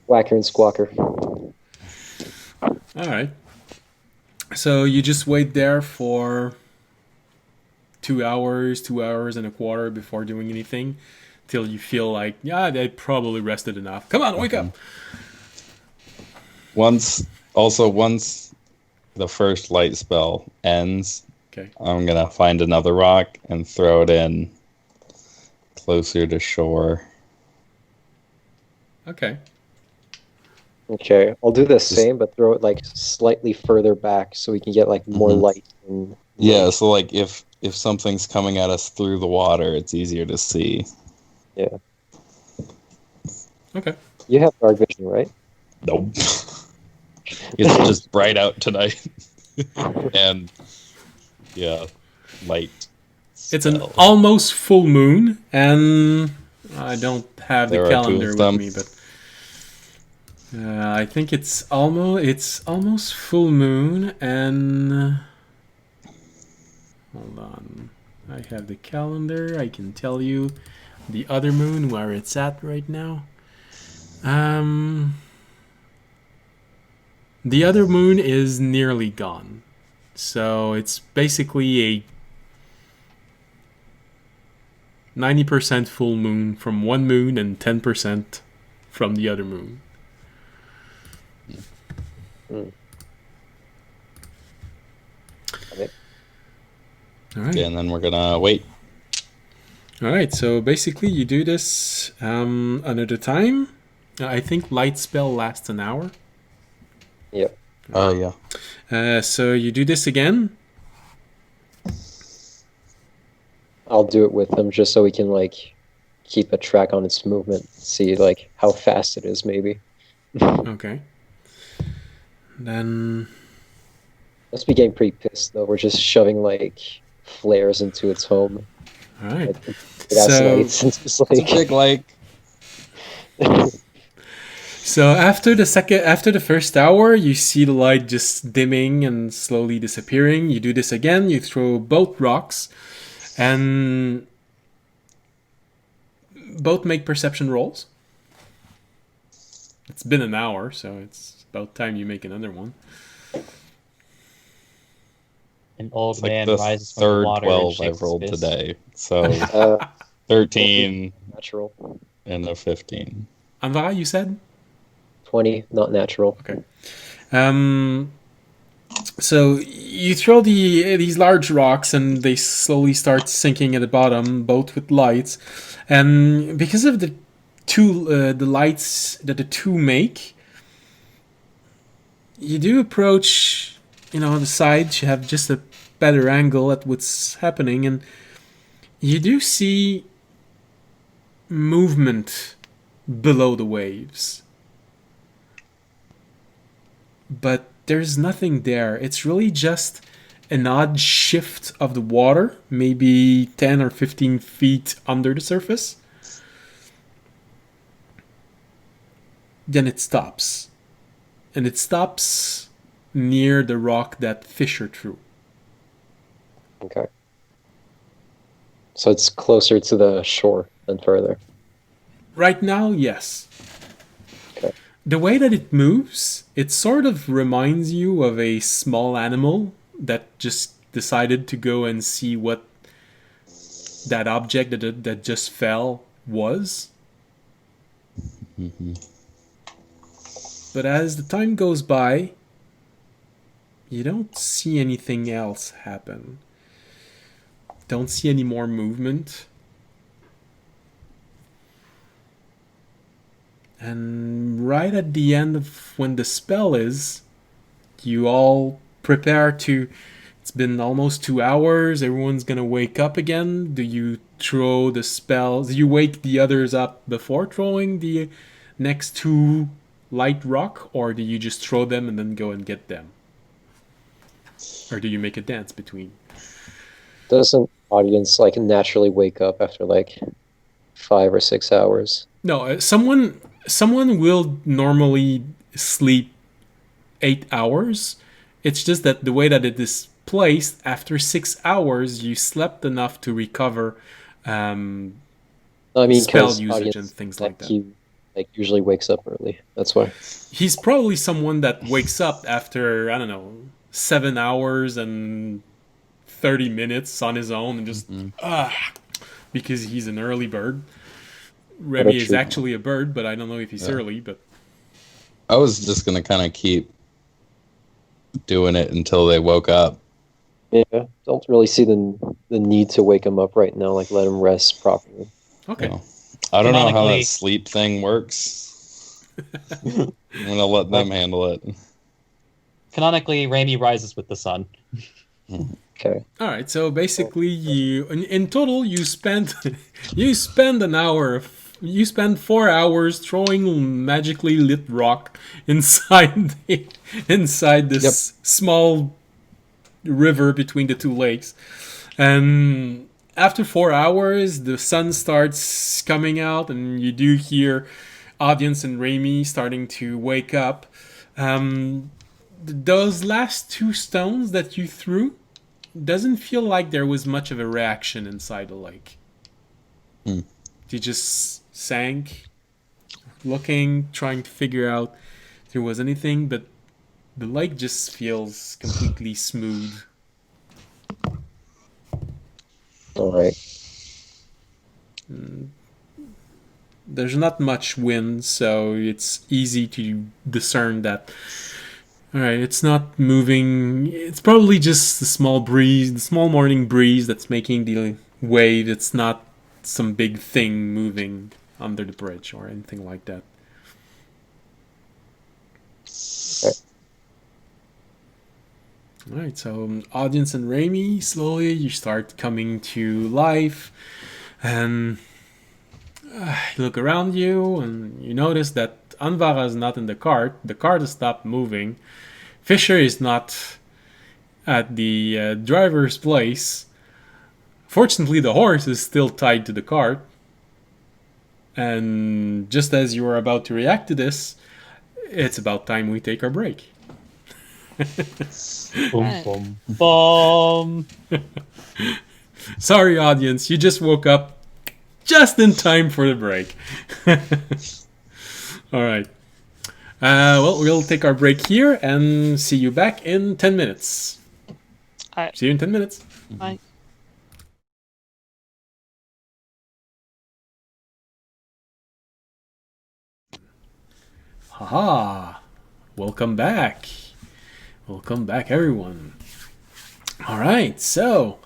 Whacker and Squawker. all right. So you just wait there for 2 hours, 2 hours and a quarter before doing anything, till you feel like they probably rested enough. Come on, wake up. Once the first light spell ends, Okay. I'm gonna find another rock and throw it in closer to shore. Okay. Okay, I'll do the same, but throw it like slightly further back so we can get like more Mhm. light. And Yeah, so like if something's coming at us through the water, it's easier to see. Yeah. Okay. You have dark vision, right? Nope. It's just bright out tonight. And light. It's an spell. almost full moon, and I don't have There the are two calendar of with them. me, but I think it's almost full moon, and hold on, I have the calendar. I can tell you the other moon where it's at right now. The other moon is nearly gone, so it's basically a 90% full moon from one moon and 10% from the other moon. Mm. All right. Okay, and then we're gonna wait. All right. So basically, you do this another time. I think light spell lasts an hour. Yeah. Yeah. So you do this again. I'll do it with him just so we can like keep a track on its movement, see like how fast it is, maybe. Okay. Then. Must be getting pretty pissed though. We're just shoving like flares into its home. All right. Like, that's So- lights. It's just It's a like big lake. So after the first hour, you see the light just dimming and slowly disappearing. You do this again. You throw both rocks, and both make perception rolls. It's been an hour, so it's about time you make another one. An old It's like man the rises from the third water 12 and shakes I've rolled his fist. today. So 13 Natural. and a 15. Anvara, you said? 20, not natural. Okay. So you throw these large rocks, and they slowly start sinking at the bottom, both with lights, and because of the lights that the two make, you do approach, the sides. You have just a better angle at what's happening, and you do see movement below the waves. But there's nothing there. It's really just an odd shift of the water, maybe 10 or 15 feet under the surface. Then it stops. And it stops near the rock that Fisher threw. Okay. So it's closer to the shore than further. Right now, yes. Okay. The way that it moves, it sort of reminds you of a small animal that just decided to go and see what that object that just fell was. Mm-hmm. But as the time goes by, you don't see anything else happen. Don't see any more movement. And right at the end of when the spell is, you all prepare to... It's been almost 2 hours. Everyone's gonna wake up again. Do you throw the spells? Do you wake the others up before throwing the next 2 light rock? Or do you just throw them and then go and get them? Or do you make a dance between? Doesn't audience like naturally wake up after like 5 or 6 hours? No, someone will normally sleep 8 hours. It's just that the way that it is placed, after 6 hours, you slept enough to recover I mean, spell 'cause usage audience and things like that. he like usually wakes up early. That's why. He's probably someone that wakes up after, I don't know, 7 hours and 30 minutes on his own and just, because he's an early bird. Remy is actually a bird, but I don't know if he's early, but... I was just going to kind of keep doing it until they woke up. Yeah, don't really see the need to wake him up right now. Like, let him rest properly. Okay. You know, I don't know how Canonically- that sleep thing works. I'm going to let them handle it. Canonically, Raimi rises with the sun. Okay. All right, so basically, in total you spend an hour. You spend 4 hours throwing magically lit rock inside this small river between the two lakes, and after 4 hours, the sun starts coming out, and you do hear Audience and Raimi starting to wake up. Those last 2 stones that you threw, doesn't feel like there was much of a reaction inside the lake. They just sank, looking, trying to figure out if there was anything, but the lake just feels completely smooth. All right. There's not much wind, so it's easy to discern that. Alright, it's not moving. It's probably just the small breeze, the small morning breeze that's making the wave. It's not some big thing moving under the bridge or anything like that. Alright, so Audience and Raimi, slowly you start coming to life, and you look around you, and you notice that Anvara is not in the cart. The cart has stopped moving. Fisher is not at the driver's place. Fortunately, the horse is still tied to the cart. And just as you are about to react to this, it's about time we take our break. Boom, boom, boom. Sorry, audience, you just woke up just in time for the break. All right. Well, we'll take our break here and see you back in 10 minutes. All right. See you in 10 minutes. Bye. Haha! Welcome back. Welcome back, everyone. Alright, so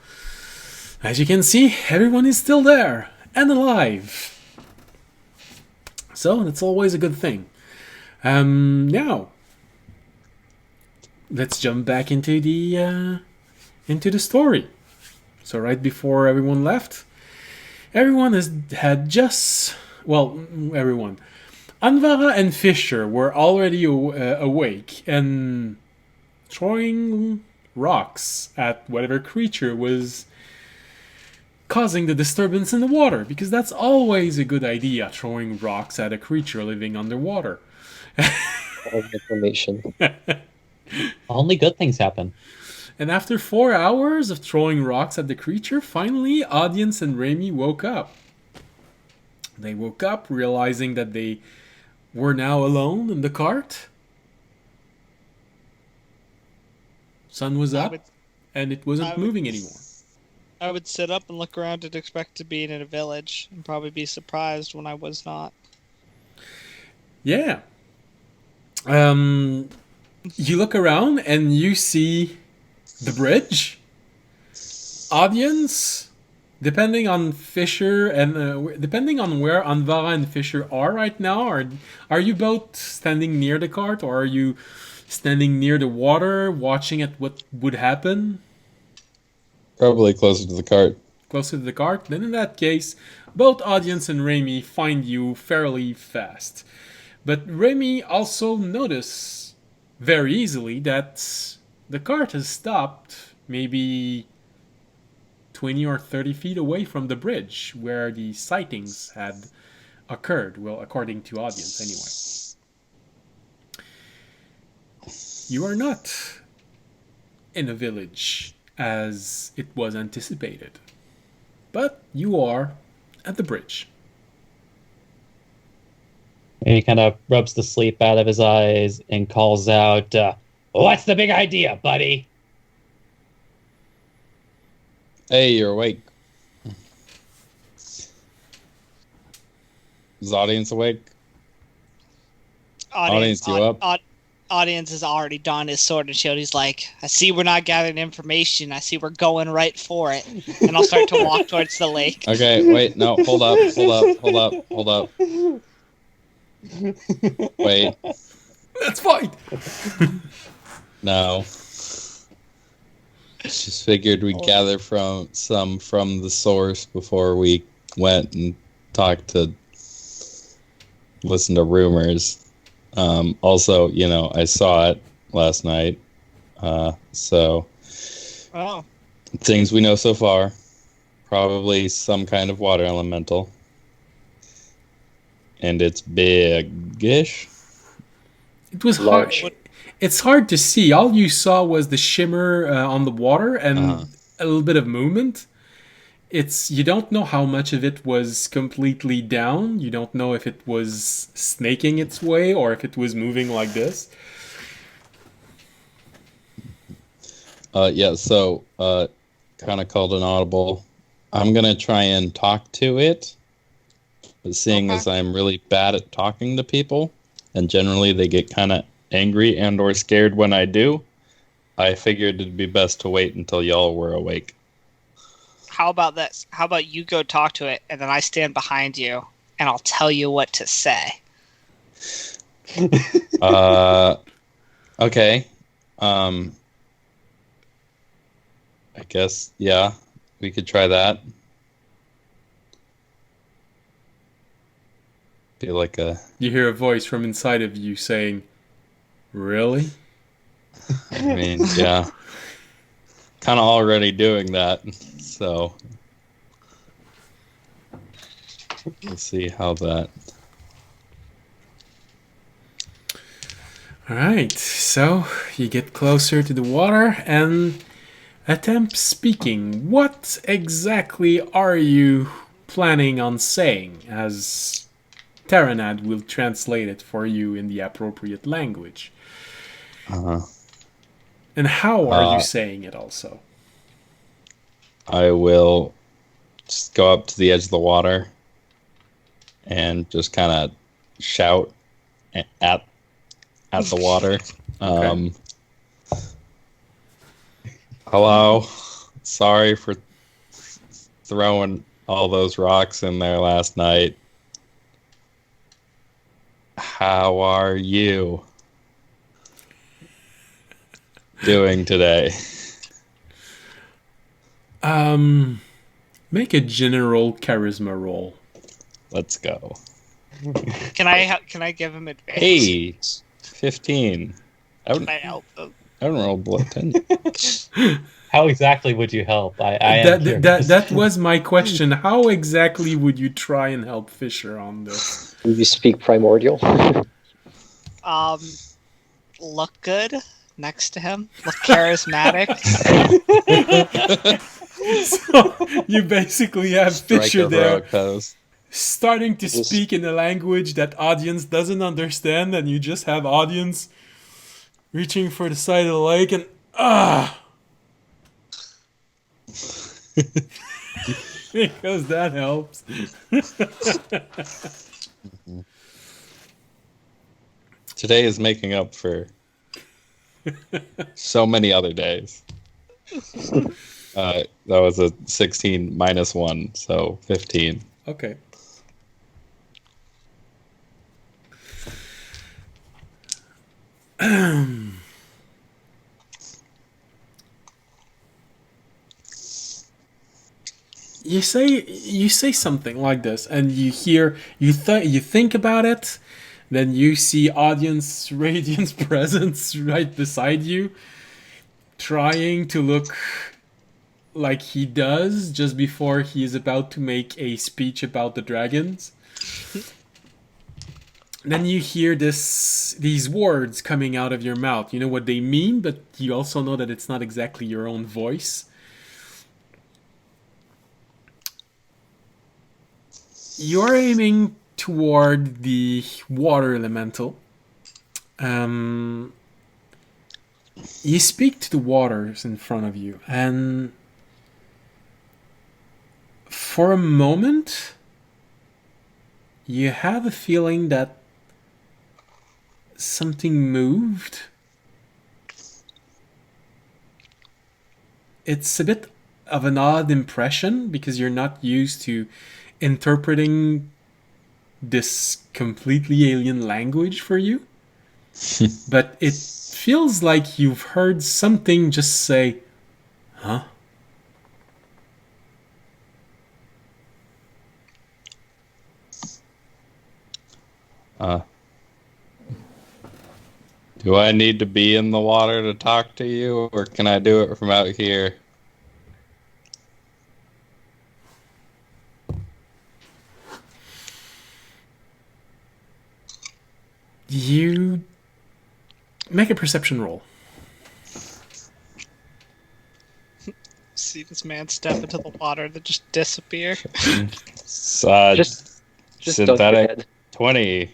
as you can see, everyone is still there and alive. So that's always a good thing. Now let's jump back into the story. So right before everyone left, everyone had just everyone. Anvara and Fisher were already awake and throwing rocks at whatever creature was causing the disturbance in the water, because that's always a good idea, throwing rocks at a creature living underwater. All information. Only good things happen. And after 4 hours of throwing rocks at the creature, finally, Audience and Raimi woke up. They woke up realizing that they were now alone in the cart. Sun was up, and it wasn't moving anymore. I would sit up and look around and expect to be in a village, and probably be surprised when I was not. Yeah. You look around and you see the bridge. Audience, depending on Fisher and depending on where Anvara and Fisher are right now, are you both standing near the cart, or are you standing near the water, watching at what would happen? Probably closer to the cart. Closer to the cart? Then in that case, both Audience and Raimi find you fairly fast. But Raimi also notices very easily that the cart has stopped maybe 20 or 30 feet away from the bridge where the sightings had occurred. Well, according to Audience, anyway. You are not in a village as it was anticipated, but you are at the bridge. And he kind of rubs the sleep out of his eyes and calls out, "What's the big idea, buddy?" Hey, you're awake. Is Audience awake? Audience, you up? Audience has already donned his sword and shield. He's like, I see we're not gathering information. I see we're going right for it. And I'll start to walk towards the lake. Okay, wait, no, hold up. Wait. Let's fight! No. Just figured we'd gather from the source before we went and listen to rumors. Also, I saw it last night. So Oh. things we know so far, probably some kind of water elemental. And it's big-ish. It was hard. It's hard to see. All you saw was the shimmer on the water and a little bit of movement. You don't know how much of it was completely down. You don't know if it was snaking its way or if it was moving like this. So kind of called an audible. I'm going to try and talk to it. But seeing as I'm really bad at talking to people, and generally they get kind of angry and or scared when I do, I figured it'd be best to wait until y'all were awake. How about this? How about you go talk to it, and then I stand behind you, and I'll tell you what to say. Okay. I guess, yeah, we could try that. Feel like You hear a voice from inside of you saying, "Really?" I mean, yeah. Kind of already doing that, so let's see how that. All right, so you get closer to the water and attempt speaking. What exactly are you planning on saying, as Taranad will translate it for you in the appropriate language? And how are you saying it also? I will just go up to the edge of the water and just kind of shout at at the water. Okay. Hello. Sorry for throwing all those rocks in there last night. How are you doing today? Make a general charisma roll. Let's go. Can I give him advantage? Hey, 15. I Can I help him? don't roll below 10. How exactly would you help? I am curious. That was my question. How exactly would you try and help Fisher on this? Do you speak primordial? Look good next to him. Look charismatic. So you basically have Strike Fisher a there heroic pose. starting to Just- speak in a language that audience doesn't understand, and you just have audience reaching for the side of the lake and because that helps. Today is making up for so many other days. That was a 16 minus 1, so 15. Okay. You say something like this, and you hear you think about it, then you see audience radiance presence right beside you, trying to look like he does just before he is about to make a speech about the dragons. Then you hear these words coming out of your mouth. You know what they mean, but you also know that it's not exactly your own voice. You're aiming toward the water elemental. You speak to the waters in front of you, and for a moment, you have a feeling that something moved. It's a bit of an odd impression because you're not used to interpreting this completely alien language for you. But it feels like you've heard something just say, huh? Do I need to be in the water to talk to you, or can I do it from out here? You make a perception roll. See this man step into the water that just disappear. Just don't Synthetic forget. 20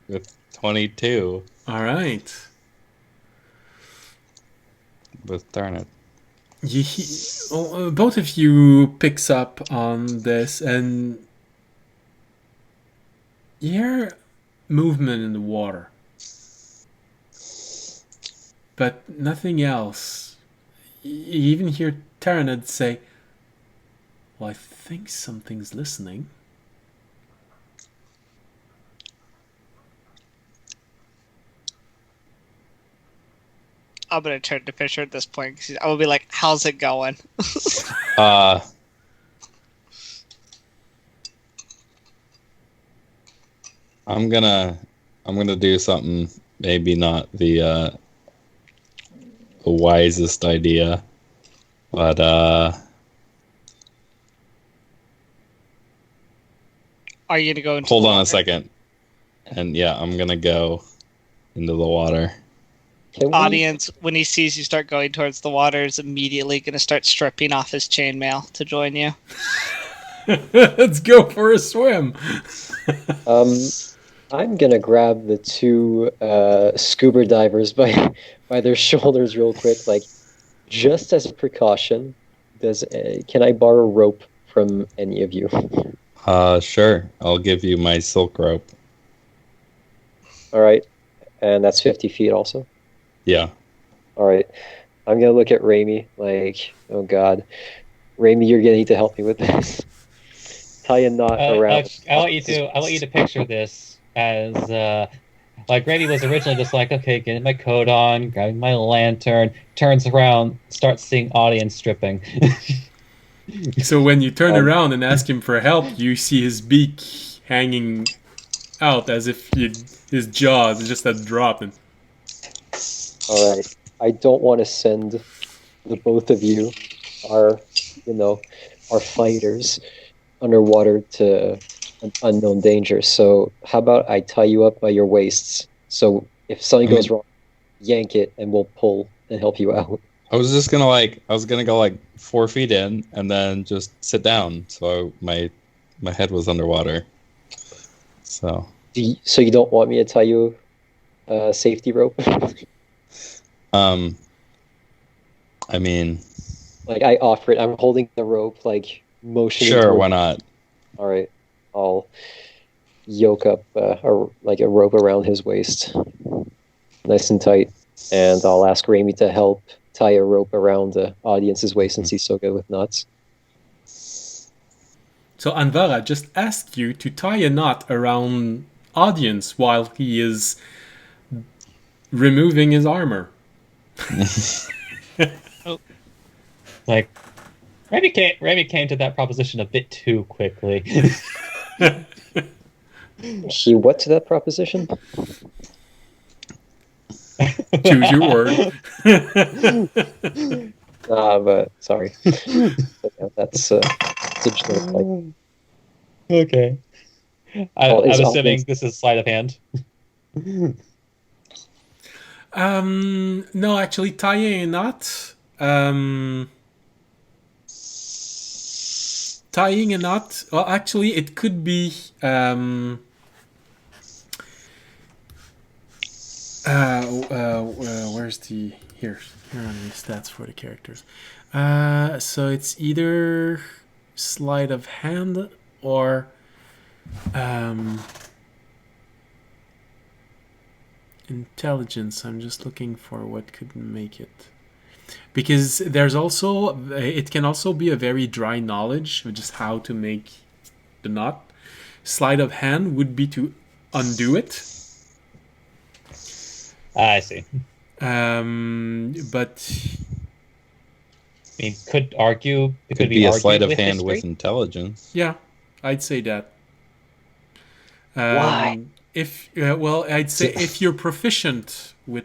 with 22 All right. with darn it. Both of you picks up on this, and you hear movement in the water, but nothing else. You even hear Tyrannid say, "Well, I think something's listening." I'm gonna turn to Fisher at this point because I will be like, "How's it going?" I'm gonna do something maybe not the wisest idea, but Are you gonna go into hold the on water? a second. And yeah, I'm gonna go into the water. Can we, Audience, when he sees you start going towards the water, is immediately gonna start stripping off his chainmail to join you. Let's go for a swim. I'm gonna grab the two scuba divers by their shoulders real quick, like just as a precaution. Can I borrow rope from any of you? Sure. I'll give you my silk rope. All right. And that's 50 feet also. Yeah. All right. I'm gonna look at Raimi like, oh God, Raimi, you're gonna need to help me with this. Tie a knot around. I want you to picture this as like Grady was originally just like, okay, getting my coat on, grabbing my lantern, turns around, starts seeing audience stripping. So when you turn around and ask him for help, you see his beak hanging out as if his jaws just had dropped. And All right. I don't want to send the both of you, our fighters, underwater to an unknown danger. So how about I tie you up by your waists? So if something goes wrong, yank it and we'll pull and help you out. I was gonna go like 4 feet in and then just sit down. So my head was underwater. So. So you don't want me to tie you a safety rope? I mean, like I offer it. I'm holding the rope, like motioning. Sure, why not? All right, I'll yoke up a rope around his waist, nice and tight, and I'll ask Raimi to help tie a rope around the audience's waist since he's so good with knots. so Anvara just asked you to tie a knot around audience while he is removing his armor. Like, Remy came to that proposition a bit too quickly. He what to that proposition? Choose your word. But sorry. That's a joke. Like, Okay. I'm is assuming audience- this is sleight of hand. No, actually, tying a knot. Tying a knot. Well, actually, it could be. Where's the here? Here are the stats for the characters. So it's either sleight of hand or intelligence. I'm just looking for what could make it. Because there's also, it can also be a very dry knowledge of just how to make the knot. Sleight of hand would be to undo it. I see. But I mean, could argue it Could be a argued sleight of with hand history. with intelligence. yeah, I'd say that. Why? If well, I'd say if you're proficient with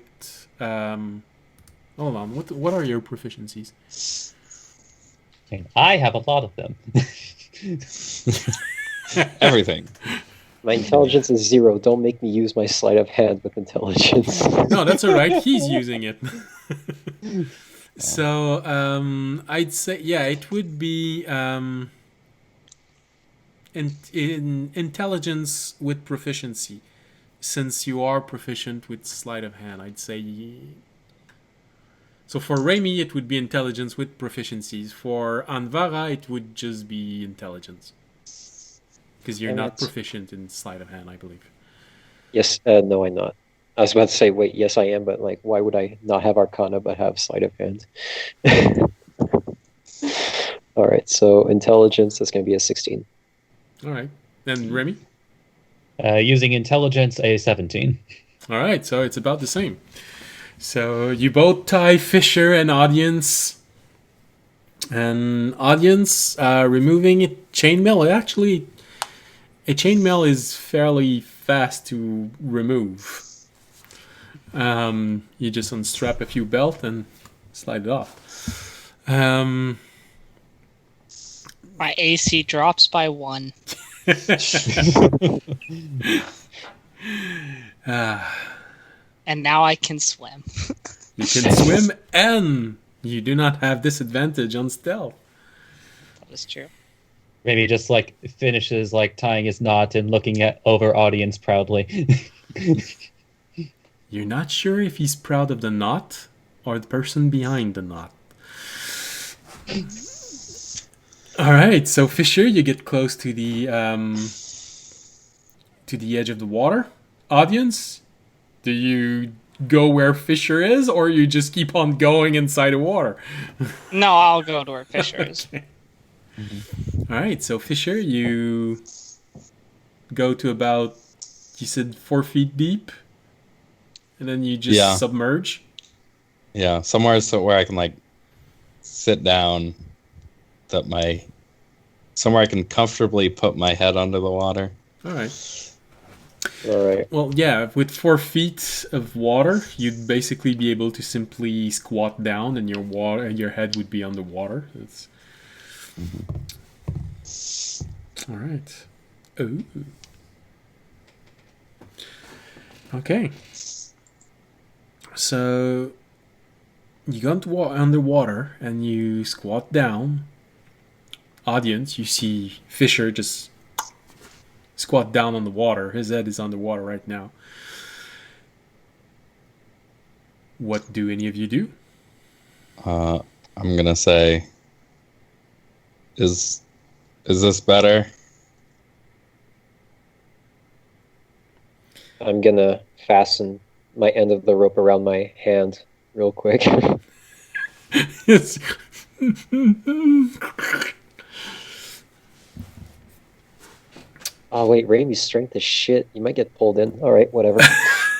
hold on, what are your proficiencies? I mean, I have a lot of them. Everything. My intelligence is 0. Don't make me use my sleight of hand with intelligence. No, that's all right. He's using it. So I'd say it would be in intelligence with proficiency, since you are proficient with sleight of hand. I'd say. So for Raimi, it would be intelligence with proficiencies. For Anvara, it would just be intelligence. Because you're not proficient in sleight of hand, I believe. Yes, no, I'm not. I was about to say, wait, yes, I am, but like, why would I not have Arcana but have sleight of hand? All right, so intelligence, that's going to be a 16. All right. Then Remy? Using intelligence, a 17. All right, so it's about the same. So you both tie Fisher and Audience. And Audience, removing a chainmail. Actually, a chainmail is fairly fast to remove. You just unstrap a few belts and slide it off. My AC drops by 1. And now I can swim. You can swim and you do not have disadvantage on stealth. That is true. Maybe just like finishes like tying his knot and looking at over audience proudly. You're not sure if he's proud of the knot or the person behind the knot. All right, so Fisher, you get close to the edge of the water. Audience, Do you go where Fisher is, or you just keep on going inside the water? No, I'll go to where Fisher is. Okay. All right, so Fisher, you go to about, you said 4 feet deep, and then you just Yeah. submerge. Yeah, somewhere so where I can like sit down, somewhere I can comfortably put my head under the water. All right. All right. Well, yeah, with 4 feet of water, you'd basically be able to simply squat down, and your head would be underwater. It's... All right. Ooh. Okay. So you go underwater and you squat down. Audience, you see Fisher just squat down on the water. His head is underwater right now. What do any of you do? I'm gonna say, is this better? I'm gonna fasten my end of the rope around my hand real quick. It's... Oh wait, Raimi's strength is shit. You might get pulled in. All right, whatever.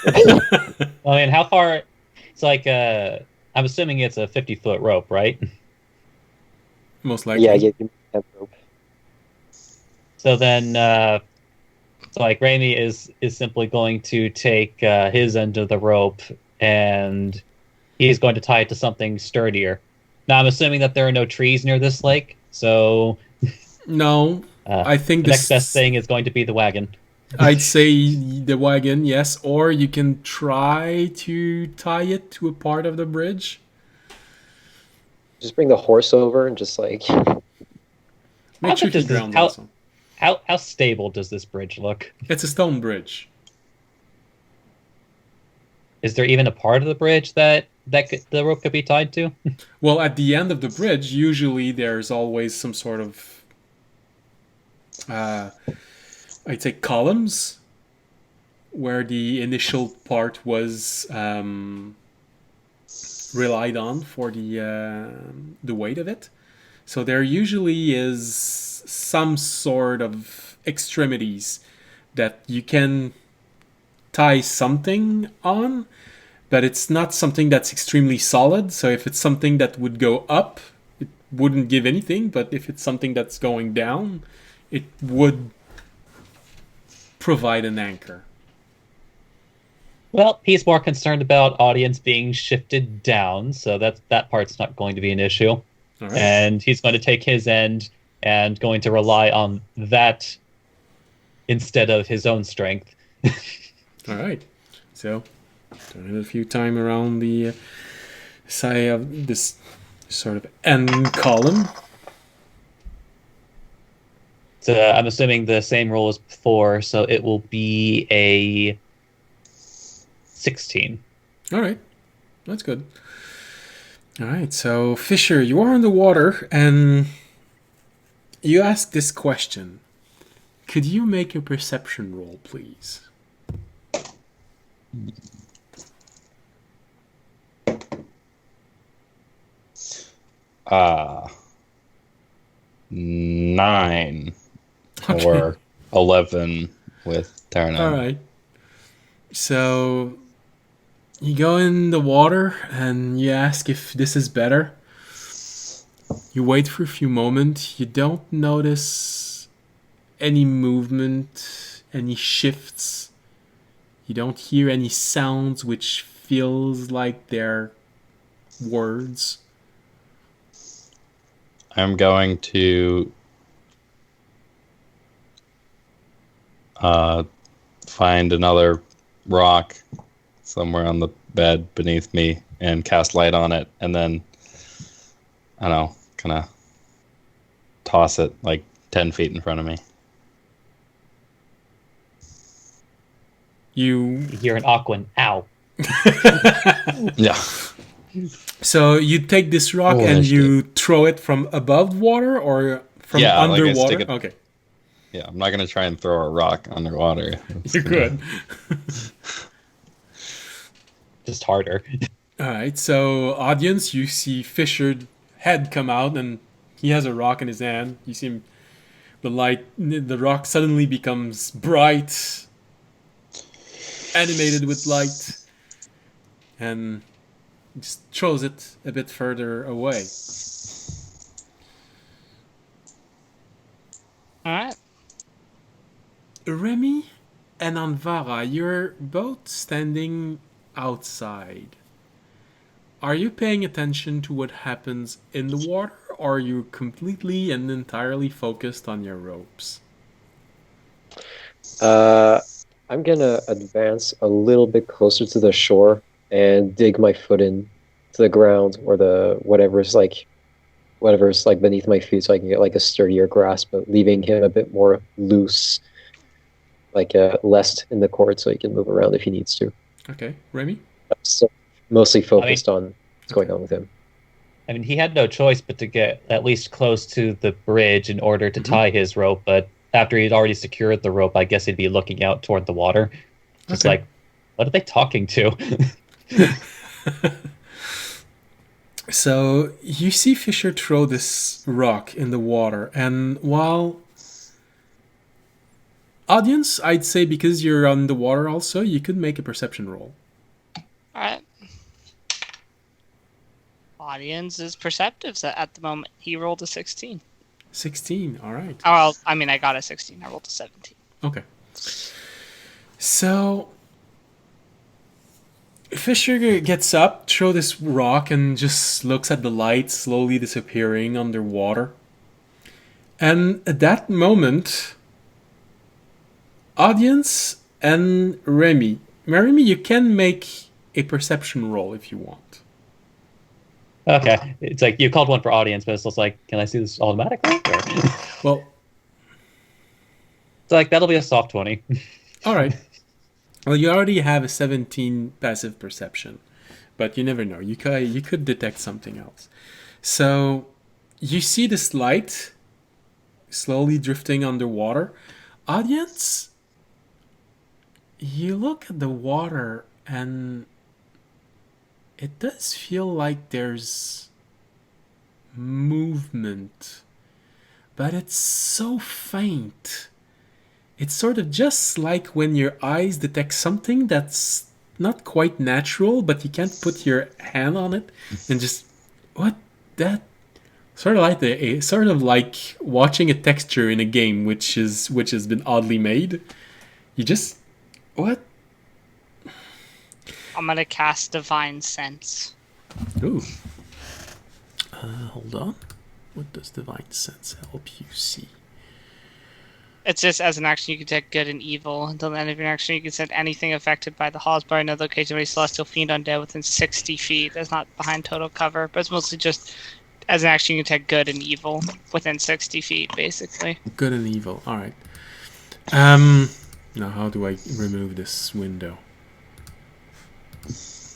I mean, how far? It's like I'm assuming it's a 50-foot rope, right? Most likely. Yeah, give me that rope. So then, so like Raimi is simply going to take his end of the rope and he's going to tie it to something sturdier. Now I'm assuming that there are no trees near this lake, so No, I think the next best thing is going to be the wagon. I'd say the wagon, yes, or you can try to tie it to a part of the bridge. Just bring the horse over and just like. Make sure he grounds also. How stable does this bridge look? It's a stone bridge. Is there even a part of the bridge that the rope could be tied to? Well, at the end of the bridge, usually there's always some sort of, I'd say, columns where the initial part was relied on for the weight of it. So there usually is some sort of extremities that you can tie something on, but it's not something that's extremely solid. So if it's something that would go up, it wouldn't give anything. But if it's something that's going down, it would provide an anchor. Well, he's more concerned about audience being shifted down, so that part's not going to be an issue. All right. And he's going to take his end and going to rely on that instead of his own strength. All right. So, turn it a few times around the side of this sort of end column. So I'm assuming the same roll as before, so it will be a 16. All right. That's good. All right. So, Fisher, you are in the water and you ask this question. Could you make a perception roll, please? 9 Okay. or 11 with Tarnan. All right. So you go in the water and you ask if this is better. You wait for a few moments. You don't notice any movement, any shifts. You don't hear any sounds which feels like they're words. I'm going to find another rock somewhere on the bed beneath me and cast light on it, and then, I don't know, kind of toss it like 10 feet in front of me. You hear an Aquan, ow. Yeah. So you take this rock and you throw it from above water or from underwater? Like I stick it, okay. Yeah, I'm not going to try and throw a rock underwater. You're good. just harder. All right, so audience, you see Fisher head come out, and he has a rock in his hand. You see him, the rock suddenly becomes bright, animated with light, and just throws it a bit further away. All right. Remy and Anvara, you're both standing outside. Are you paying attention to what happens in the water, or are you completely and entirely focused on your ropes? I'm gonna advance a little bit closer to the shore and dig my foot in to the ground or the whatever's like beneath my feet so I can get like a sturdier grasp, but leaving him a bit more loose, like less in the cord so he can move around if he needs to. Okay, Remy? So mostly focused on what's going on with him. I mean, he had no choice but to get at least close to the bridge in order to tie his rope, but after he'd already secured the rope, I guess he'd be looking out toward the water. Just Okay. like, what are they talking to? So you see Fisher throw this rock in the water, and while audience, I'd say because you're on the water also, you could make a perception roll. All right. Audience is perceptive at the moment. He rolled a 16. 16, all right. Oh, well, I mean, I got a 16. I rolled a 17. Okay. So Fisher gets up, throw this rock, and just looks at the light slowly disappearing underwater. And at that moment, audience and Remy, you can make a perception roll if you want. Okay. It's like, you called one for audience, but it's just like, can I see this automatically? Or... Well, it's like, that'll be a soft 20. all right. Well, you already have a 17 passive perception, but you never know. You could detect something else. So you see this light slowly drifting underwater. Audience, you look at the water and it does feel like there's movement, but it's so faint. It's sort of just like when your eyes detect something that's not quite natural, but you can't put your hand on it and just what that sort of like watching a texture in a game which has been oddly made. You just what? I'm going to cast Divine Sense. Ooh. Hold on. What does Divine Sense help you see? It's just as an action you can take good and evil. Until the end of your action, you can send anything affected by the Hall's by another location of a celestial fiend undead within 60 feet. That's not behind total cover, but it's mostly just as an action you can take good and evil within 60 feet, basically. Good and evil. All right. Now how do I remove this window?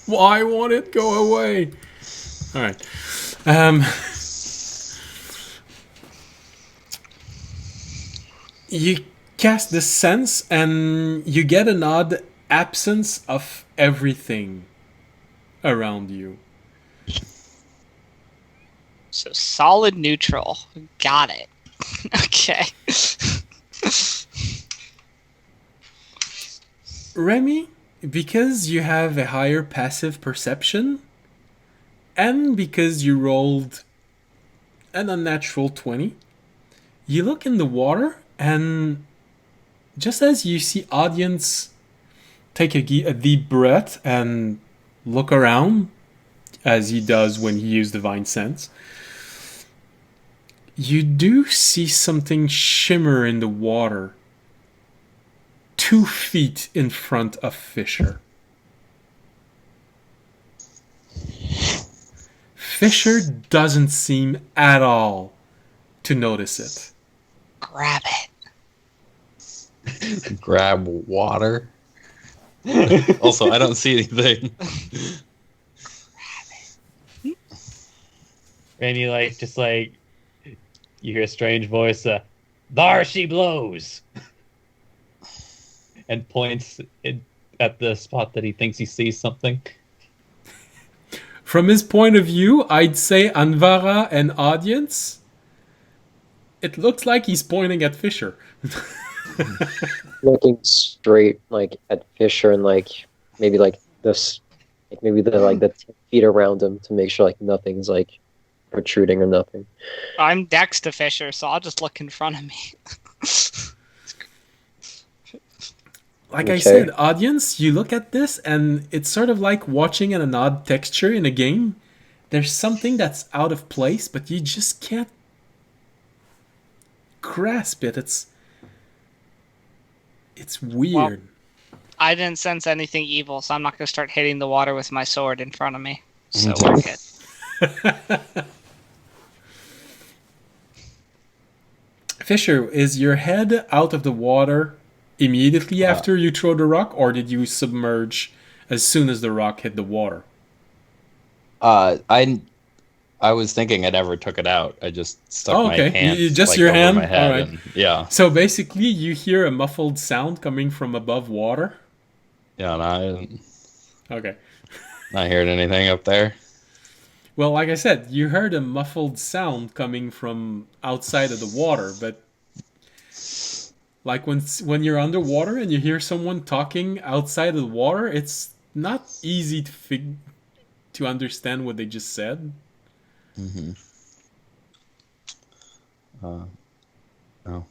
Why won't it go away? All right. You cast the sense and you get an odd absence of everything around you. So solid neutral. Got it. Okay. Remy, because you have a higher passive perception and because you rolled an unnatural 20, you look in the water and just as you see audience take a deep breath and look around as he does when he used Divine Sense, you do see something shimmer in the water 2 feet in front of Fisher. Fisher doesn't seem at all to notice it. Grab it. Grab water. Also, I don't see anything. And you you hear a strange voice, there she blows! And points at the spot that he thinks he sees something. From his point of view, I'd say Anvara and audience, it looks like he's pointing at Fisher. Looking straight like at Fisher and like maybe like this, like maybe the 10 feet around him to make sure like nothing's like protruding or nothing. I'm next to Fisher, so I'll just look in front of me. Like I Okay. said, audience, you look at this and it's sort of like watching an odd texture in a game. There's something that's out of place, but you just can't grasp it. It's weird. I didn't sense anything evil, so I'm not going to start hitting the water with my sword in front of me. So we're good. Fisher, is your head out of the water immediately after you throw the rock, or did you submerge as soon as the rock hit the water? I was thinking I never took it out. I just stuck my hand Just like, your over hand? my head. All right. And, yeah. So basically, you hear a muffled sound coming from above water. Yeah, and I Okay. not hearing anything up there. Well, like I said, you heard a muffled sound coming from outside of the water, but like when you're underwater and you hear someone talking outside of the water, it's not easy to understand what they just said. Mm-hmm. No.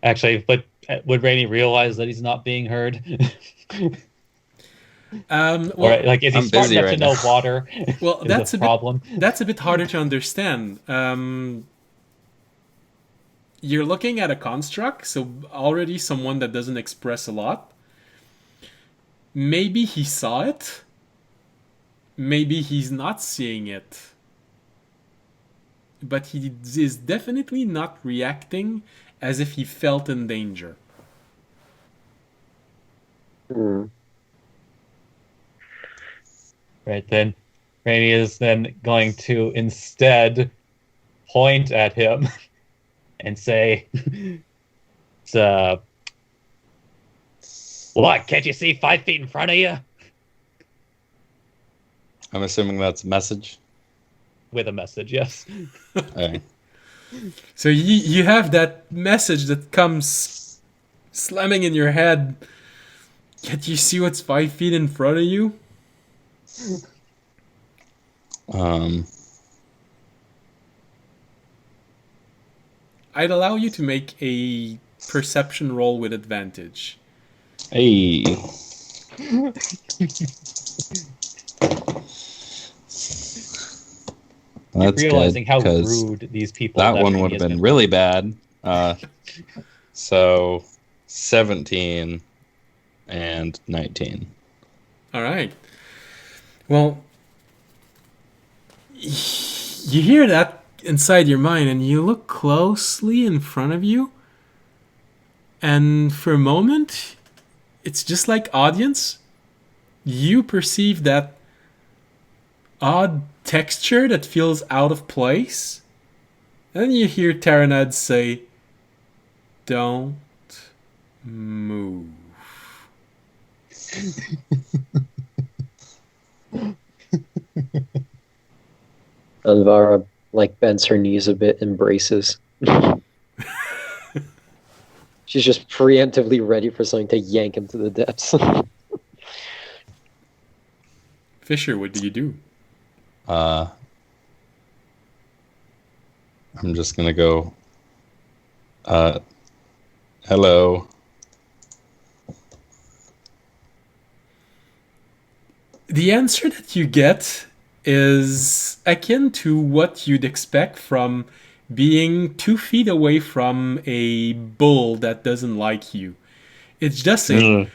Actually, but would Rainey realize that he's not being heard? Well, Or like, is he I'm smart busy enough to right know now. water? well, is that's a a problem. That's a bit harder to understand. You're looking at a construct, so already someone that doesn't express a lot. Maybe he saw it. Maybe he's not seeing it. But he is definitely not reacting as if he felt in danger. Hmm. Right, then Rainey is then going to instead point at him and say, it's, what, can't you see 5 feet in front of you? I'm assuming that's a message. With a message, yes. Okay. So you have that message that comes slamming in your head. Can't you see what's 5 feet in front of you? I'd allow you to make a perception roll with advantage. Hey. That's Realizing good, how 'cause rude these people that that one Rainey would have has been really bad. So 17 and 19. All right. Well, you hear that inside your mind, and you look closely in front of you, and for a moment, it's just like audience. You perceive that odd texture that feels out of place, and then you hear Taranad say, "Don't move." Anvara like bends her knees a bit and braces. She's just preemptively ready for something to yank him to the depths. Fisher, what do you do? I'm just gonna go. Hello. The answer that you get is akin to what you'd expect from being 2 feet away from a bull that doesn't like you. It's just a,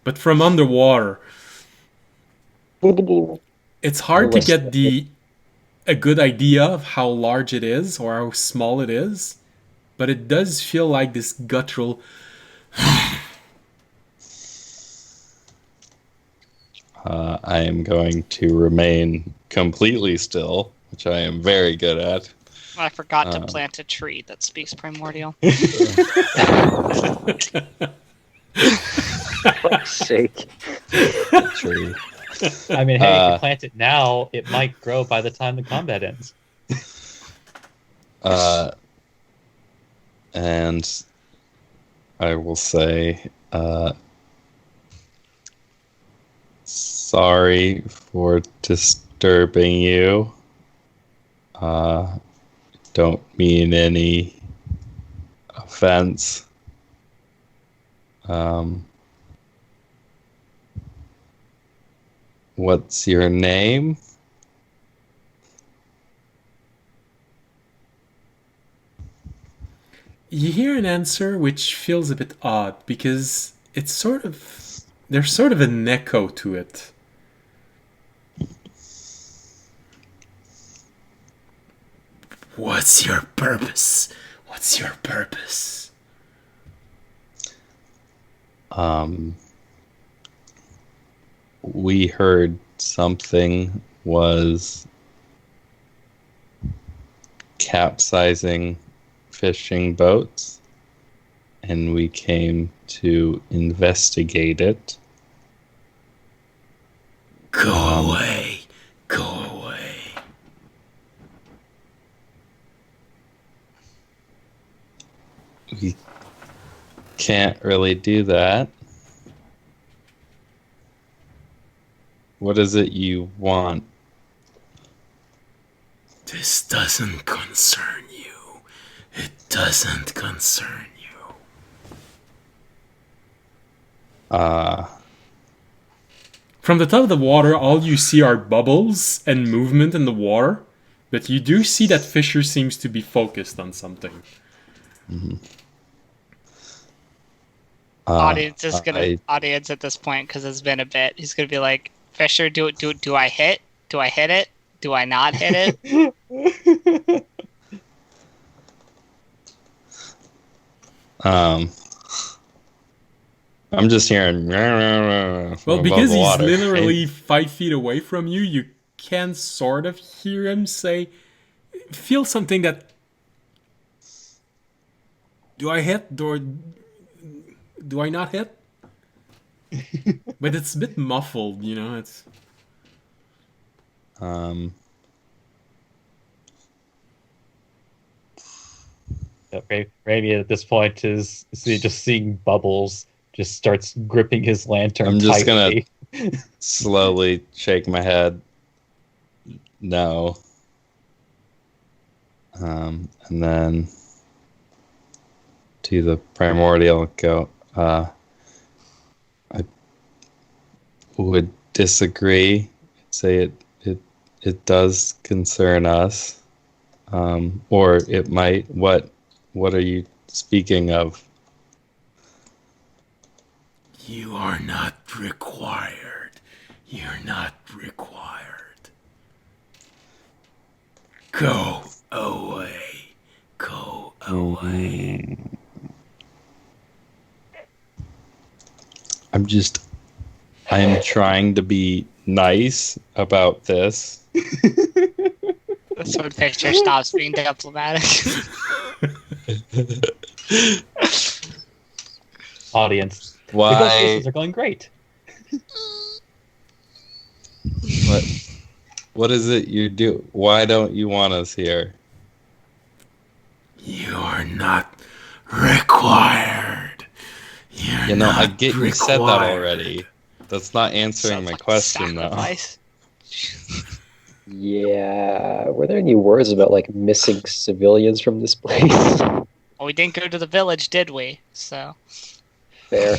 but from underwater. It's hard to get a good idea of how large it is or how small it is, but it does feel like this guttural. I am going to remain completely still, which I am very good at. I forgot to plant a tree that speaks primordial. For fuck's sake. Tree. I mean, hey, if you plant it now, it might grow by the time the combat ends. And I will say, sorry for disturbing you. Don't mean any offense. What's your name? You hear an answer which feels a bit odd because it's sort of there's sort of an echo to it. What's your purpose? What's your purpose? We heard something was capsizing fishing boats, and we came to investigate it. Go away. Go away. We can't really do that. What is it you want? This doesn't concern you. It doesn't concern you. From the top of the water, all you see are bubbles and movement in the water, but you do see that Fisher seems to be focused on something. Audience is gonna audience at this point because it's been a bit. He's gonna be like, Fisher, do I hit? Do I hit it? Do I not hit it? I'm just hearing. Well, because he's literally 5 feet away from you, you can sort of hear him say, feel something that. Do I hit? Do I not hit? But it's a bit muffled, you know. It's. Raimi at this point is just seeing bubbles, just starts gripping his lantern. I'm just tightly. gonna slowly shake my head. No. And then to the primordial go. I would disagree. Say it does concern us, or it might. What are you speaking of? You are not required. You're not required. Go away. Go away. I'm trying to be nice about this. That's when Fisher stops being diplomatic. Audience. Why? Negotiations are going great. What is it you do? Why don't you want us here? You are not required. You know, I get you said that already. That's not answering my question, sacrifice. though. Yeah. Were there any words about like missing civilians from this place? Well, we didn't go to the village, did we? So. Fair.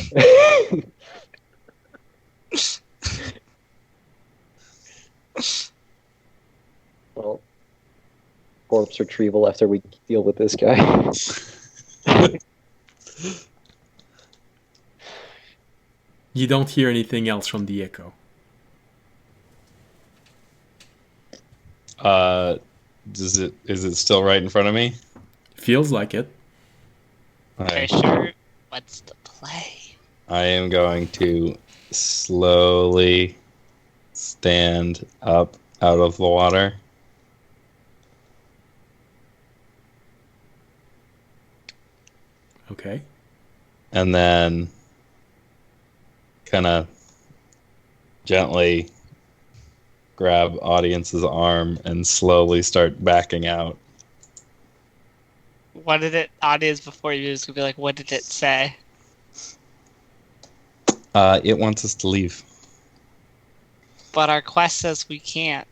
Well, corpse retrieval after we deal with this guy. You don't hear anything else from the echo. Is it still right in front of me? Feels like it. Okay. Fisher, what's the play? I am going to slowly stand up out of the water. Okay. And then kind of gently grab Audience's arm and slowly start backing out. What did it? Audience before you was gonna be like, what did it say? It wants us to leave. But our quest says we can't.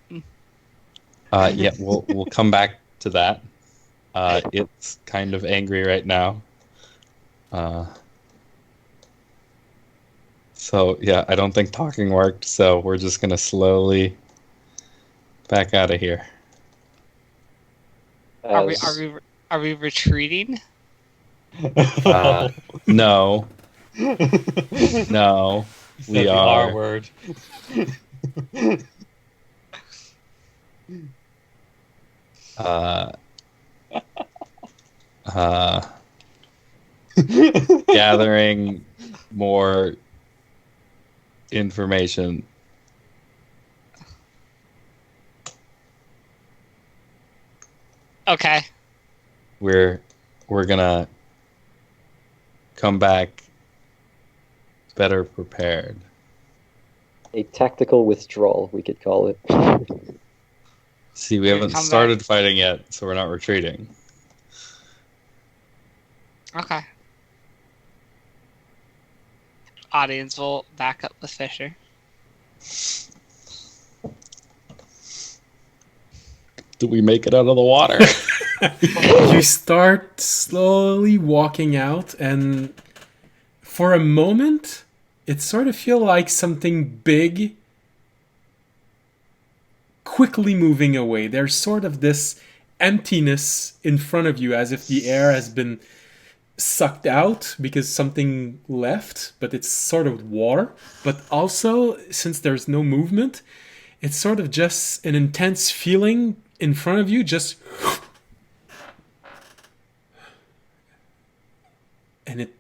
Yeah, we'll come back to that. It's kind of angry right now. So yeah, I don't think talking worked. So we're just gonna slowly back out of here. Are we retreating? No, no, Said we the are. R word. Uh, gathering more information. Okay. We're gonna come back better prepared. A tactical withdrawal, we could call it. See, we haven't come started fighting yet, so we're not retreating. Okay. Audience will back up with Fisher. Do we make it out of the water? You start slowly walking out, and for a moment, it sort of feels like something big quickly moving away. There's sort of this emptiness in front of you, as if the air has been sucked out because something left, but it's sort of water. But also, since there's no movement, it's sort of just an intense feeling in front of you, just... And it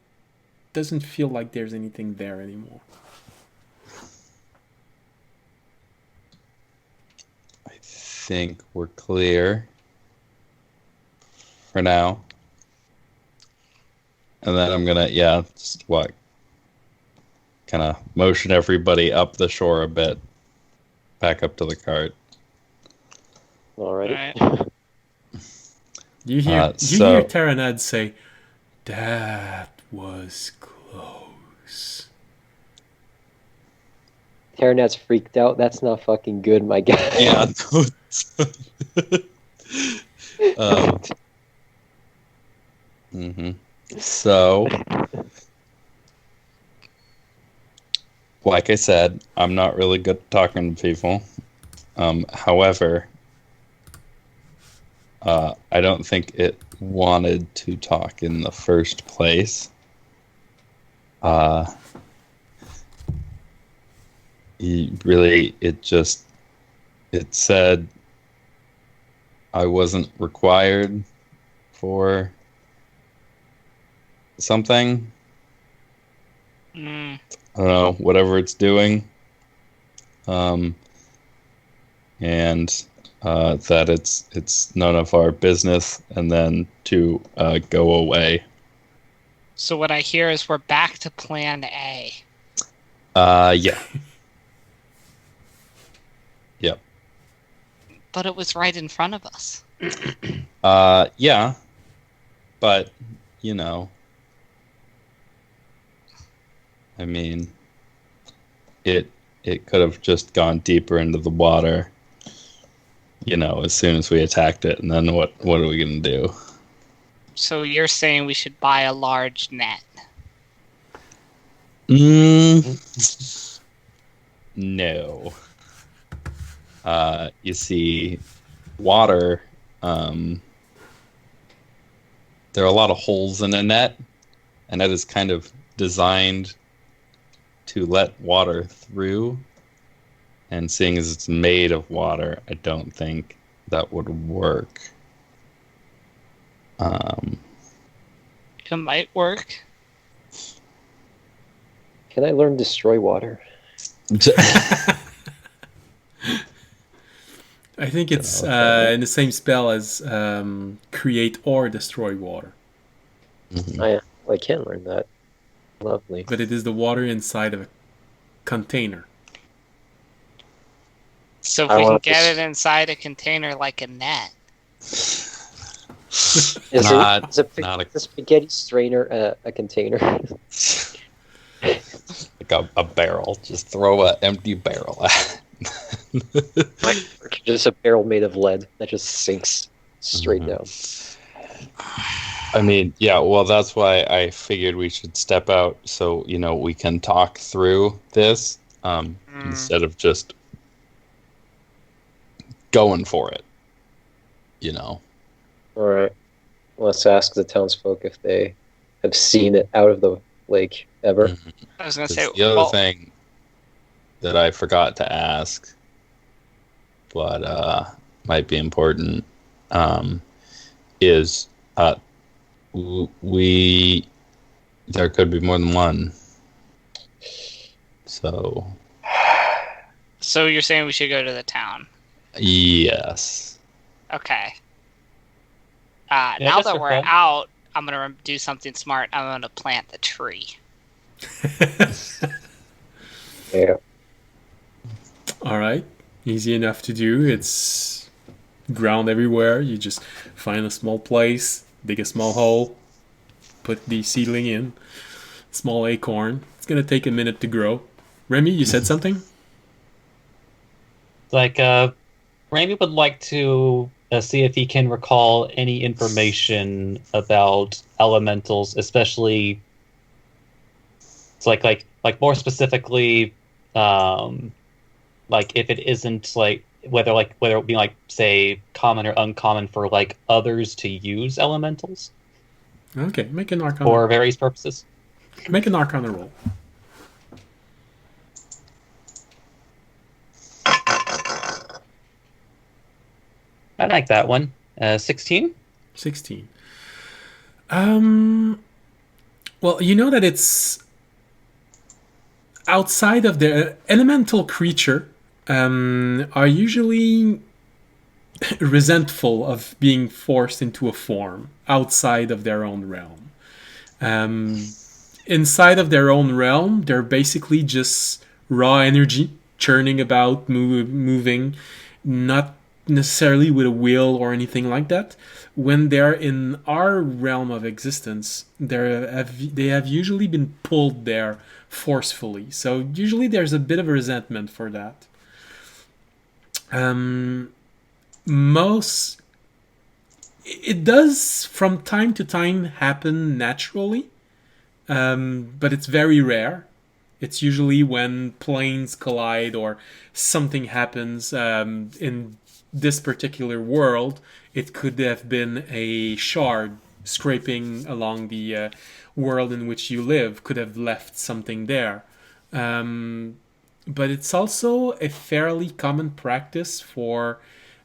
doesn't feel like there's anything there anymore. I think we're clear for now. And then I'm gonna, just what? Kind of motion everybody up the shore a bit, back up to the cart. Alright. You hear Terranad say, "That was close." Terranet's freaked out. That's not fucking good, my guy. Yeah. So, like I said, I'm not really good at talking to people. However, I don't think it wanted to talk in the first place. It said I wasn't required for something. I don't know, whatever it's doing. And that it's none of our business, and then to go away. So what I hear is we're back to Plan A. Yeah. Yep. But it was right in front of us. Yeah. But, you know, I mean, it could have just gone deeper into the water, you know, as soon as we attacked it, and then what are we gonna do? So you're saying we should buy a large net? No. You see, water, there are a lot of holes in a net, and that is kind of designed to let water through. And seeing as it's made of water, I don't think that would work. It might work. Can I learn destroy water? I think it's in the same spell as create or destroy water. I can learn that. Lovely. But it is the water inside of a container. So if I we can want get this- it inside a container like a net. Is Not- it is not a- the spaghetti strainer a container? Like a barrel. Just throw an empty barrel at. Or just a barrel made of lead that just sinks straight down. I mean, yeah, well, that's why I figured we should step out so, we can talk through this instead of just going for it, All right. Let's ask the townsfolk if they have seen it out of the lake ever. I was gonna 'Cause say, the other well, thing that I forgot to ask, but might be important, is there could be more than one. So, so you're saying we should go to the town? yes. Okay. Yeah, Now just that for we're fun. out, I'm gonna do something smart. I'm gonna plant the tree. Yeah. All right, easy enough to do. It's ground everywhere. You just find a small place, dig a small hole, put the seedling in, small acorn. It's gonna take a minute to grow. Remy, you said something? Like, Ramy would like to see if he can recall any information about elementals, especially. It's like more specifically, like if it isn't whether it be say common or uncommon for others to use elementals Okay, make an arcana. for various purposes. Make an arcana roll. I like that one. 16. 16. Well, you know that it's outside of the elemental creature are usually resentful of being forced into a form outside of their own realm. Inside of their own realm, they're basically just raw energy churning about, moving, not necessarily with a will or anything like that. When they're in our realm of existence, they have usually been pulled there forcefully. So usually there's a bit of a resentment for that. It does from time to time happen naturally, but it's very rare. It's usually when planes collide or something happens in this particular world. It could have been a shard scraping along the world in which you live, could have left something there. But it's also a fairly common practice for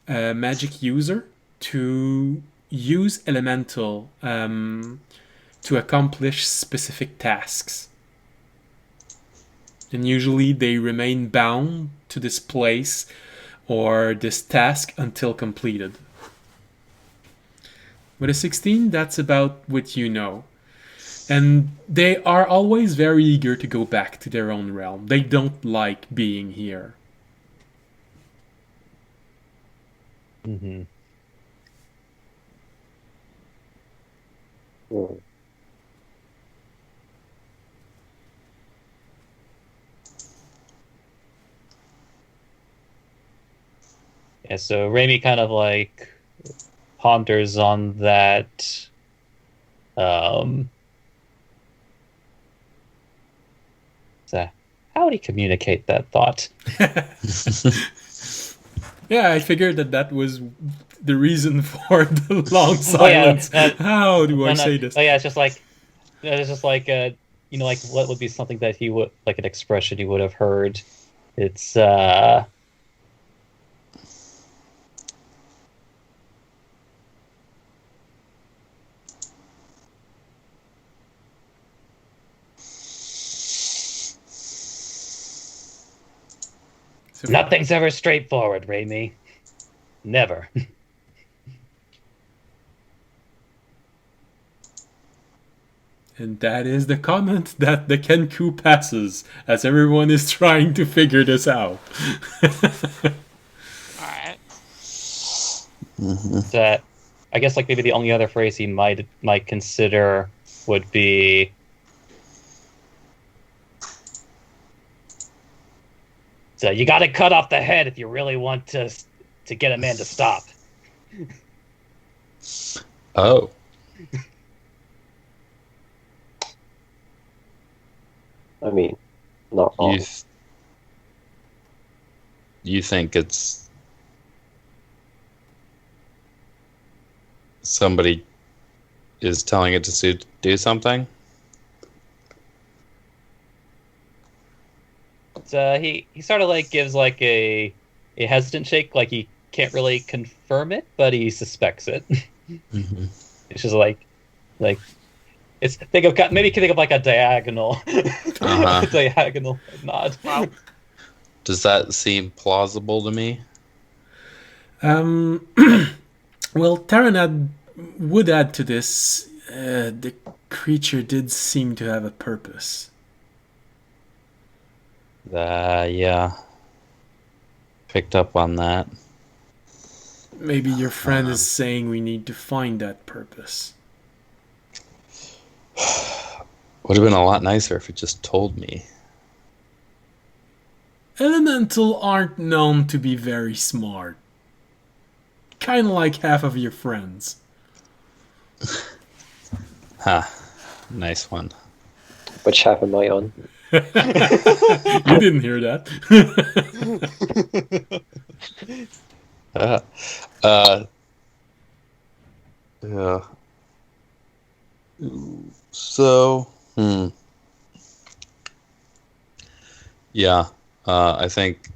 a magic user to use elemental to accomplish specific tasks. And usually they remain bound to this place or this task until completed. With a 16, that's about what you know. And they are always very eager to go back to their own realm. They don't like being here. Mm-hmm. Hmm. Yeah, so Ramy kind of ponders on that. So how would he communicate that thought? Yeah, I figured that was the reason for the long silence. How do I say this? Oh yeah, it's just what would be something that he would an expression he would have heard. It's nothing's ever straightforward, Ramy. Never. And that is the comment that the Kenku passes as everyone is trying to figure this out. That I guess like maybe the only other phrase he might consider would be so you got to cut off the head if you really want to get a man to stop. Oh. I mean, not wrong. You think it's somebody is telling it to do something? So he sort of like gives like a hesitant shake, like he can't really confirm it, but he suspects it. Mm-hmm. It's just like it's maybe you can think of like a diagonal diagonal nod. Wow. Does that seem plausible to me? Well, Taranad would add to this. The creature did seem to have a purpose. Yeah. Picked up on that. Maybe your friend is saying we need to find that purpose. Would have been a lot nicer if it just told me. Elemental aren't known to be very smart. Kind of like half of your friends. Nice one. Which half am I on? You didn't hear that. Yeah. So, yeah, I think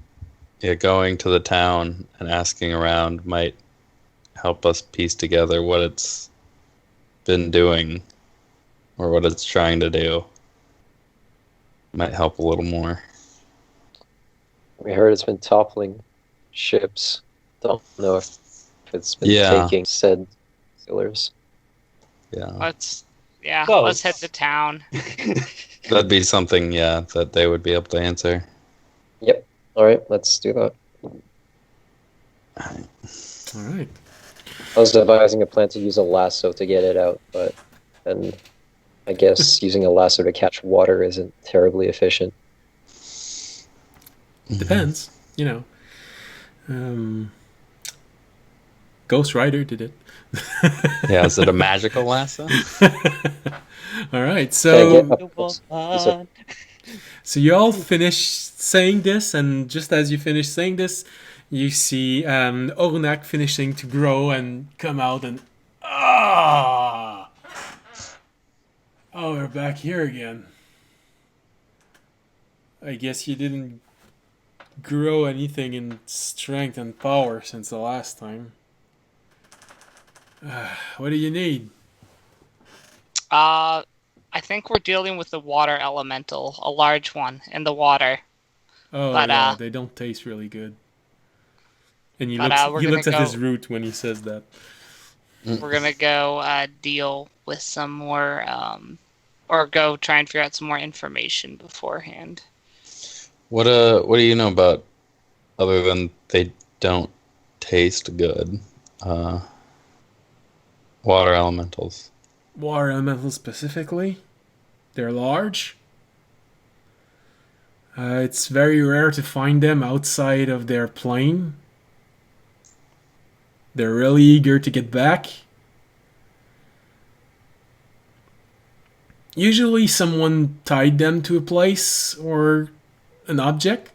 going to the town and asking around might help us piece together what it's been doing or what it's trying to do. Might help a little more. We heard it's been toppling ships. Don't know if it's been taking said sailors. Yeah. Let's head to town. That'd be something, that they would be able to answer. Yep. All right, let's do that. All right. I was devising a plan to use a lasso to get it out, but then I guess using a lasso to catch water isn't terribly efficient. Depends, Ghost Rider did it. Yeah, is it a magical lasso? All right, So you all finish saying this, and just as you finish saying this, you see Ornak finishing to grow and come out, and oh, we're back here again. I guess you didn't grow anything in strength and power since the last time. What do you need? I think we're dealing with the water elemental, a large one in the water. Oh, but, yeah, they don't taste really good. And he we're looks at gonna his root when he says that. We're gonna go deal with some more, or go try and figure out some more information beforehand. What do you know about, other than they don't taste good, water elementals? Water elementals specifically, they're large. It's very rare to find them outside of their plane. They're really eager to get back. Usually someone tied them to a place or an object.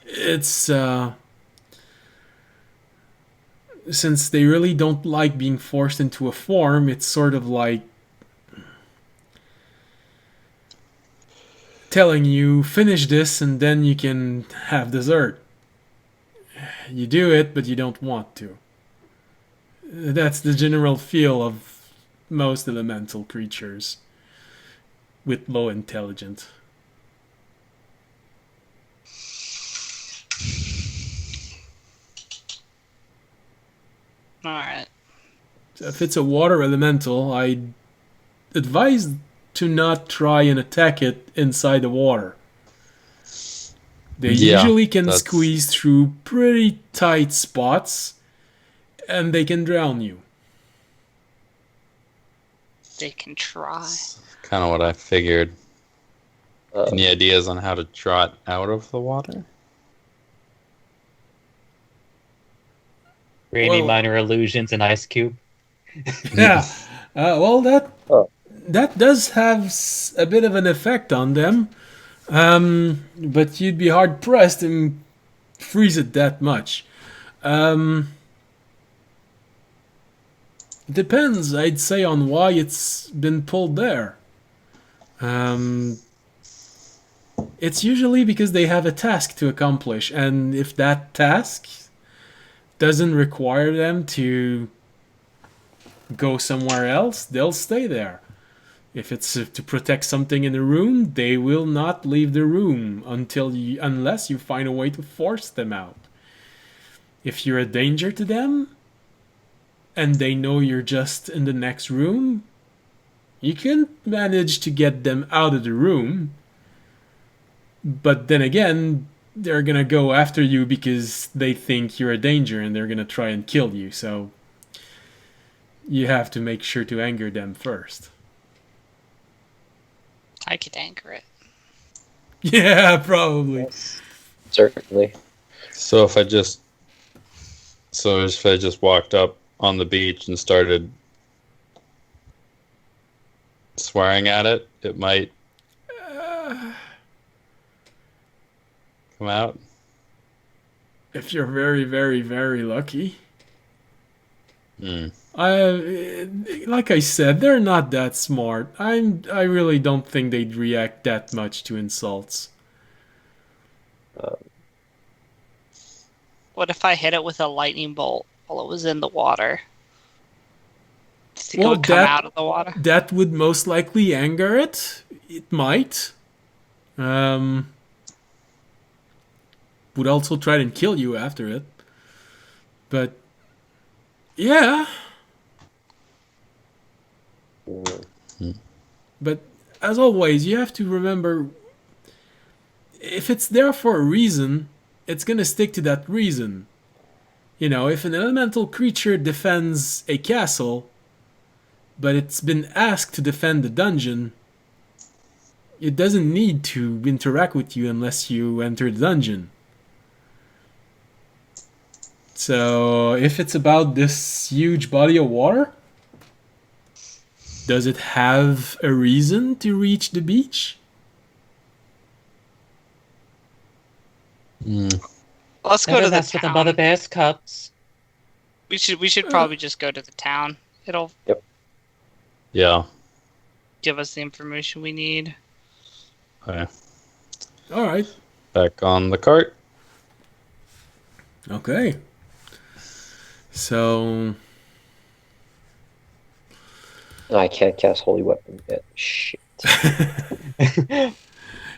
It's since they really don't like being forced into a form, it's sort of like telling you finish this and then you can have dessert. You do it, but you don't want to. That's the general feel of most elemental creatures with low intelligence. Alright. So if it's a water elemental, I'd advise to not try and attack it inside the water. They usually can squeeze through pretty tight spots, and they can drown you. They can try. Kind of what I figured. Uh, Any ideas on how to trot out of the water? Rainy Well- minor illusions and ice cube. Yeah. Well, Oh. that does have a bit of an effect on them. But you'd be hard pressed to freeze it that much. Depends, I'd say, on why it's been pulled there. It's usually because they have a task to accomplish, and if that task doesn't require them to go somewhere else, they'll stay there. If it's to protect something in the room, they will not leave the room unless you find a way to force them out. If you're a danger to them, and they know you're just in the next room, you can manage to get them out of the room. But then again, they're gonna go after you because they think you're a danger and they're gonna try and kill you. So you have to make sure to anger them first. I could anchor it. Yeah, probably. certainly. So if I just walked up on the beach and started swearing at it, it might come out. If you're very, very, very lucky. Hmm. Like I said, they're not that smart. I really don't think they'd react that much to insults. What if I hit it with a lightning bolt while it was in the water? Do you think it Well, would come out of the water? That would most likely anger it. It might. Would also try and kill you after it. But yeah. But as always, you have to remember, if it's there for a reason, it's gonna stick to that reason. You know, if an elemental creature defends a castle, but it's been asked to defend the dungeon, it doesn't need to interact with you unless you enter the dungeon. So, if it's about this huge body of water, does it have a reason to reach the beach? Let's go to the Mess with the Mother town. Bear's cups. We should probably just go to the town. It'll Yeah. give us the information we need. Okay. Alright. Back on the cart. Okay. So, I can't cast Holy Weapon yet. Shit.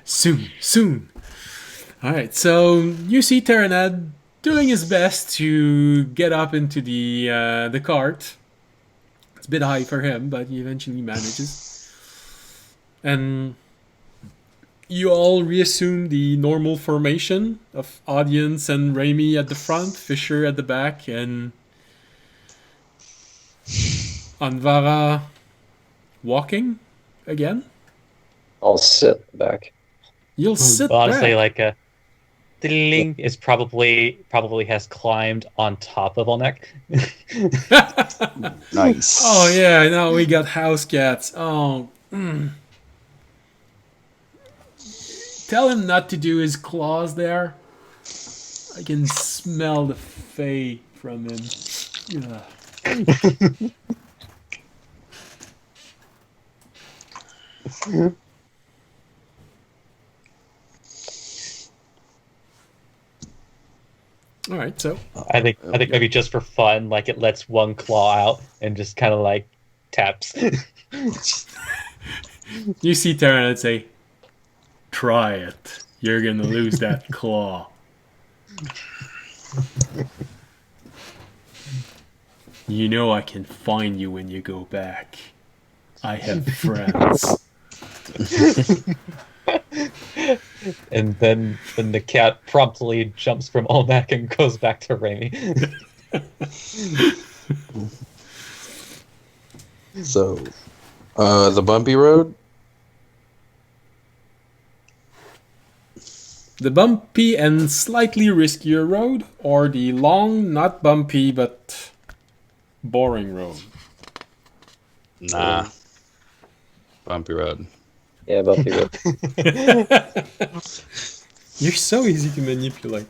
soon. Alright, so you see Terranad doing his best to get up into the cart. It's a bit high for him, but he eventually manages. And you all reassume the normal formation of audience and Raimi at the front, Fisher at the back, and Anvara walking again. I'll sit back. You'll sit Honestly, back. like a ding is probably has climbed on top of Olnek. Nice. Oh yeah, now we got house cats. Oh. Tell him not to do his claws there. I can smell the fey from him. Ugh. All right, so I think maybe just for fun, like it lets one claw out and just kind of like taps. you see Terran say, "Try it. You're gonna lose that claw." You know I can find you when you go back. I have friends. And then the cat promptly jumps from Olnek and goes back to Raimi. So, the bumpy road. The bumpy and slightly riskier road, or the long, not bumpy, but boring road? Nah, bumpy road. Yeah, bumpy road. You're so easy to manipulate.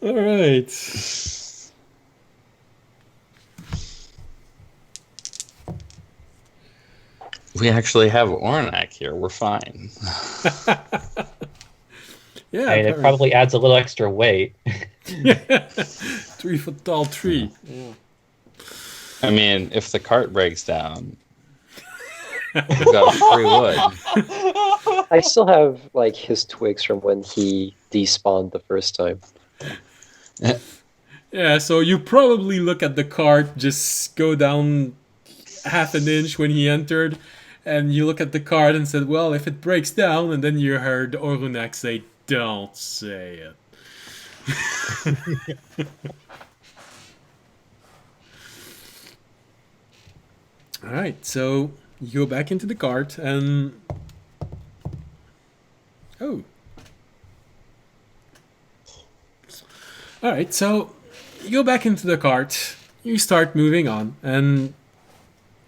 All right. We actually have Ornak here. We're fine. Yeah, And it probably adds a little extra weight. 3-foot tall tree. Yeah. I mean, if the cart breaks down, we've got free wood. I still have like his twigs from when he despawned the first time. Yeah, so you probably look at the cart, just go down half an inch when he entered, and you look at the cart and said, well, if it breaks down, and then you heard Orunak say, don't say it. Alright, so you go back into the cart and... Oh. Alright, so you go back into the cart, you start moving on, and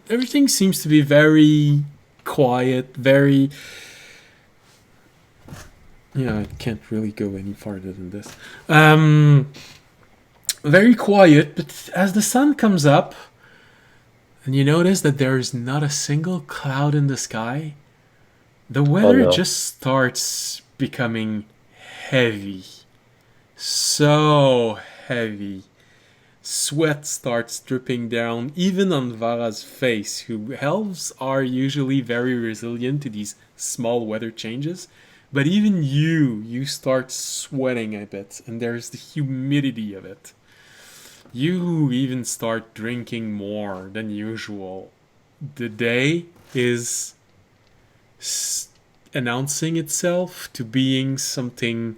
everything seems to be very quiet, very... Yeah, I can't really go any farther than this. Very quiet, but as the sun comes up, and you notice that there is not a single cloud in the sky, the weather just starts becoming heavy. So heavy. Sweat starts dripping down, even on Vara's face, who elves are usually very resilient to these small weather changes. But even you start sweating a bit, and there's the humidity of it. You even start drinking more than usual. The day is announcing itself to being something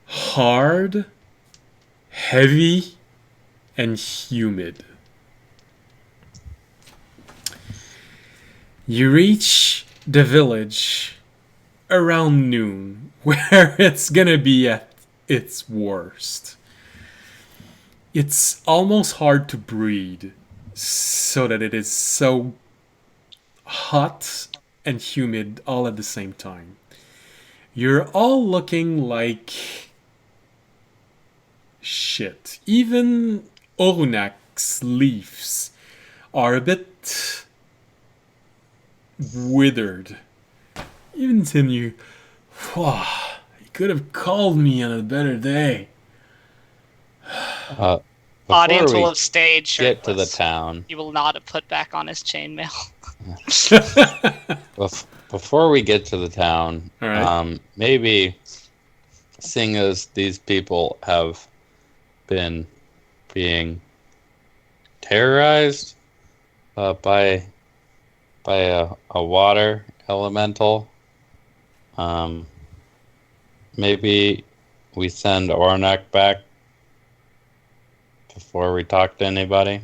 hard, heavy, and humid. You reach the village around noon, where it's gonna be at its worst. It's almost hard to breathe, so that it is so hot and humid all at the same time. You're all looking like shit. Even Orunak's leaves are a bit withered. Even Tim, you could have called me on a better day. Audience Before will we have stayed get to the shirtless. town, He will not have put back on his chainmail. before we get to the town, All right. maybe seeing as these people have been being terrorized by a water elemental, maybe we send Ornak back before we talk to anybody.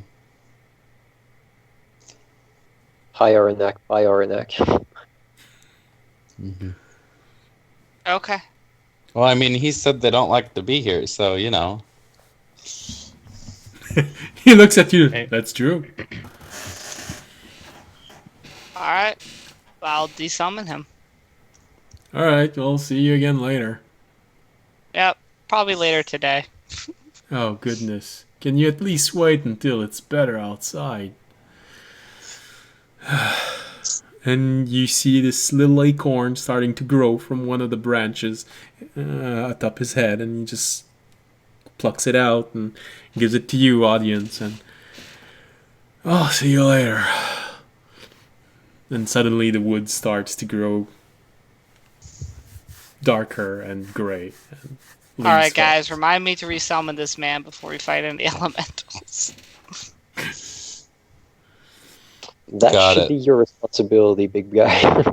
Hi, Aranak. Bye, Aranak. Mm-hmm. Okay. Well, I mean, he said they don't like to be here, so you know. He looks at you. That's true. Alright. I'll desummon him. Alright, we'll see you again later. Yep. Probably later today. Oh, goodness. Can you at least wait until it's better outside? And you see this little acorn starting to grow from one of the branches atop his head, and he just plucks it out and gives it to you, audience, and I'll see you later. And suddenly the wood starts to grow darker and gray. And Alright, guys, remind me to resummon this man before we fight any elementals. That should be your responsibility, big guy.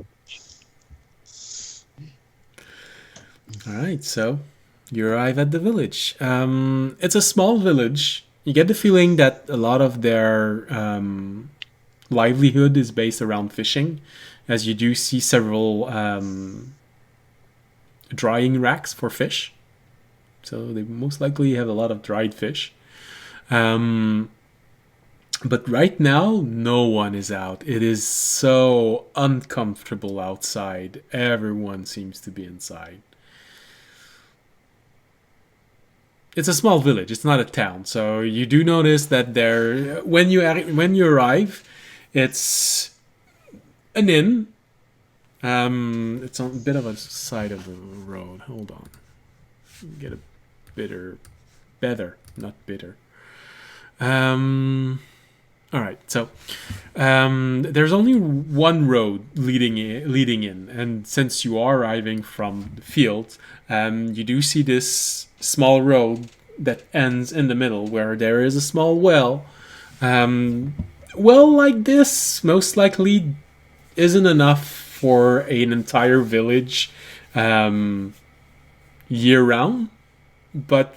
Alright, so You arrive at the village. It's a small village. You get the feeling that a lot of their livelihood is based around fishing, as you do see several drying racks for fish. So they most likely have a lot of dried fish. But right now, no one is out. It is so uncomfortable outside. Everyone seems to be inside. It's a small village. It's not a town. So you do notice that there, when you arrive, it's an inn. It's on a bit of a side of the road. Hold on. Get a better, not bitter. All right, so there's only one road leading in, and since you are arriving from the fields, you do see this small road that ends in the middle, where there is a small well. Well, like this, most likely isn't enough for an entire village year round, but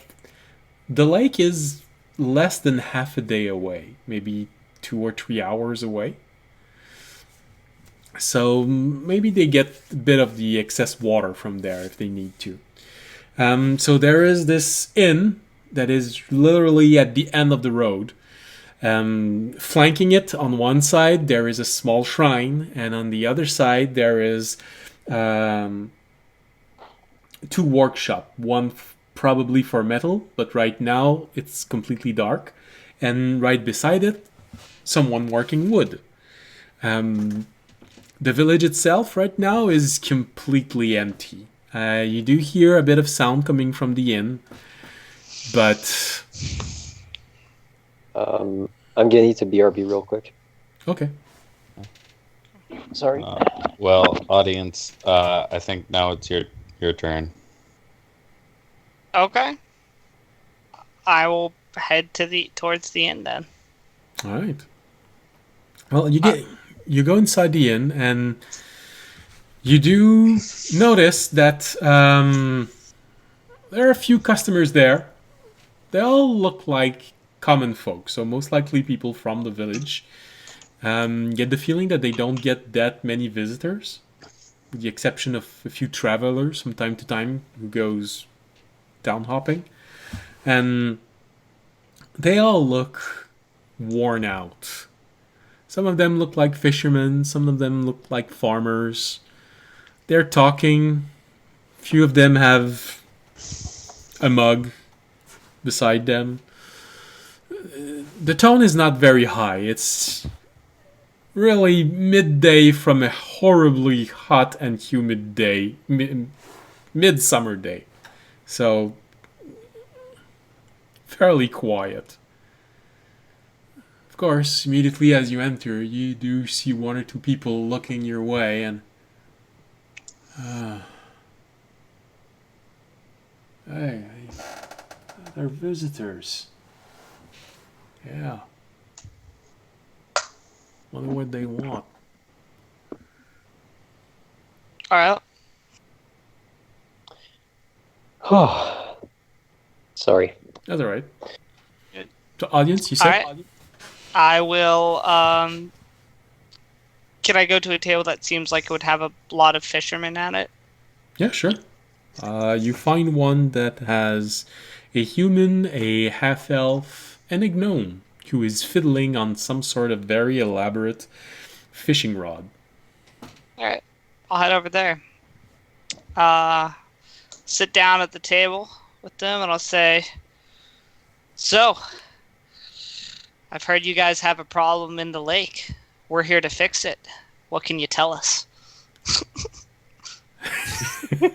the lake is less than half a day away, maybe 2 or 3 hours away. So maybe they get a bit of the excess water from there if they need to. So there is this inn that is literally at the end of the road. Flanking it on one side, there is a small shrine, and on the other side, there is 2 workshop. One probably for metal, but right now it's completely dark. And right beside it, someone working wood. The village itself right now is completely empty. You do hear a bit of sound coming from the inn, but I'm gonna need to BRB real quick. okay. Sorry. Well, audience, I think now it's your turn. Okay. I will head towards the inn then. All right. Well, you go inside the inn, and you do notice that there are a few customers there. They all look like common folk, so most likely people from the village. Get the feeling that they don't get that many visitors, with the exception of a few travelers from time to time who goes down hopping. And they all look worn out. Some of them look like fishermen, some of them look like farmers. They're talking. A few of them have a mug beside them. The tone is not very high. It's really midday from a horribly hot and humid day, midsummer day. So, fairly quiet. Of course, immediately as you enter, you do see 1 or 2 people looking your way, and hey, they're visitors. Yeah. Wonder what they want. All right. Sorry. That's all right. Good. So, audience, you said? All right. I will. Can I go to a table that seems like it would have a lot of fishermen at it? Yeah, sure. You find one that has a human, a half-elf, and a gnome who is fiddling on some sort of very elaborate fishing rod. All right. I'll head over there. Sit down at the table with them, and I'll say, "So, I've heard you guys have a problem in the lake. We're here to fix it. What can you tell us?" I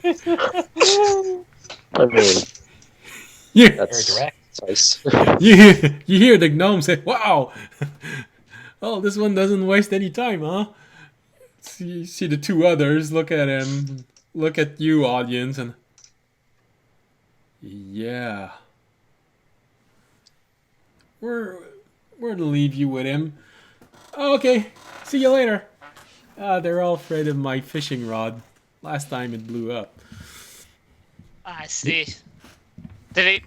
mean, Yeah. that's Very direct. nice. You hear the gnome say, "Wow, oh, this one doesn't waste any time, huh?" You see the 2 others look at him, look at you, audience, and yeah, we're to leave you with him. Oh, okay, see you later. They're all afraid of my fishing rod. Last time it blew up. I see.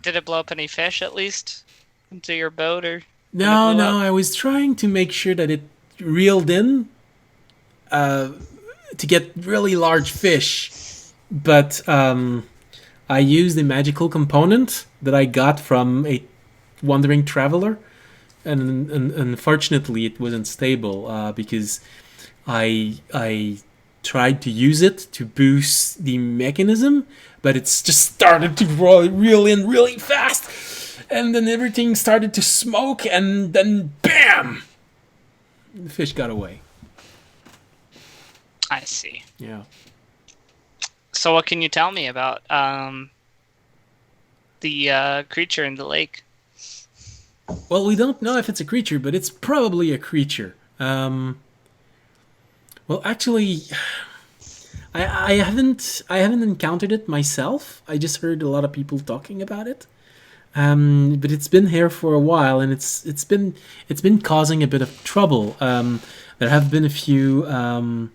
Did it blow up any fish at least into your boat or? when it No, blew no, up? I was trying to make sure that it reeled in to get really large fish, but I used a magical component that I got from a wandering traveler, and unfortunately it wasn't stable because I tried to use it to boost the mechanism, but it's just started to reel in really fast, and then everything started to smoke, and then bam, the fish got away. I see. Yeah. So what can you tell me about the creature in the lake? Well, we don't know if it's a creature, but it's probably a creature. Well, actually, I haven't encountered it myself. I just heard a lot of people talking about it. But it's been here for a while, and it's been causing a bit of trouble. There have been a few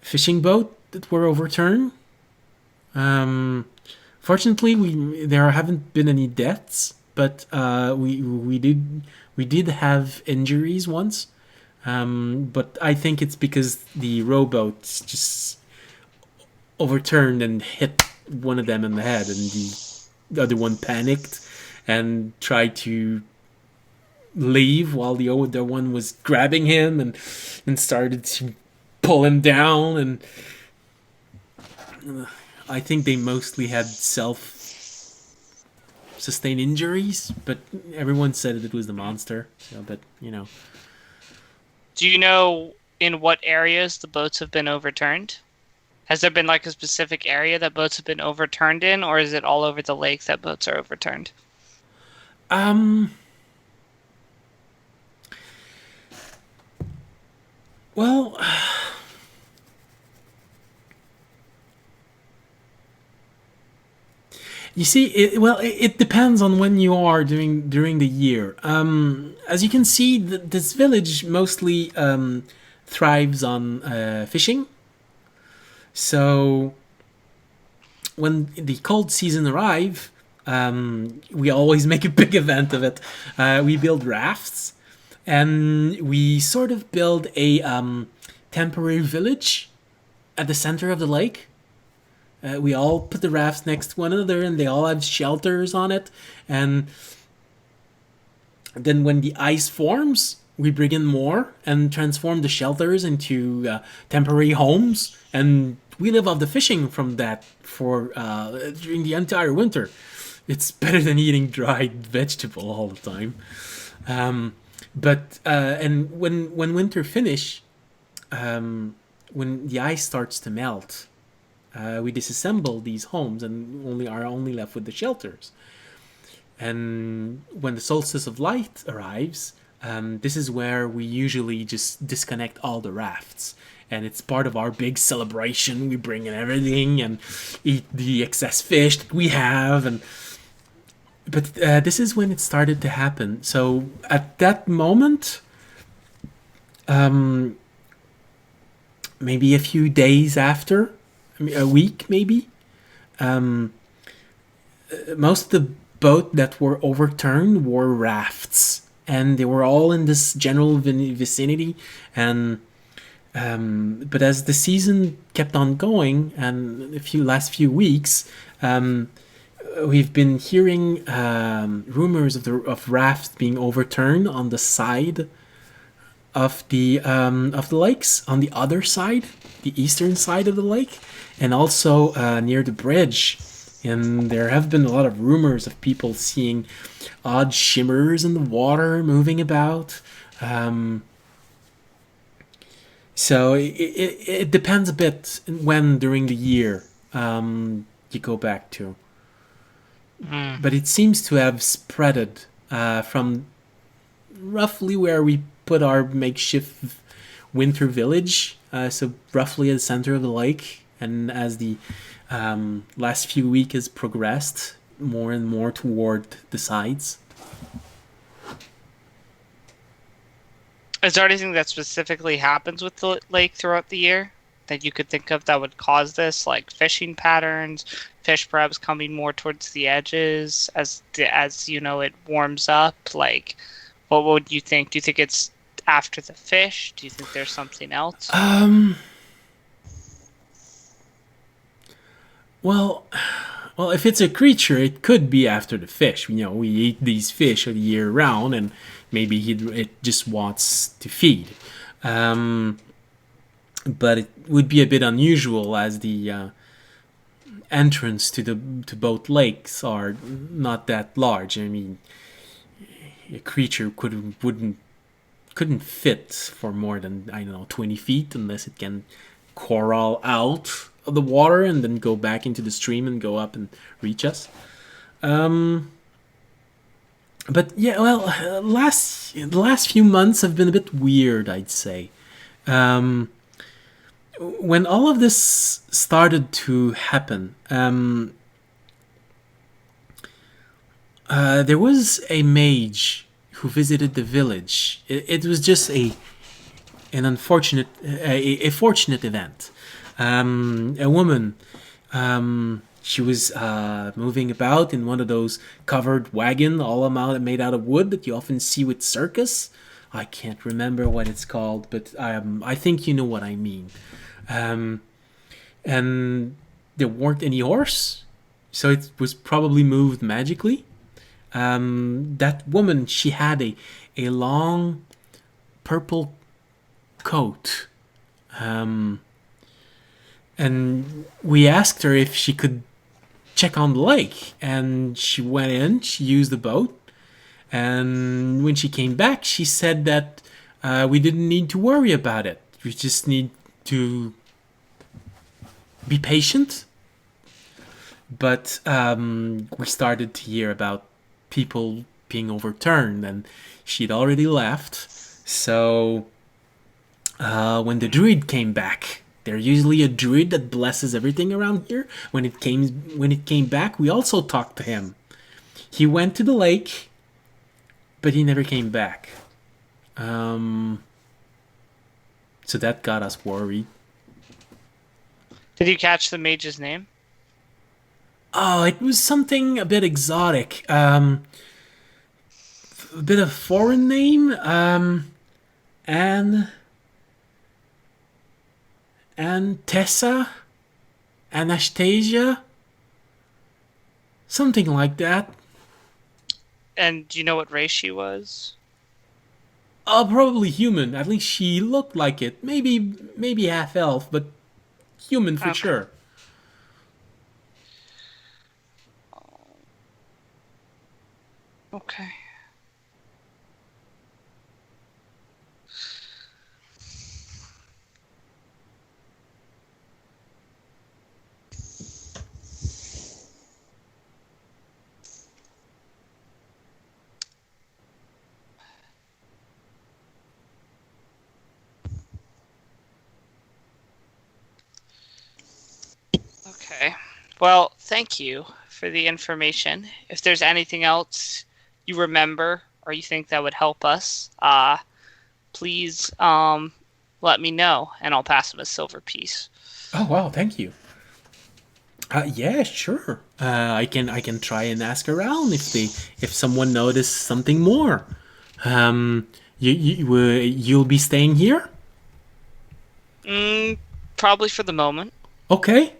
fishing boats that were overturned. Fortunately, there haven't been any deaths, but we did have injuries once. But I think it's because the rowboats just overturned and hit one of them in the head, and the other one panicked and tried to leave while the other one was grabbing him and started to pull him down. And I think they mostly had self-sustained injuries, but everyone said it was the monster. So, but Do you know in what areas the boats have been overturned? Has there been like a specific area that boats have been overturned in, or is it all over the lake that boats are overturned? Well, you see, it depends on when you are during the year. As you can see, this village mostly thrives on fishing. So when the cold season arrive, we always make a big event of it. We build rafts, and we sort of build a temporary village at the center of the lake. We all put the rafts next to one another, and they all have shelters on it. And then when the ice forms, we bring in more and transform the shelters into temporary homes. And we live off the fishing from that for during the entire winter. It's better than eating dried vegetable all the time. And when winter finish, when the ice starts to melt, we disassemble these homes and only left with the shelters. And when the solstice of light arrives, this is where we usually just disconnect all the rafts. And it's part of our big celebration. We bring in everything and eat the excess fish that we have. But this is when it started to happen. So at that moment, maybe a few days after, a week maybe, most of the boat that were overturned were rafts, and they were all in this general vicinity. And but as the season kept on going, and last few weeks, we've been hearing rumors of rafts being overturned on the side of the lakes, on the other side, the eastern side of the lake, and also near the bridge. And there have been a lot of rumors of people seeing odd shimmers in the water moving about. So it depends a bit when during the year you go back to. But it seems to have spreaded from roughly where we put our makeshift winter village, so roughly at the center of the lake. And as the last few weeks has progressed, more and more toward the sides. Is there anything that specifically happens with the lake throughout the year? that you could think of that would cause this, like fishing patterns, fish perhaps coming more towards the edges as it warms up? Like, what would you think? Do you think it's after the fish? Do you think there's something else? Well, if it's a creature, it could be after the fish. We eat these fish year round, and maybe it just wants to feed. But it would be a bit unusual, as the entrance to both lakes are not that large. I mean, a creature couldn't fit for more than 20 feet, unless it can crawl out of the water and then go back into the stream and go up and reach us. But yeah, well, the last few months have been a bit weird, I'd say. When all of this started to happen, there was a mage who visited the village. It was just a fortunate event. A woman, she was moving about in one of those covered wagon, all made out of wood that you often see with circus. I can't remember what it's called, but I think you know what I mean. And there weren't any horse, so it was probably moved magically. That woman, she had a long purple coat. And we asked her if she could check on the lake, and she went in, she used the boat, and when she came back, she said that we didn't need to worry about it. We just need to be patient. But we started to hear about people being overturned, and she'd already left. So when the druid came back, there's usually a druid that blesses everything around here. When it came back, we also talked to him. He went to the lake, but he never came back. So that got us worried. Did you catch the mage's name? Oh, it was something a bit exotic. A bit of foreign name. Tessa? Anastasia? Something like that. And do you know what race she was? Oh, probably human. At least she looked like it. Maybe half elf, but human for sure. Okay. Okay. Well, thank you for the information. If there's anything else you remember or you think that would help us, please let me know, and I'll pass him a silver piece. Oh wow, thank you. Yeah, sure. I can try and ask around if someone noticed something more. You'll be staying here? Probably for the moment. Okay.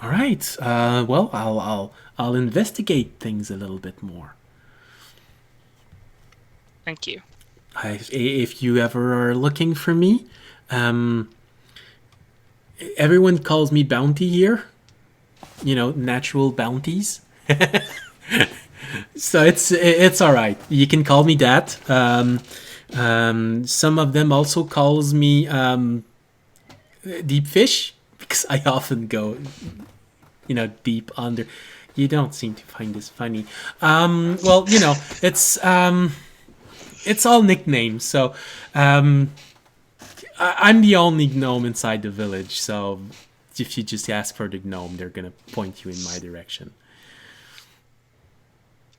All right. Well, I'll investigate things a little bit more. Thank you. If you ever are looking for me, everyone calls me Bounty here. Natural bounties. So it's all right. You can call me that. Some of them also calls me Deep Fish, because I often go, deep under. You don't seem to find this funny. Well, it's all nicknames. So I'm the only gnome inside the village. So if you just ask for the gnome, they're gonna point you in my direction.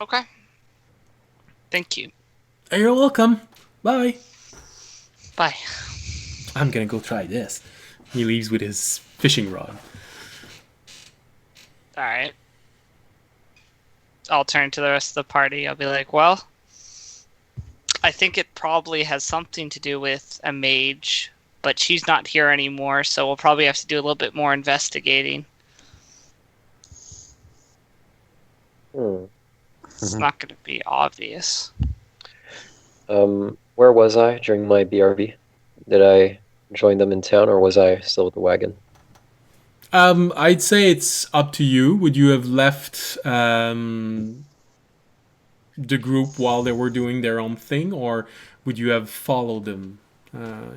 Okay. Thank you. You're welcome. Bye. Bye. I'm gonna go try this. He leaves with his fishing rod. Alright. I'll turn to the rest of the party. I'll be like, well, I think it probably has something to do with a mage, but she's not here anymore, so we'll probably have to do a little bit more investigating. It's not going to be obvious. Where was I during my BRB? Did I join them in town, or was I still with the wagon? I'd say it's up to you. Would you have left the group while they were doing their own thing, or would you have followed them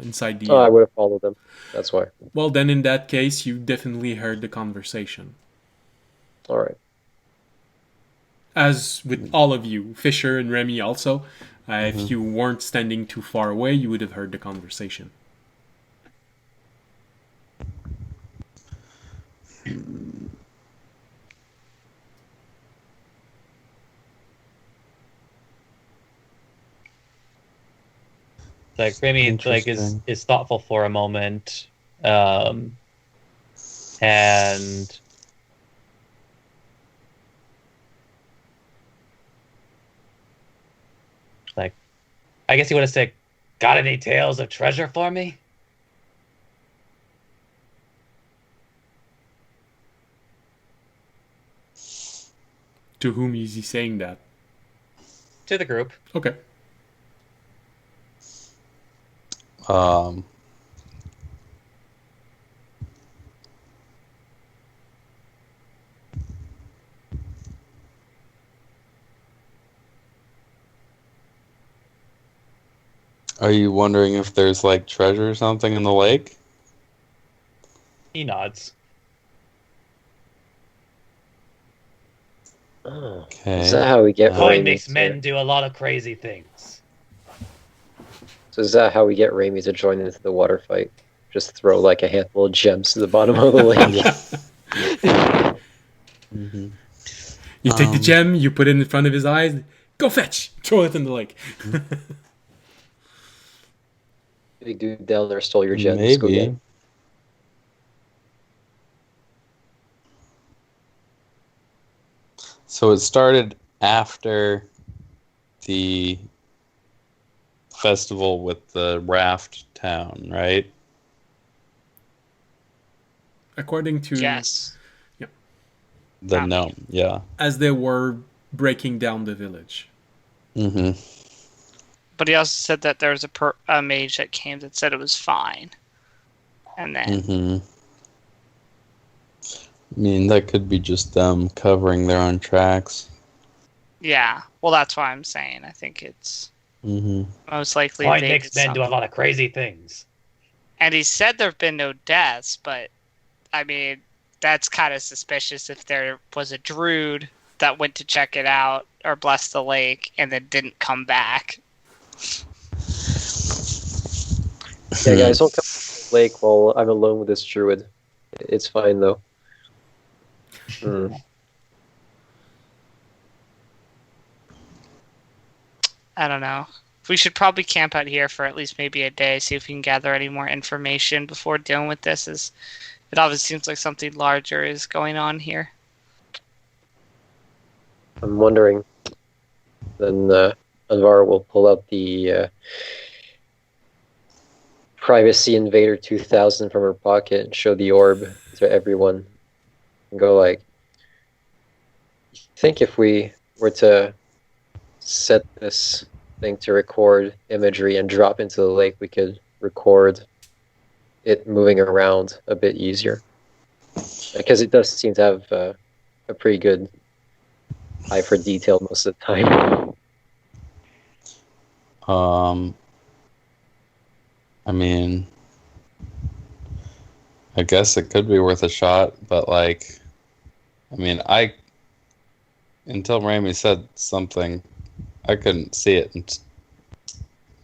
inside the Oh, I inn? would have followed them. That's why. Well, then in that case, you definitely heard the conversation. All right. As with all of you, Fisher and Remy also, if you weren't standing too far away, you would have heard the conversation. Like Remy, like Interesting. is thoughtful for a moment, and like, I guess you would have said, "Got any tales of treasure for me?" To whom is he saying that? To the group. Okay. Um, are you wondering if there's like treasure or something in the lake? He nods. Oh, Okay. is that how we get Coin Raimi makes to- men do a lot of crazy things. So is that how we get Raimi to join into the water fight? Just throw like a handful of gems to the bottom of the lake. Mm-hmm. You take the gem, you put it in front of his eyes, go fetch! Throw it in the lake. Big dude down there stole your gems. Go get Maybe. him. So it started after the festival with the raft town, right? According to... Yes. The Ah. gnome, yeah. As they were breaking down the village. Mm-hmm. But he also said that there was a mage that came that said it was fine. And then, Mm-hmm. I mean, that could be just them covering their own tracks. yeah. Well, that's why I'm saying. I think it's Mm-hmm. most likely Coin they makes did men do a something. lot of crazy things. And he said there have been no deaths, but, I mean, that's kind of suspicious if there was a druid that went to check it out or bless the lake and then didn't come back. Yeah, guys, don't come to the lake while I'm alone with this druid. It's fine though. I don't know. We should probably camp out here for at least maybe a day, see if we can gather any more information before dealing with this. It obviously seems like something larger is going on here. I'm wondering. Then Anvar will pull out the Privacy Invader 2000 from her pocket and show the orb to everyone. And go like, I think if we were to set this thing to record imagery and drop into the lake, we could record it moving around a bit easier. Because it does seem to have a pretty good eye for detail most of the time. I mean, I guess it could be worth a shot, but like, I mean, until Raimi said something, I couldn't see it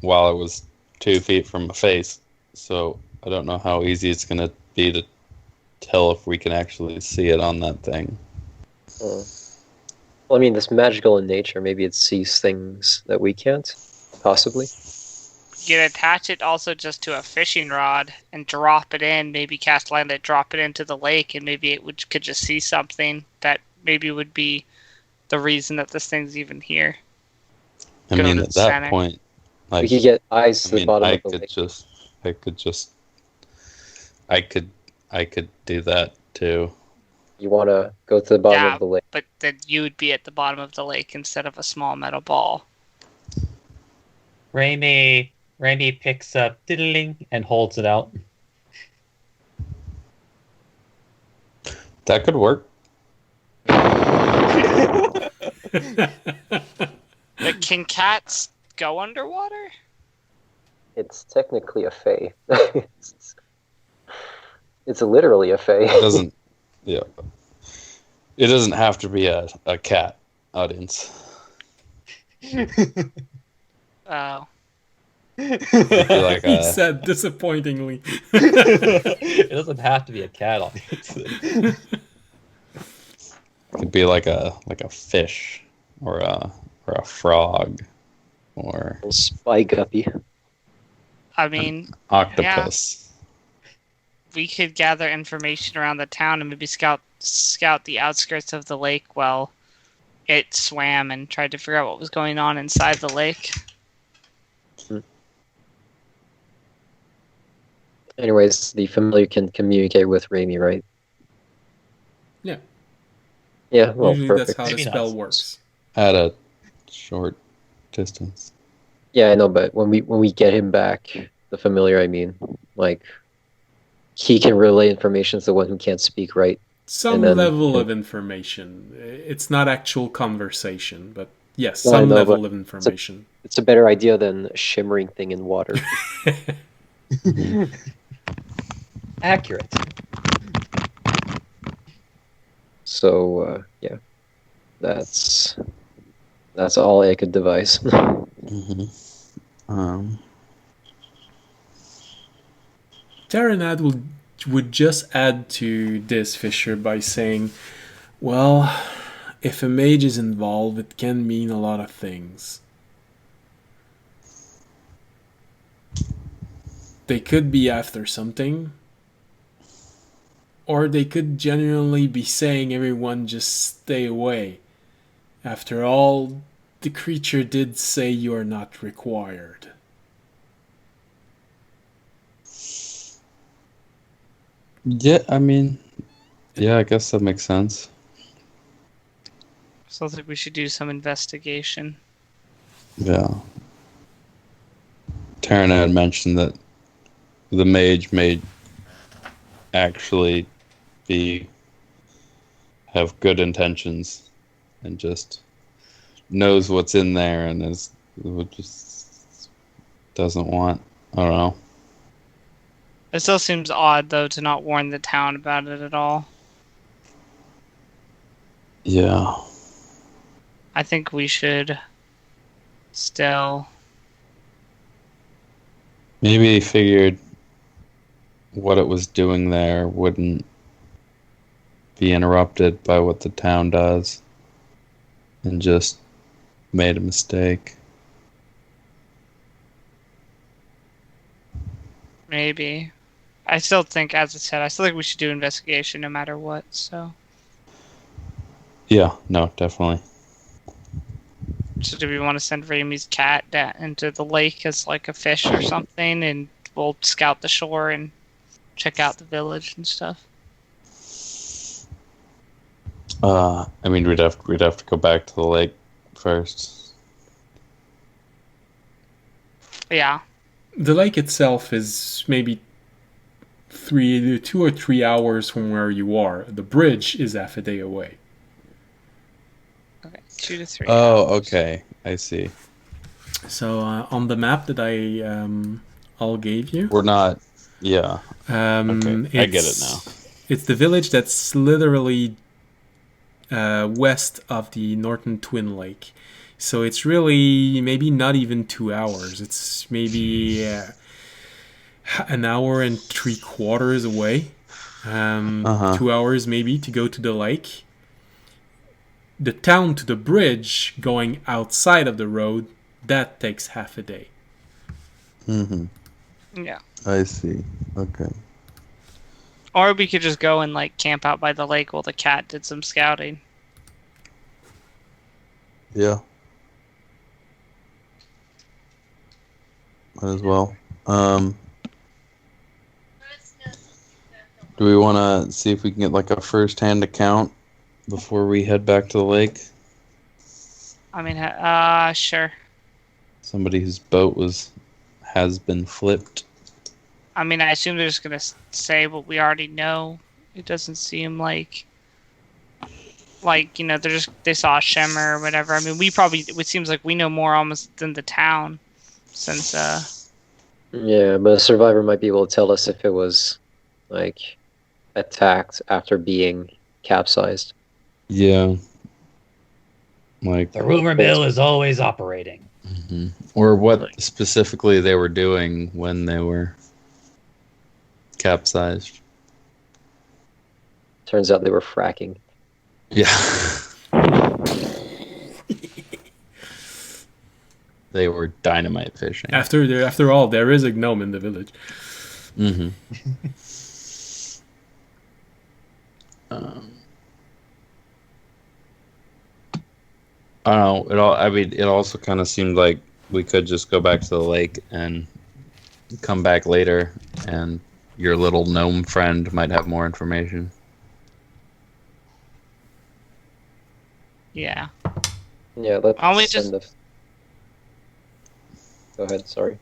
while it was 2 feet from my face. So I don't know how easy it's going to be to tell if we can actually see it on that thing. Well, I mean, it's magical in nature. Maybe it sees things that we can't, possibly. You could attach it also just to a fishing rod and drop it in, maybe cast land it, drop it into the lake, and maybe it could just see something that maybe would be the reason that this thing's even here. I Go mean, to at the that center. point, like, We could get eyes to I the mean, bottom I of the could lake. just, I could do that too. You want to go to the bottom Yeah, of the lake. but then you would be at the bottom of the lake instead of a small metal ball. Randy picks up diddling and holds it out. That could work. But can cats go underwater? It's technically a fae. It's literally a fae. It doesn't. Yeah. It doesn't have to be a cat audience. Oh. It'd be like He a, said disappointingly. It doesn't have to be a cat audience. could be like a fish or a frog or Spy guppy. I mean, octopus. we could gather information around the town and maybe scout the outskirts of the lake while it swam and tried to figure out what was going on inside the lake. Anyways, the familiar can communicate with Raimi, right? Yeah. Yeah, well, Usually perfect. that's how the Maybe spell not. works. At a short distance. Yeah, I know, but when we get him back, the familiar, I mean, like, he can relay information to the one who can't speak, right? Some And then- level of information. It's not actual conversation, but yes, No, I some know, level but of information. It's a better idea than a shimmering thing in water. Accurate. So, yeah, that's all I could devise. Mm-hmm. Taranad would just add to this, Fisher, by saying, well, if a mage is involved, it can mean a lot of things. They could be after something, or they could genuinely be saying everyone just stay away. After all, the creature did say you are not required. Yeah, I mean, yeah, I guess that makes sense. So I think we should do some investigation. Yeah. Taryn had mentioned that the mage may actually have good intentions and just knows what's in there and just doesn't want, I don't know. It still seems odd, though, to not warn the town about it at all. Yeah. I think we should still... Maybe he figured what it was doing there wouldn't be interrupted by what the town does and just made a mistake. Maybe. I still think, as I said, I still think we should do investigation no matter what, so... Yeah, no, definitely. So do we want to send Raimi's cat into the lake as like a fish or something, and we'll scout the shore and check out the village and stuff? I mean, we'd have to go back to the lake first. Yeah. The lake itself is maybe 2 or 3 hours from where you are. The bridge is half a day away. Okay. 2 to 3 Oh, hours. okay. I see. So on the map that I all gave you, We're not. Yeah. Okay. I get it it's- now. It's the village that's literally west of the Northern Twin Lake. So it's really maybe not even 2 hours. It's maybe an hour and 3/4 away. 2 hours maybe to go to the lake. The town to the bridge going outside of the road, that takes half a day. Yeah. I see. Okay. Or we could just go and like camp out by the lake while the cat did some scouting. Yeah. Might as well. Do we want to see if we can get like a first-hand account before we head back to the lake? I mean, sure. Somebody whose boat has been flipped. I mean, I assume they're just gonna say what we already know. It doesn't seem like they saw a shimmer or whatever. I mean, it seems like we know more almost than the town, since Yeah, but a survivor might be able to tell us if it was like attacked after being capsized. Yeah. Like The rumor mill is always operating. or what specifically they were doing when they were capsized. Turns out they were fracking. Yeah. They were dynamite fishing. After all, there is a gnome in the village. I don't know. It also kind of seemed like we could just go back to the lake and come back later, and your little gnome friend might have more information. yeah. Yeah, let's Why don't we just- send the... Go ahead, sorry.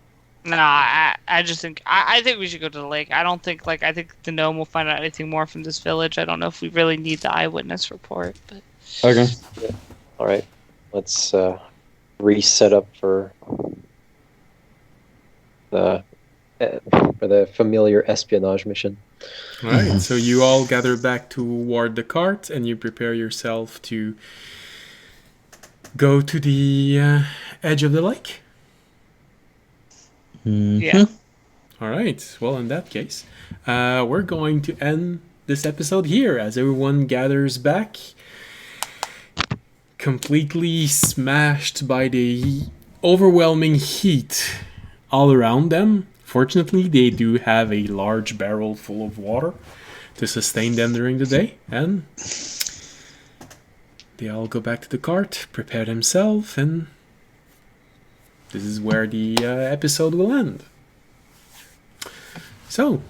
No, I just think I think we should go to the lake. I think the gnome will find out anything more from this village. I don't know if we really need the eyewitness report, but Okay. All right, let's reset up for the familiar espionage mission. All right, so you all gather back toward the cart and you prepare yourself to go to the edge of the lake. yeah. All right, well, in that case, we're going to end this episode here as everyone gathers back, completely smashed by the overwhelming heat all around them. Fortunately, they do have a large barrel full of water to sustain them during the day, and they all go back to the cart, prepare themselves, and this is where the episode will end. So,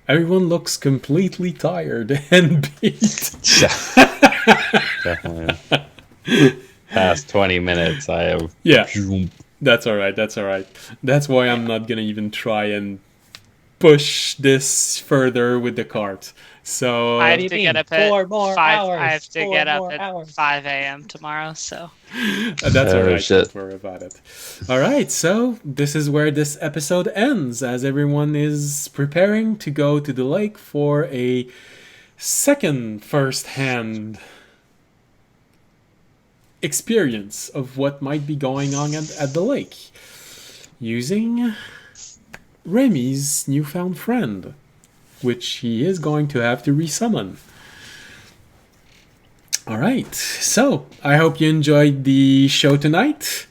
everyone looks completely tired and beat. Definitely. Past 20 minutes, I have. Yeah, that's all right. That's why I'm not gonna even try and push this further with the cart. So I do have you to get mean? up at 4 more 5. hours. I have to 4 get up more at hours. 5 a.m. tomorrow. So that's all right. Shit. Don't worry about it. All right. So this is where this episode ends, as everyone is preparing to go to the lake for a second first-hand experience of what might be going on at the lake, using Remy's newfound friend, which he is going to have to resummon. All right, so I hope you enjoyed the show tonight.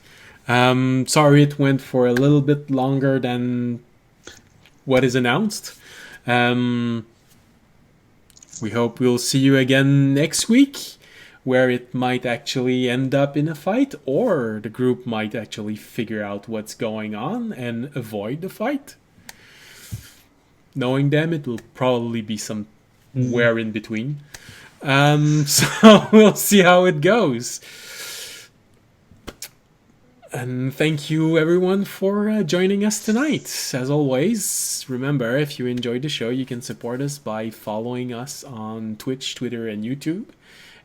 Sorry it went for a little bit longer than what is announced. We hope we'll see you again next week, where it might actually end up in a fight, or the group might actually figure out what's going on and avoid the fight. Knowing them, it will probably be somewhere in between. So we'll see how it goes. And thank you everyone for joining us tonight. As always, remember, if you enjoyed the show, you can support us by following us on Twitch, Twitter, and YouTube.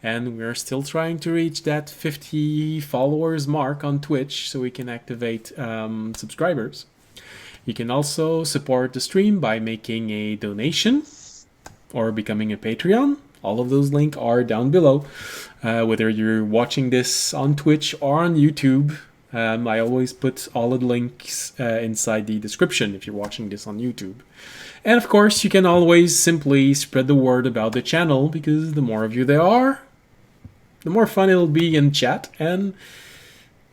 And we're still trying to reach that 50 followers mark on Twitch so we can activate subscribers. You can also support the stream by making a donation or becoming a Patreon. All of those links are down below. Whether you're watching this on Twitch or on YouTube, I always put all of the links inside the description if you're watching this on YouTube. And of course, you can always simply spread the word about the channel, because the more of you there are, the more fun it'll be in chat. And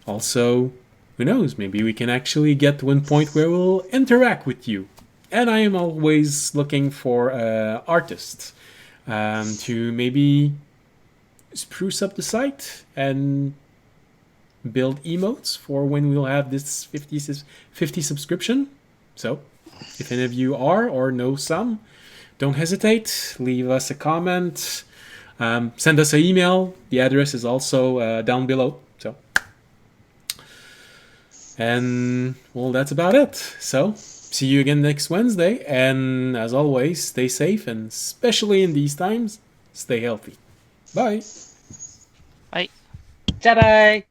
also, who knows, maybe we can actually get to one point where we'll interact with you. And I am always looking for artists to maybe spruce up the site and build emotes for when we'll have this 50 subscription. So if any of you are or know some, don't hesitate. Leave us a comment. Send us an email. The address is also down below. So, and well, that's about it. So see you again next Wednesday. And as always, stay safe, and especially in these times, stay healthy. Bye. Bye. Jedi!